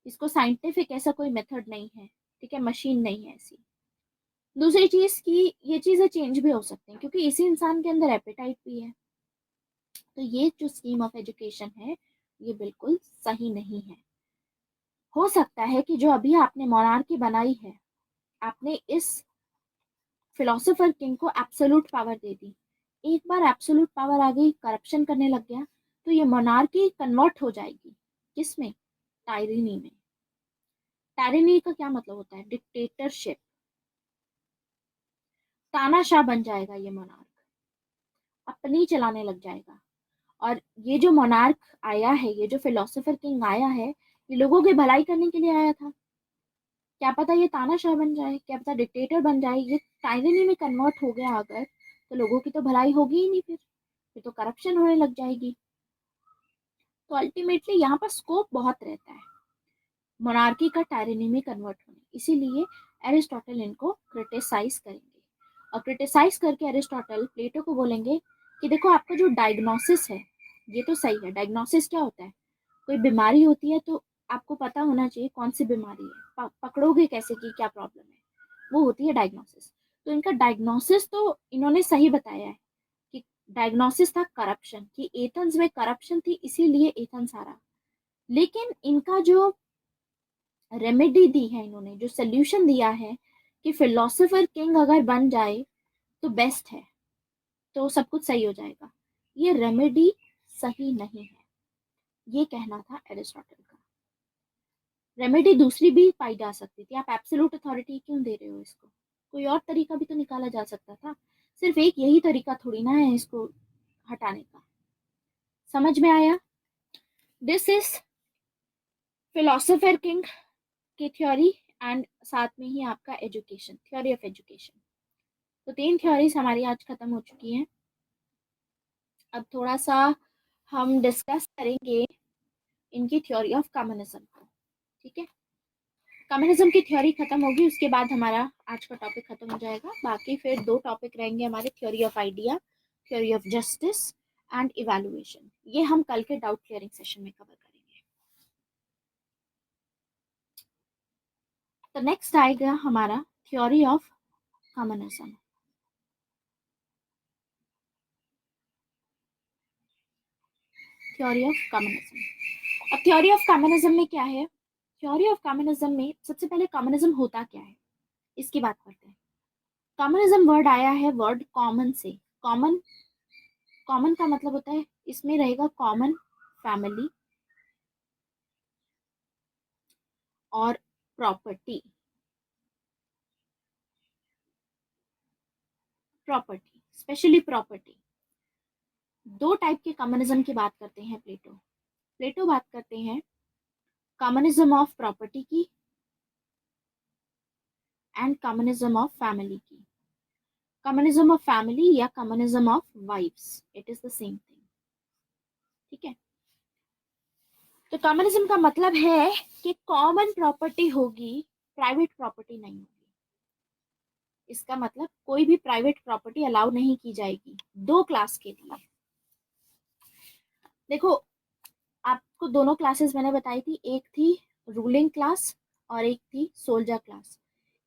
इसको? साइंटिफिक ऐसा कोई मेथड नहीं है, ठीक है, मशीन नहीं है ऐसी। दूसरी चीज की ये चीजें चेंज भी हो सकती हैं, क्योंकि इसी इंसान के अंदर एपिटाइट भी है। तो ये जो स्कीम ऑफ एजुकेशन है, ये बिल्कुल सही नहीं है। हो सकता है कि जो अभी आपने मोनार्की बनाई है, आपने इस फिलोसोफर किंग को एब्सोल्यूट पावर दे दी, एक बार एब्सोल्यूट पावर आ गई, करप्शन करने लग गया, तो ये मोनार्की कन्वर्ट हो जाएगी किसमें? टायरेनी में। टायरेनी का क्या मतलब होता है? डिक्टेटरशिप, तानाशाह बन जाएगा ये मोनार्क, अपनी चलाने लग जाएगा। और ये जो मोनार्क आया है, ये जो फिलोसोफर किंग आया है, ये लोगों की भलाई करने के लिए आया था। क्या पता ये तानाशाह बन जाए, क्या पता डिक्टेटर बन जाए। ये टायरेनी में कन्वर्ट हो गया अगर, तो लोगों की तो भलाई होगी ही नहीं, फिर तो करप्शन होने लग जाएगी। तो अल्टीमेटली यहाँ पर स्कोप बहुत रहता है मोनार्की का टायरेनी में कन्वर्ट होने, इसीलिए एरिस्टोटल इनको क्रिटिसाइज करेंगे। और क्रिटिसाइज करके एरिस्टोटल प्लेटो को बोलेंगे कि देखो आपका जो डायग्नोसिस है ये तो सही है। डायग्नोसिस क्या होता है? कोई बीमारी होती है तो आपको पता होना चाहिए कौन सी बीमारी है, पकड़ोगे कैसे कि क्या प्रॉब्लम है, वो होती है डायग्नोसिस। तो इनका डायग्नोसिस तो इन्होंने सही बताया है कि डायग्नोसिस था करप्शन, कि एथेंस में करप्शन थी इसीलिए एथेंस आ रहा। लेकिन इनका जो रेमेडी दी है, इन्होंने जो सोल्यूशन दिया है कि फिलोसोफर किंग अगर बन जाए तो बेस्ट है, तो सब कुछ सही हो जाएगा, ये रेमेडी सही नहीं है, ये कहना था एरिस्टोटल का। रेमेडी दूसरी भी पाई जा सकती थी, आप एब्सोल्यूट अथॉरिटी क्यों दे रहे हो इसको? कोई और तरीका भी तो निकाला जा सकता था, सिर्फ एक यही तरीका थोड़ी ना है इसको हटाने का। समझ में आया? दिस इज फिलोसोफर किंग की थ्योरी एंड साथ में ही आपका एजुकेशन, थ्योरी ऑफ एजुकेशन। तो 3 थ्योरीज हमारी आज खत्म हो चुकी हैं। अब थोड़ा सा हम डिस्कस करेंगे इनकी थ्योरी ऑफ कम्युनिज्म को। ठीक है, कम्युनिज्म की थ्योरी खत्म होगी उसके बाद हमारा आज का टॉपिक खत्म हो जाएगा। बाकी फिर 2 टॉपिक रहेंगे हमारे, theory of idea, theory of justice and evaluation. ये हम कल के डाउट क्लियरिंग सेशन में कवर करेंगे। तो नेक्स्ट आएगा हमारा theory of communism. Theory of communism. अब थ्योरी ऑफ कम्युनिज्म में क्या है? थ्योरी ऑफ कम्युनिज्म में सबसे पहले कम्युनिज्म होता क्या है इसकी बात करते हैं। कम्युनिज्म वर्ड आया है वर्ड कॉमन से। कॉमन, कॉमन का मतलब होता है इसमें रहेगा कॉमन फैमिली और property. Property, specially property. 2 type के कम्युनिज्म की बात करते हैं प्लेटो। प्लेटो बात करते हैं कम्युनिज्म ऑफ प्रॉपर्टी की एंड कम्युनिज्म ऑफ फैमिली की। कम्युनिज्म ऑफ फैमिली या communism of wifes, it is the same thing. ठीक है, तो कम्युनिज्म का मतलब है कि कॉमन प्रॉपर्टी होगी, प्राइवेट प्रॉपर्टी नहीं होगी। इसका मतलब कोई भी प्राइवेट प्रॉपर्टी अलाउ नहीं की जाएगी 2 क्लास के लिए। देखो, आपको दोनों क्लासेस मैंने बताई थी, एक थी रूलिंग क्लास और एक थी सोल्जर क्लास।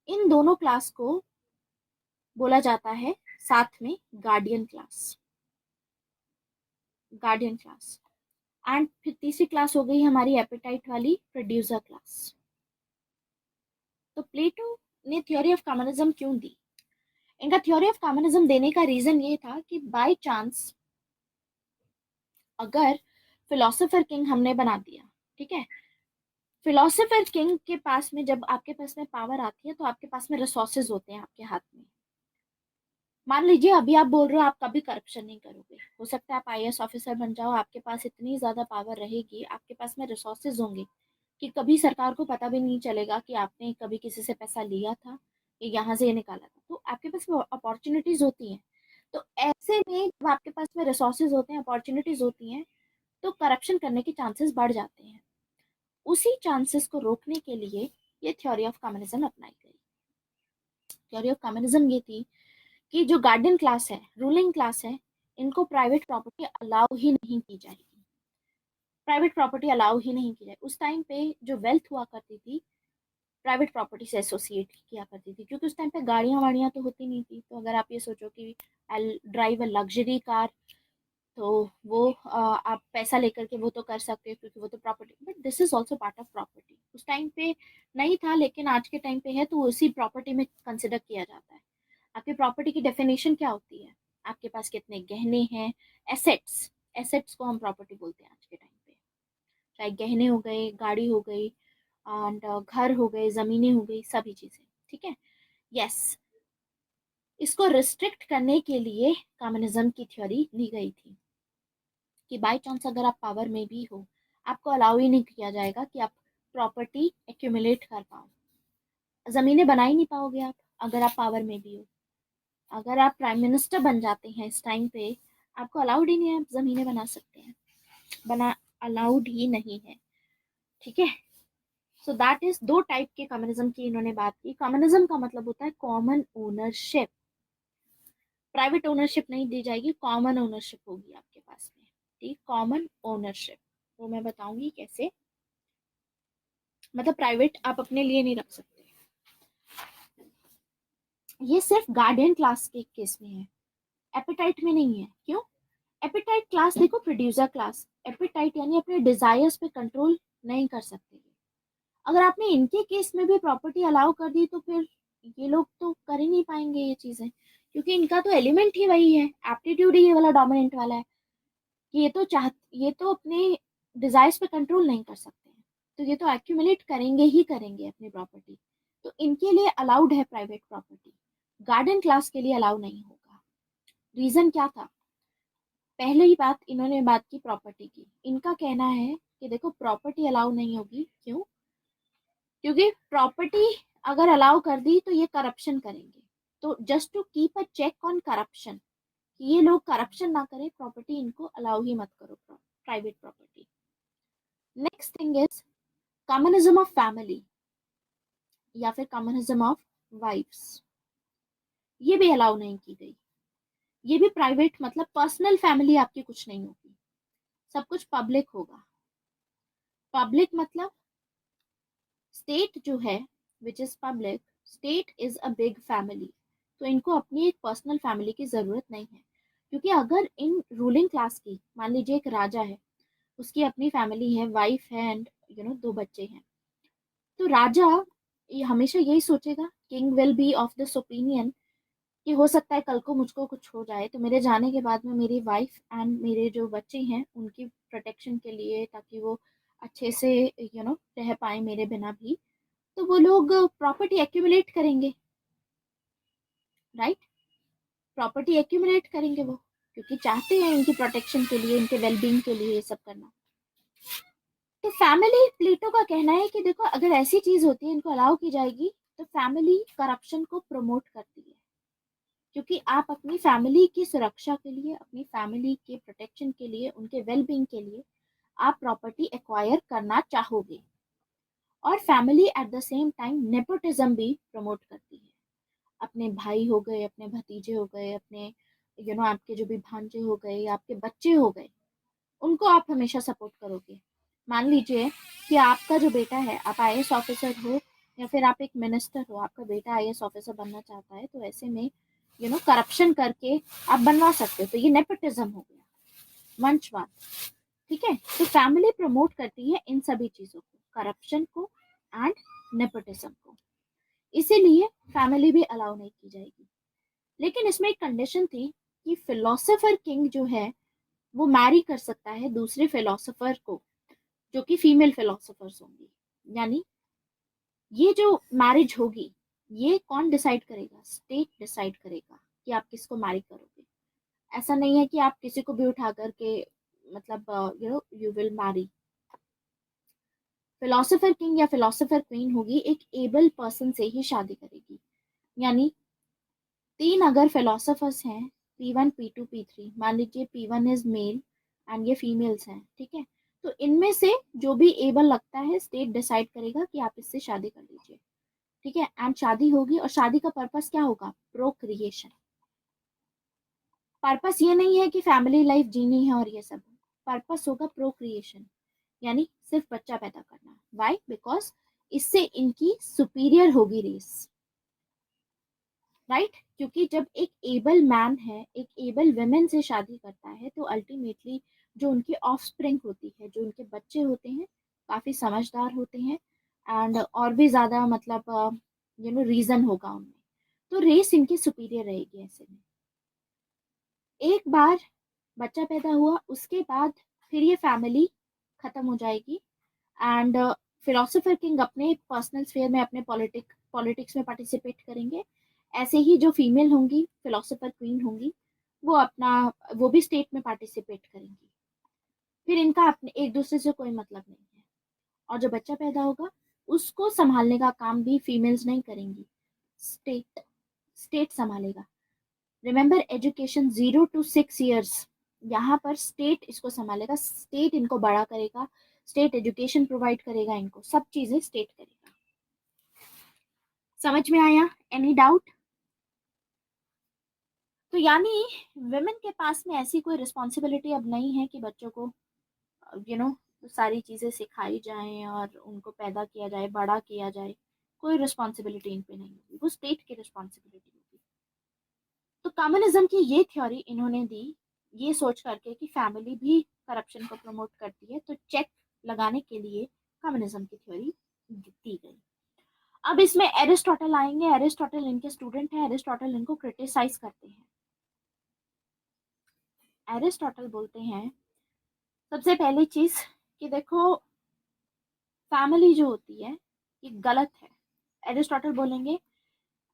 इन दोनों क्लास को बोला जाता है साथ में guardian class. Guardian class and फिर तीसरी क्लास हो गई हमारी एपेटाइट वाली प्रोड्यूसर क्लास। तो प्लेटो ने थ्योरी ऑफ कम्युनिज्म क्यों दी? इनका थ्योरी ऑफ कम्युनिज्म देने का रीजन ये था कि बाय चांस अगर फिलोसोफर किंग हमने बना दिया, ठीक है, फिलोसोफर किंग के पास में जब आपके पास में पावर आती है तो आपके पास में रिसोर्सेज होते हैं आपके हाथ में। मान लीजिए अभी आप बोल रहे हो आप कभी करप्शन नहीं करोगे, हो सकता है आप आईएएस ऑफिसर बन जाओ, आपके पास इतनी ज्यादा पावर रहेगी, आपके पास में रिसोर्सेज होंगे कि कभी सरकार को पता भी नहीं चलेगा कि आपने कभी किसी से पैसा लिया था या यहाँ से ये निकाला था। तो आपके पास में अपॉर्चुनिटीज होती हैं। तो ऐसे में जब आपके पास में रिसोर्सेज होते हैं, अपॉर्चुनिटीज होती हैं, तो करप्शन करने के चांसेस बढ़ जाते हैं। उसी चांसेस को रोकने के लिए ये थ्योरी ऑफ कम्युनिज्म अपनाई गई। थ्योरी ऑफ कम्युनिज्म ये थी कि जो गार्डियन क्लास है, रूलिंग क्लास है, इनको प्राइवेट प्रॉपर्टी अलाउ ही नहीं की जाएगी। प्राइवेट प्रॉपर्टी अलाउ ही नहीं की जाए। उस टाइम पे जो वेल्थ हुआ करती थी प्राइवेट प्रॉपर्टी से एसोसिएट किया करती थी, क्योंकि उस टाइम पे गाड़ियां वाड़ियां तो होती नहीं थी। तो अगर आप ये सोचो कि I drive a luxury car, तो वो आप पैसा लेकर के वो तो कर सकते हो क्योंकि वो तो property, but this is also part of property. उस टाइम पे नहीं था लेकिन आज के टाइम पे है, तो उसी प्रॉपर्टी में कंसिडर किया जाता है। आपकी प्रॉपर्टी की डेफिनेशन क्या होती है? आपके पास कितने गहने हैं, एसेट्स। एसेट्स को हम प्रॉपर्टी बोलते हैं आज के टाइम पे। चाहे गहने हो गए, गाड़ी हो गई, एंड घर हो गए, जमीनें हो गई, सभी चीजें। ठीक है, यस। इसको रिस्ट्रिक्ट करने के लिए कम्युनिज्म की थ्योरी ली गई थी कि बाय चांस अगर आप पावर में भी हो, आपको अलाउ ही नहीं किया जाएगा कि आप प्रॉपर्टी एक्यूमुलेट कर पाओ। जमीनें बना ही नहीं पाओगे आप अगर आप पावर में भी हो। अगर आप प्राइम मिनिस्टर बन जाते हैं इस टाइम पे, आपको अलाउड ही नहीं है आप जमीनें बना सकते हैं, बना अलाउड ही नहीं है, ठीक है। सो दैट इज दो टाइप के कम्युनिज्म की इन्होंने बात की। कम्युनिज्म का मतलब होता है कॉमन ओनरशिप, प्राइवेट ओनरशिप नहीं दी जाएगी, कॉमन ओनरशिप होगी आपके पास में, ठीक, कॉमन ओनरशिप। वो मैं बताऊंगी कैसे, मतलब प्राइवेट आप अपने लिए नहीं रख सकते। ये सिर्फ गार्डियन क्लास के केस में है, एपिटाइट में नहीं है। क्यों? एपिटाइट क्लास देखो, प्रोड्यूसर क्लास, एपिटाइट यानी अपने डिजायर्स पे कंट्रोल नहीं कर सकते। अगर आपने इनके केस में भी प्रॉपर्टी अलाउ कर दी तो फिर ये लोग तो कर ही नहीं पाएंगे ये चीजें, क्योंकि इनका तो एलिमेंट ही वही है, एप्टीट्यूड ही ये वाला डोमिनेंट वाला है कि ये तो अपने डिजायर्स पे कंट्रोल नहीं कर सकते हैं, तो ये तो एक्यूमुलेट करेंगे ही करेंगे अपनी प्रॉपर्टी। तो इनके लिए अलाउड है प्राइवेट प्रॉपर्टी, गार्डन क्लास के लिए अलाउ नहीं होगा। रीजन क्या था? पहले ही बात, इन्होंने बात की प्रॉपर्टी की। इनका कहना है कि देखो प्रॉपर्टी अलाउ नहीं होगी। क्यों? क्योंकि प्रॉपर्टी अगर अलाउ कर दी तो ये करप्शन करेंगे, तो just to keep a check on corruption, कि ये लोग करप्शन ना करें, प्रॉपर्टी इनको अलाउ ही मत करो, private property. Next thing is communism of family या फिर कम्युनिज्म ऑफ वाइफ्स, ये भी अलाउ नहीं की गई। ये भी प्राइवेट, मतलब पर्सनल फैमिली आपकी कुछ नहीं होगी, सब कुछ पब्लिक होगा। पब्लिक मतलब स्टेट जो है, which is public, state is a big family, तो इनको अपनी एक पर्सनल फैमिली की जरूरत नहीं है। क्योंकि अगर इन रूलिंग क्लास की, मान लीजिए एक राजा है, उसकी अपनी फैमिली है, वाइफ है एंड दो बच्चे हैं, तो राजा ये हमेशा यही सोचेगा, king will be of this opinion, कि हो सकता है कल को मुझको कुछ हो जाए तो मेरे जाने के बाद में मेरी वाइफ एंड मेरे जो बच्चे हैं उनकी प्रोटेक्शन के लिए, ताकि वो अच्छे से रह पाए मेरे बिना भी, तो वो लोग प्रॉपर्टी एक्यूमुलेट करेंगे, राइट। प्रॉपर्टी एक्यूमुलेट करेंगे वो, क्योंकि चाहते हैं इनकी प्रोटेक्शन के लिए, इनके वेलबींग के लिए ये सब करना। तो फैमिली, प्लेटो का कहना है कि देखो अगर ऐसी चीज होती है, इनको अलाउ की जाएगी, तो फैमिली करप्शन को प्रमोट करती है, क्योंकि आप अपनी फैमिली की सुरक्षा के लिए, अपनी फैमिली के प्रोटेक्शन के लिए, उनके वेलबींग के लिए आप प्रॉपर्टी एक्वायर करना चाहोगे। और family at the same time nepotism भी प्रमोट करती है। अपने भाई हो गए, अपने भतीजे हो गए, अपने आपके जो भी भांजे हो गए या आपके बच्चे हो गए, उनको आप हमेशा सपोर्ट करोगे। मान लीजिए कि आपका जो बेटा है, आप आईएएस ऑफिसर हो या फिर आप एक मिनिस्टर हो, आपका बेटा आईएएस ऑफिसर बनना चाहता है, तो ऐसे में करप्शन करके आप बनवा सकते हो, तो ये नेपोटिज्म हो गया, वंशवाद, ठीक है। तो फैमिली प्रमोट करती है इन सभी चीजों को, करप्शन को एंड नेपोटिज्म को, इसीलिए फैमिली भी अलाउ नहीं की जाएगी। लेकिन इसमें एक कंडीशन थी कि फिलोसोफर किंग जो है वो मैरी कर सकता है दूसरे फिलोसोफर को, जो कि फीमेल फिलोसोफर्स होंगी। यानी ये जो मैरिज होगी, ये कौन डिसाइड करेगा? स्टेट डिसाइड करेगा कि आप किसको मैरी करोगे। ऐसा नहीं है कि आप किसी को भी उठा करके, मतलब you will marry. Philosopher king या फिलोसोफर क्वीन होगी, एक एबल पर्सन से ही शादी करेगी। यानी 3 अगर फिलोसोफर्स हैं, P1 P2 P3, मान लीजिए P1 इज मेल एंड ये फीमेल्स हैं, ठीक है, तो इनमें से जो भी एबल लगता है, स्टेट डिसाइड करेगा कि आप इससे शादी कर लीजिए, ठीक है। एंड शादी होगी, और शादी का पर्पस क्या होगा? प्रोक्रिएशन। पर्पस ये नहीं है कि फैमिली लाइफ जीनी है और ये सब, पर्पस होगा प्रोक्रिएशन, यानी सिर्फ बच्चा पैदा करना। वाई? बिकॉज इससे इनकी सुपीरियर होगी रेस, राइट। क्योंकि जब एक एबल मैन है एक एबल वुमेन से शादी करता है, तो अल्टीमेटली जो उनकी ऑफस्प्रिंग होती है, जो उनके बच्चे होते हैं, काफी समझदार होते हैं एंड और भी ज्यादा, मतलब रीजन होगा उनमें, तो रेस इनकी सुपीरियर रहेगी। ऐसे में एक बार बच्चा पैदा हुआ, उसके बाद फिर ये फैमिली खत्म हो जाएगी एंड फिलोसोफर किंग अपने पर्सनल स्फीयर में, अपने पॉलिटिक्स में पार्टिसिपेट करेंगे। ऐसे ही जो फीमेल होंगी, फिलोसोफर क्वीन होंगी, वो भी स्टेट में पार्टिसिपेट करेंगी। फिर इनका अपने एक दूसरे से कोई मतलब नहीं है, और जो बच्चा पैदा होगा उसको संभालने का काम भी फीमेल्स नहीं करेंगी, स्टेट स्टेट संभालेगा। रिमेंबर, एजुकेशन 0 to 6 years यहाँ पर स्टेट इसको संभालेगा, स्टेट इनको बड़ा करेगा, स्टेट एजुकेशन प्रोवाइड करेगा, इनको सब चीजें स्टेट करेगा। समझ में आया? Any doubt? तो यानी वुमेन के पास में ऐसी कोई रिस्पॉन्सिबिलिटी अब नहीं है कि बच्चों को सारी चीजें सिखाई जाएं और उनको पैदा किया जाए, बड़ा किया जाए। कोई रिस्पॉन्सिबिलिटी इन पे नहीं होगी, वो स्टेट की रिस्पॉन्सिबिलिटी होगी। तो कम्युनिज्म की ये थ्योरी इन्होंने दी, ये सोच करके कि फैमिली भी करप्शन को प्रमोट करती है, तो चेक लगाने के लिए कम्युनिज्म की थ्योरी दी गई। अब इसमें एरिस्टोटल आएंगे, एरिस्टोटल इनके स्टूडेंट हैं, एरिस्टोटल इनको क्रिटिसाइज करते हैं। एरिस्टोटल बोलते हैं सबसे पहली चीज कि देखो फैमिली जो होती है ये गलत है। एरिस्टोटल बोलेंगे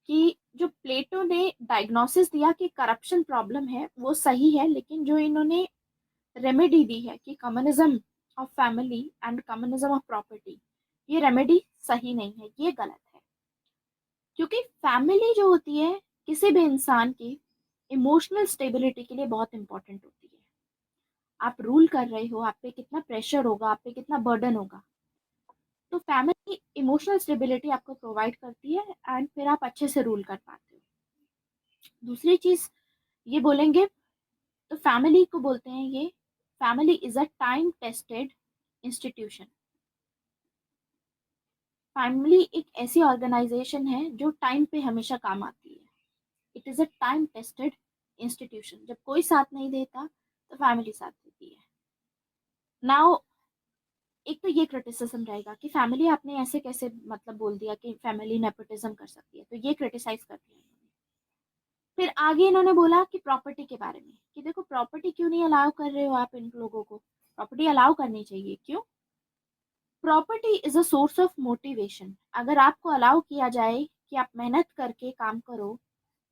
कि जो प्लेटो ने डायग्नोसिस दिया कि करप्शन प्रॉब्लम है वो सही है, लेकिन जो इन्होंने रेमेडी दी है कि communism of family and communism of property, ये रेमेडी सही नहीं है, ये गलत है। क्योंकि फैमिली जो होती है किसी भी इंसान की इमोशनल स्टेबिलिटी के लिए बहुत इंपॉर्टेंट होती है। आप रूल कर रहे हो, आप पे कितना प्रेशर होगा, आप पे कितना बर्डन होगा, तो फैमिली इमोशनल स्टेबिलिटी आपको प्रोवाइड करती है एंड फिर आप अच्छे से रूल कर पाते हो। दूसरी चीज ये बोलेंगे, तो फैमिली को बोलते हैं ये family is a time tested institution. Family एक ऐसी ऑर्गेनाइजेशन है जो टाइम पे हमेशा काम आती है। It is a time tested institution. जब कोई साथ नहीं देता तो फैमिली साथ देती है। नाउ एक तो ये क्रिटिसिज्म रहेगा कि फैमिली आपने ऐसे कैसे मतलब बोल दिया कि फैमिली नेपोटिज्म कर सकती है, तो ये क्रिटिसाइज करते हैं। फिर आगे इन्होंने बोला कि प्रॉपर्टी के बारे में कि देखो प्रॉपर्टी क्यों नहीं अलाउ कर रहे हो आप इन लोगों को, प्रॉपर्टी अलाउ करनी चाहिए। क्यों? Property is a source of motivation. अगर आपको अलाउ किया जाए कि आप मेहनत करके काम करो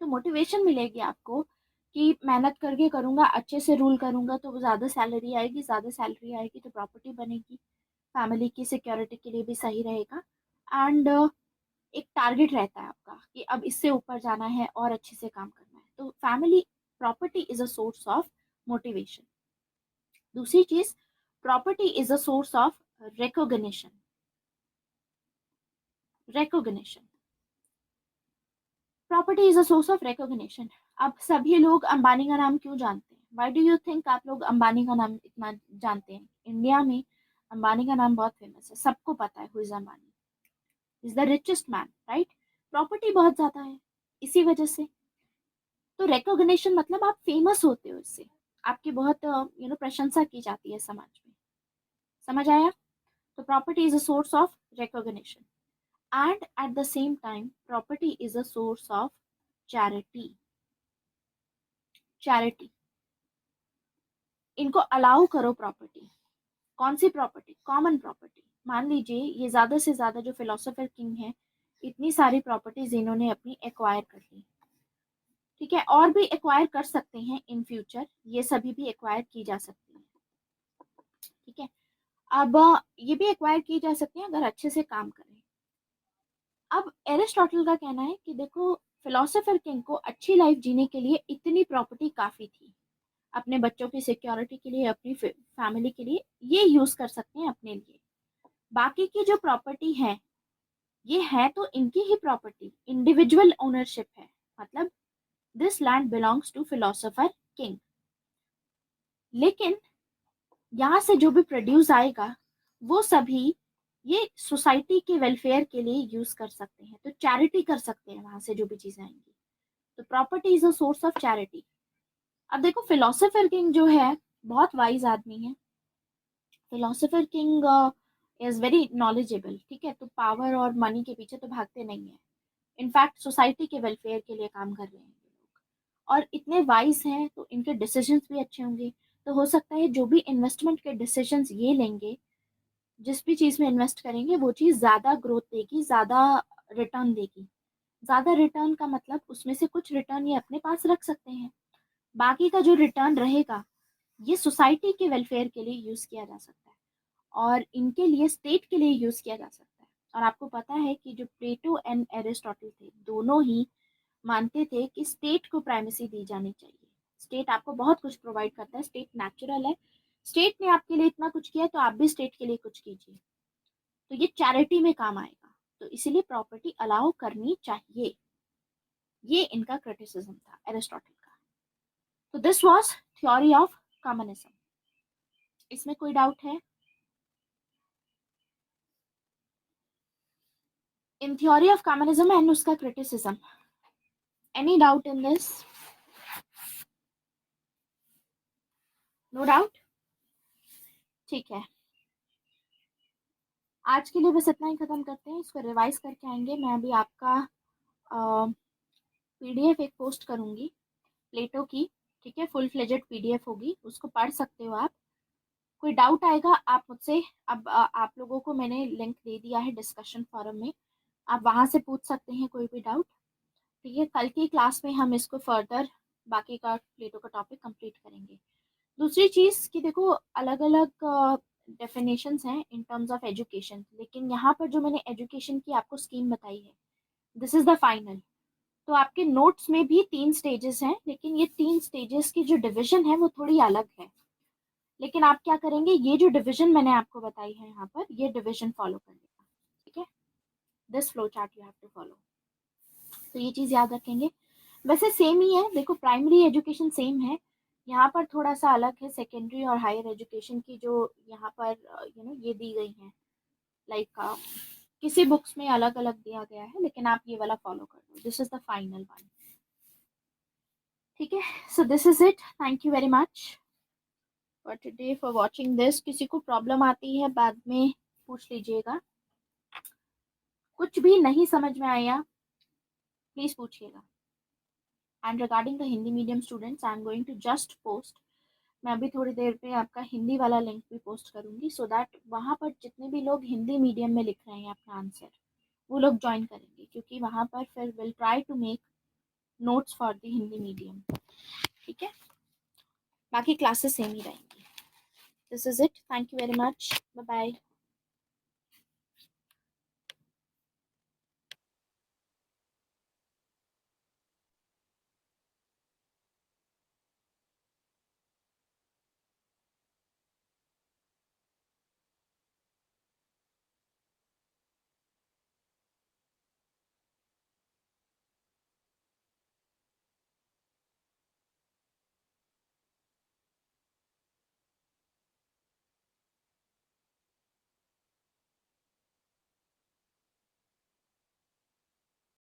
तो मोटिवेशन मिलेगी आपको कि मेहनत करके करूंगा, अच्छे से रूल करूंगा तो ज़्यादा सैलरी आएगी, ज़्यादा सैलरी आएगी तो प्रॉपर्टी बनेगी, फैमिली की सिक्योरिटी के लिए भी सही रहेगा। एंड एक टारगेट रहता है आपका कि अब इससे ऊपर जाना है और अच्छे से काम करना है, तो family property is a source of motivation. दूसरी चीज, property is a source of recognition. Recognition, property is a source of recognition. अब सभी लोग अंबानी का नाम क्यों जानते हैं? व्हाई डू यू थिंक आप लोग अंबानी का नाम इतना जानते हैं? इंडिया में अंबानी का नाम बहुत फेमस है, सबको पता है who is Ambani, is the richest man, right? Property बहुत ज्यादा है इसी वजह से। तो रिकॉग्निशन मतलब आप फेमस होते हो, इससे आपकी बहुत प्रशंसा की जाती है समाज में। समझ आया? तो property is a source of recognition and at the same time property is a source of charity. Charity, इनको अलाउ करो प्रॉपर्टी। कौन सी प्रॉपर्टी? Common property. मान लीजिए ये ज्यादा से ज्यादा जो फिलोसोफर किंग है, इतनी सारी प्रॉपर्टीज इन्होंने अपनी एक्वायर कर ली, ठीक है, और भी एक्वायर कर सकते हैं इन फ्यूचर, ये सभी भी एक्वायर की जा सकती है, ठीक है। अब ये भी एक्वायर की जा सकती है अगर अच्छे से काम करें। अब एरिस्टोटल का कहना है कि देखो फिलोसोफर किंग को अच्छी लाइफ जीने के लिए इतनी प्रॉपर्टी काफी थी, अपने बच्चों की सिक्योरिटी के लिए, अपनी फैमिली के लिए ये यूज कर सकते हैं अपने लिए। बाकी की जो प्रॉपर्टी है ये है तो इनकी ही प्रॉपर्टी, इंडिविजुअल ओनरशिप है, मतलब this land belongs to philosopher king. लेकिन यहाँ से जो भी प्रोड्यूस आएगा वो सभी ये सोसाइटी के वेलफेयर के लिए यूज कर सकते हैं, तो चैरिटी कर सकते हैं वहां से जो भी चीजें आएंगी। तो property is a source of charity. अब देखो फिलोसोफर किंग जो है बहुत वाइज आदमी है, philosopher king is very knowledgeable, ठीक है, तो पावर और मनी के पीछे तो भागते नहीं है, इनफैक्ट सोसाइटी के वेलफेयर के लिए काम कर रहे हैं ये लोग, और इतने वाइज हैं तो इनके डिसीजंस भी अच्छे होंगे। तो हो सकता है जो भी इन्वेस्टमेंट के डिसीजंस ये लेंगे, जिस भी चीज में इन्वेस्ट करेंगे वो चीज ज्यादा ग्रोथ देगी, ज्यादा रिटर्न देगी। ज्यादा रिटर्न का मतलब उसमें से कुछ रिटर्न ये अपने पास रख सकते हैं, बाकी का जो रिटर्न रहेगा ये सोसाइटी के वेलफेयर के लिए यूज किया जा सकता है और इनके लिए स्टेट के लिए यूज किया जा सकता है। और आपको पता है कि जो प्लेटो एंड एरिस्टोटल थे दोनों ही मानते थे कि स्टेट को प्राइमेसी दी जानी चाहिए, स्टेट आपको बहुत कुछ प्रोवाइड करता है, स्टेट नेचुरल है, स्टेट ने आपके लिए इतना कुछ किया तो आप भी स्टेट के लिए कुछ कीजिए, तो ये चैरिटी में काम आएगा, तो इसीलिए प्रॉपर्टी अलाउ करनी चाहिए। ये इनका क्रिटिसिज्म था एरिस्टोटल का। तो this was theory of communism. इसमें कोई डाउट है? In theory of communism and उसका criticism, any doubt in this? No doubt? ठीक है, आज के लिए बस इतना ही खत्म करते हैं, इसको रिवाइज करके आएंगे। मैं अभी आपका पीडीएफ एक पोस्ट करूंगी प्लेटो की, ठीक है, फुल फ्लेजेड पीडीएफ होगी, उसको पढ़ सकते हो आप। कोई डाउट आएगा आप मुझसे, अब आप लोगों को मैंने लिंक दे दिया है डिस्कशन फोरम में, आप वहां से पूछ सकते हैं कोई भी डाउट, ठीक है। कल की क्लास में हम इसको फर्दर बाकी का प्लेटो का टॉपिक कंप्लीट करेंगे। दूसरी चीज कि देखो अलग अलग डेफिनेशंस हैं इन टर्म्स ऑफ एजुकेशन, लेकिन यहाँ पर जो मैंने एजुकेशन की आपको स्कीम बताई है, दिस इज द फाइनल। तो आपके नोट्स में भी 3 स्टेजेस हैं, लेकिन ये 3 स्टेजेस की जो डिवीजन है वो थोड़ी अलग है, लेकिन आप क्या करेंगे, ये जो डिवीजन मैंने आपको बताई है यहाँ पर, ये डिवीजन फॉलो करेगा, ठीक है। This flow chart you have to follow, तो ये चीज याद रखेंगे। वैसे सेम ही है, देखो प्राइमरी एजुकेशन सेम है, यहाँ पर थोड़ा सा अलग है सेकेंडरी और हायर एजुकेशन की जो यहाँ पर ये दी गई है, लाइक किसी बुक्स में अलग अलग दिया गया है, लेकिन आप ये वाला फॉलो कर लो, this is the final one, ठीक है। So this is it, thank you very much for today for watching this. किसी को प्रॉब्लम आती है बाद में पूछ लीजिएगा, कुछ भी नहीं समझ में आया प्लीज पूछिएगा। And regarding the Hindi medium students, I am going to just post, मैं अभी थोड़ी देर पे आपका हिंदी वाला लिंक भी पोस्ट करूंगी, सो दैट वहाँ पर जितने भी लोग हिंदी मीडियम में लिख रहे हैं अपना आंसर, वो लोग ज्वाइन करेंगे, क्योंकि वहाँ पर फिर will try to make notes for the Hindi medium, ठीक है। बाकी क्लासेस सेम ही रहेंगी। This is it, thank you very much, bye bye.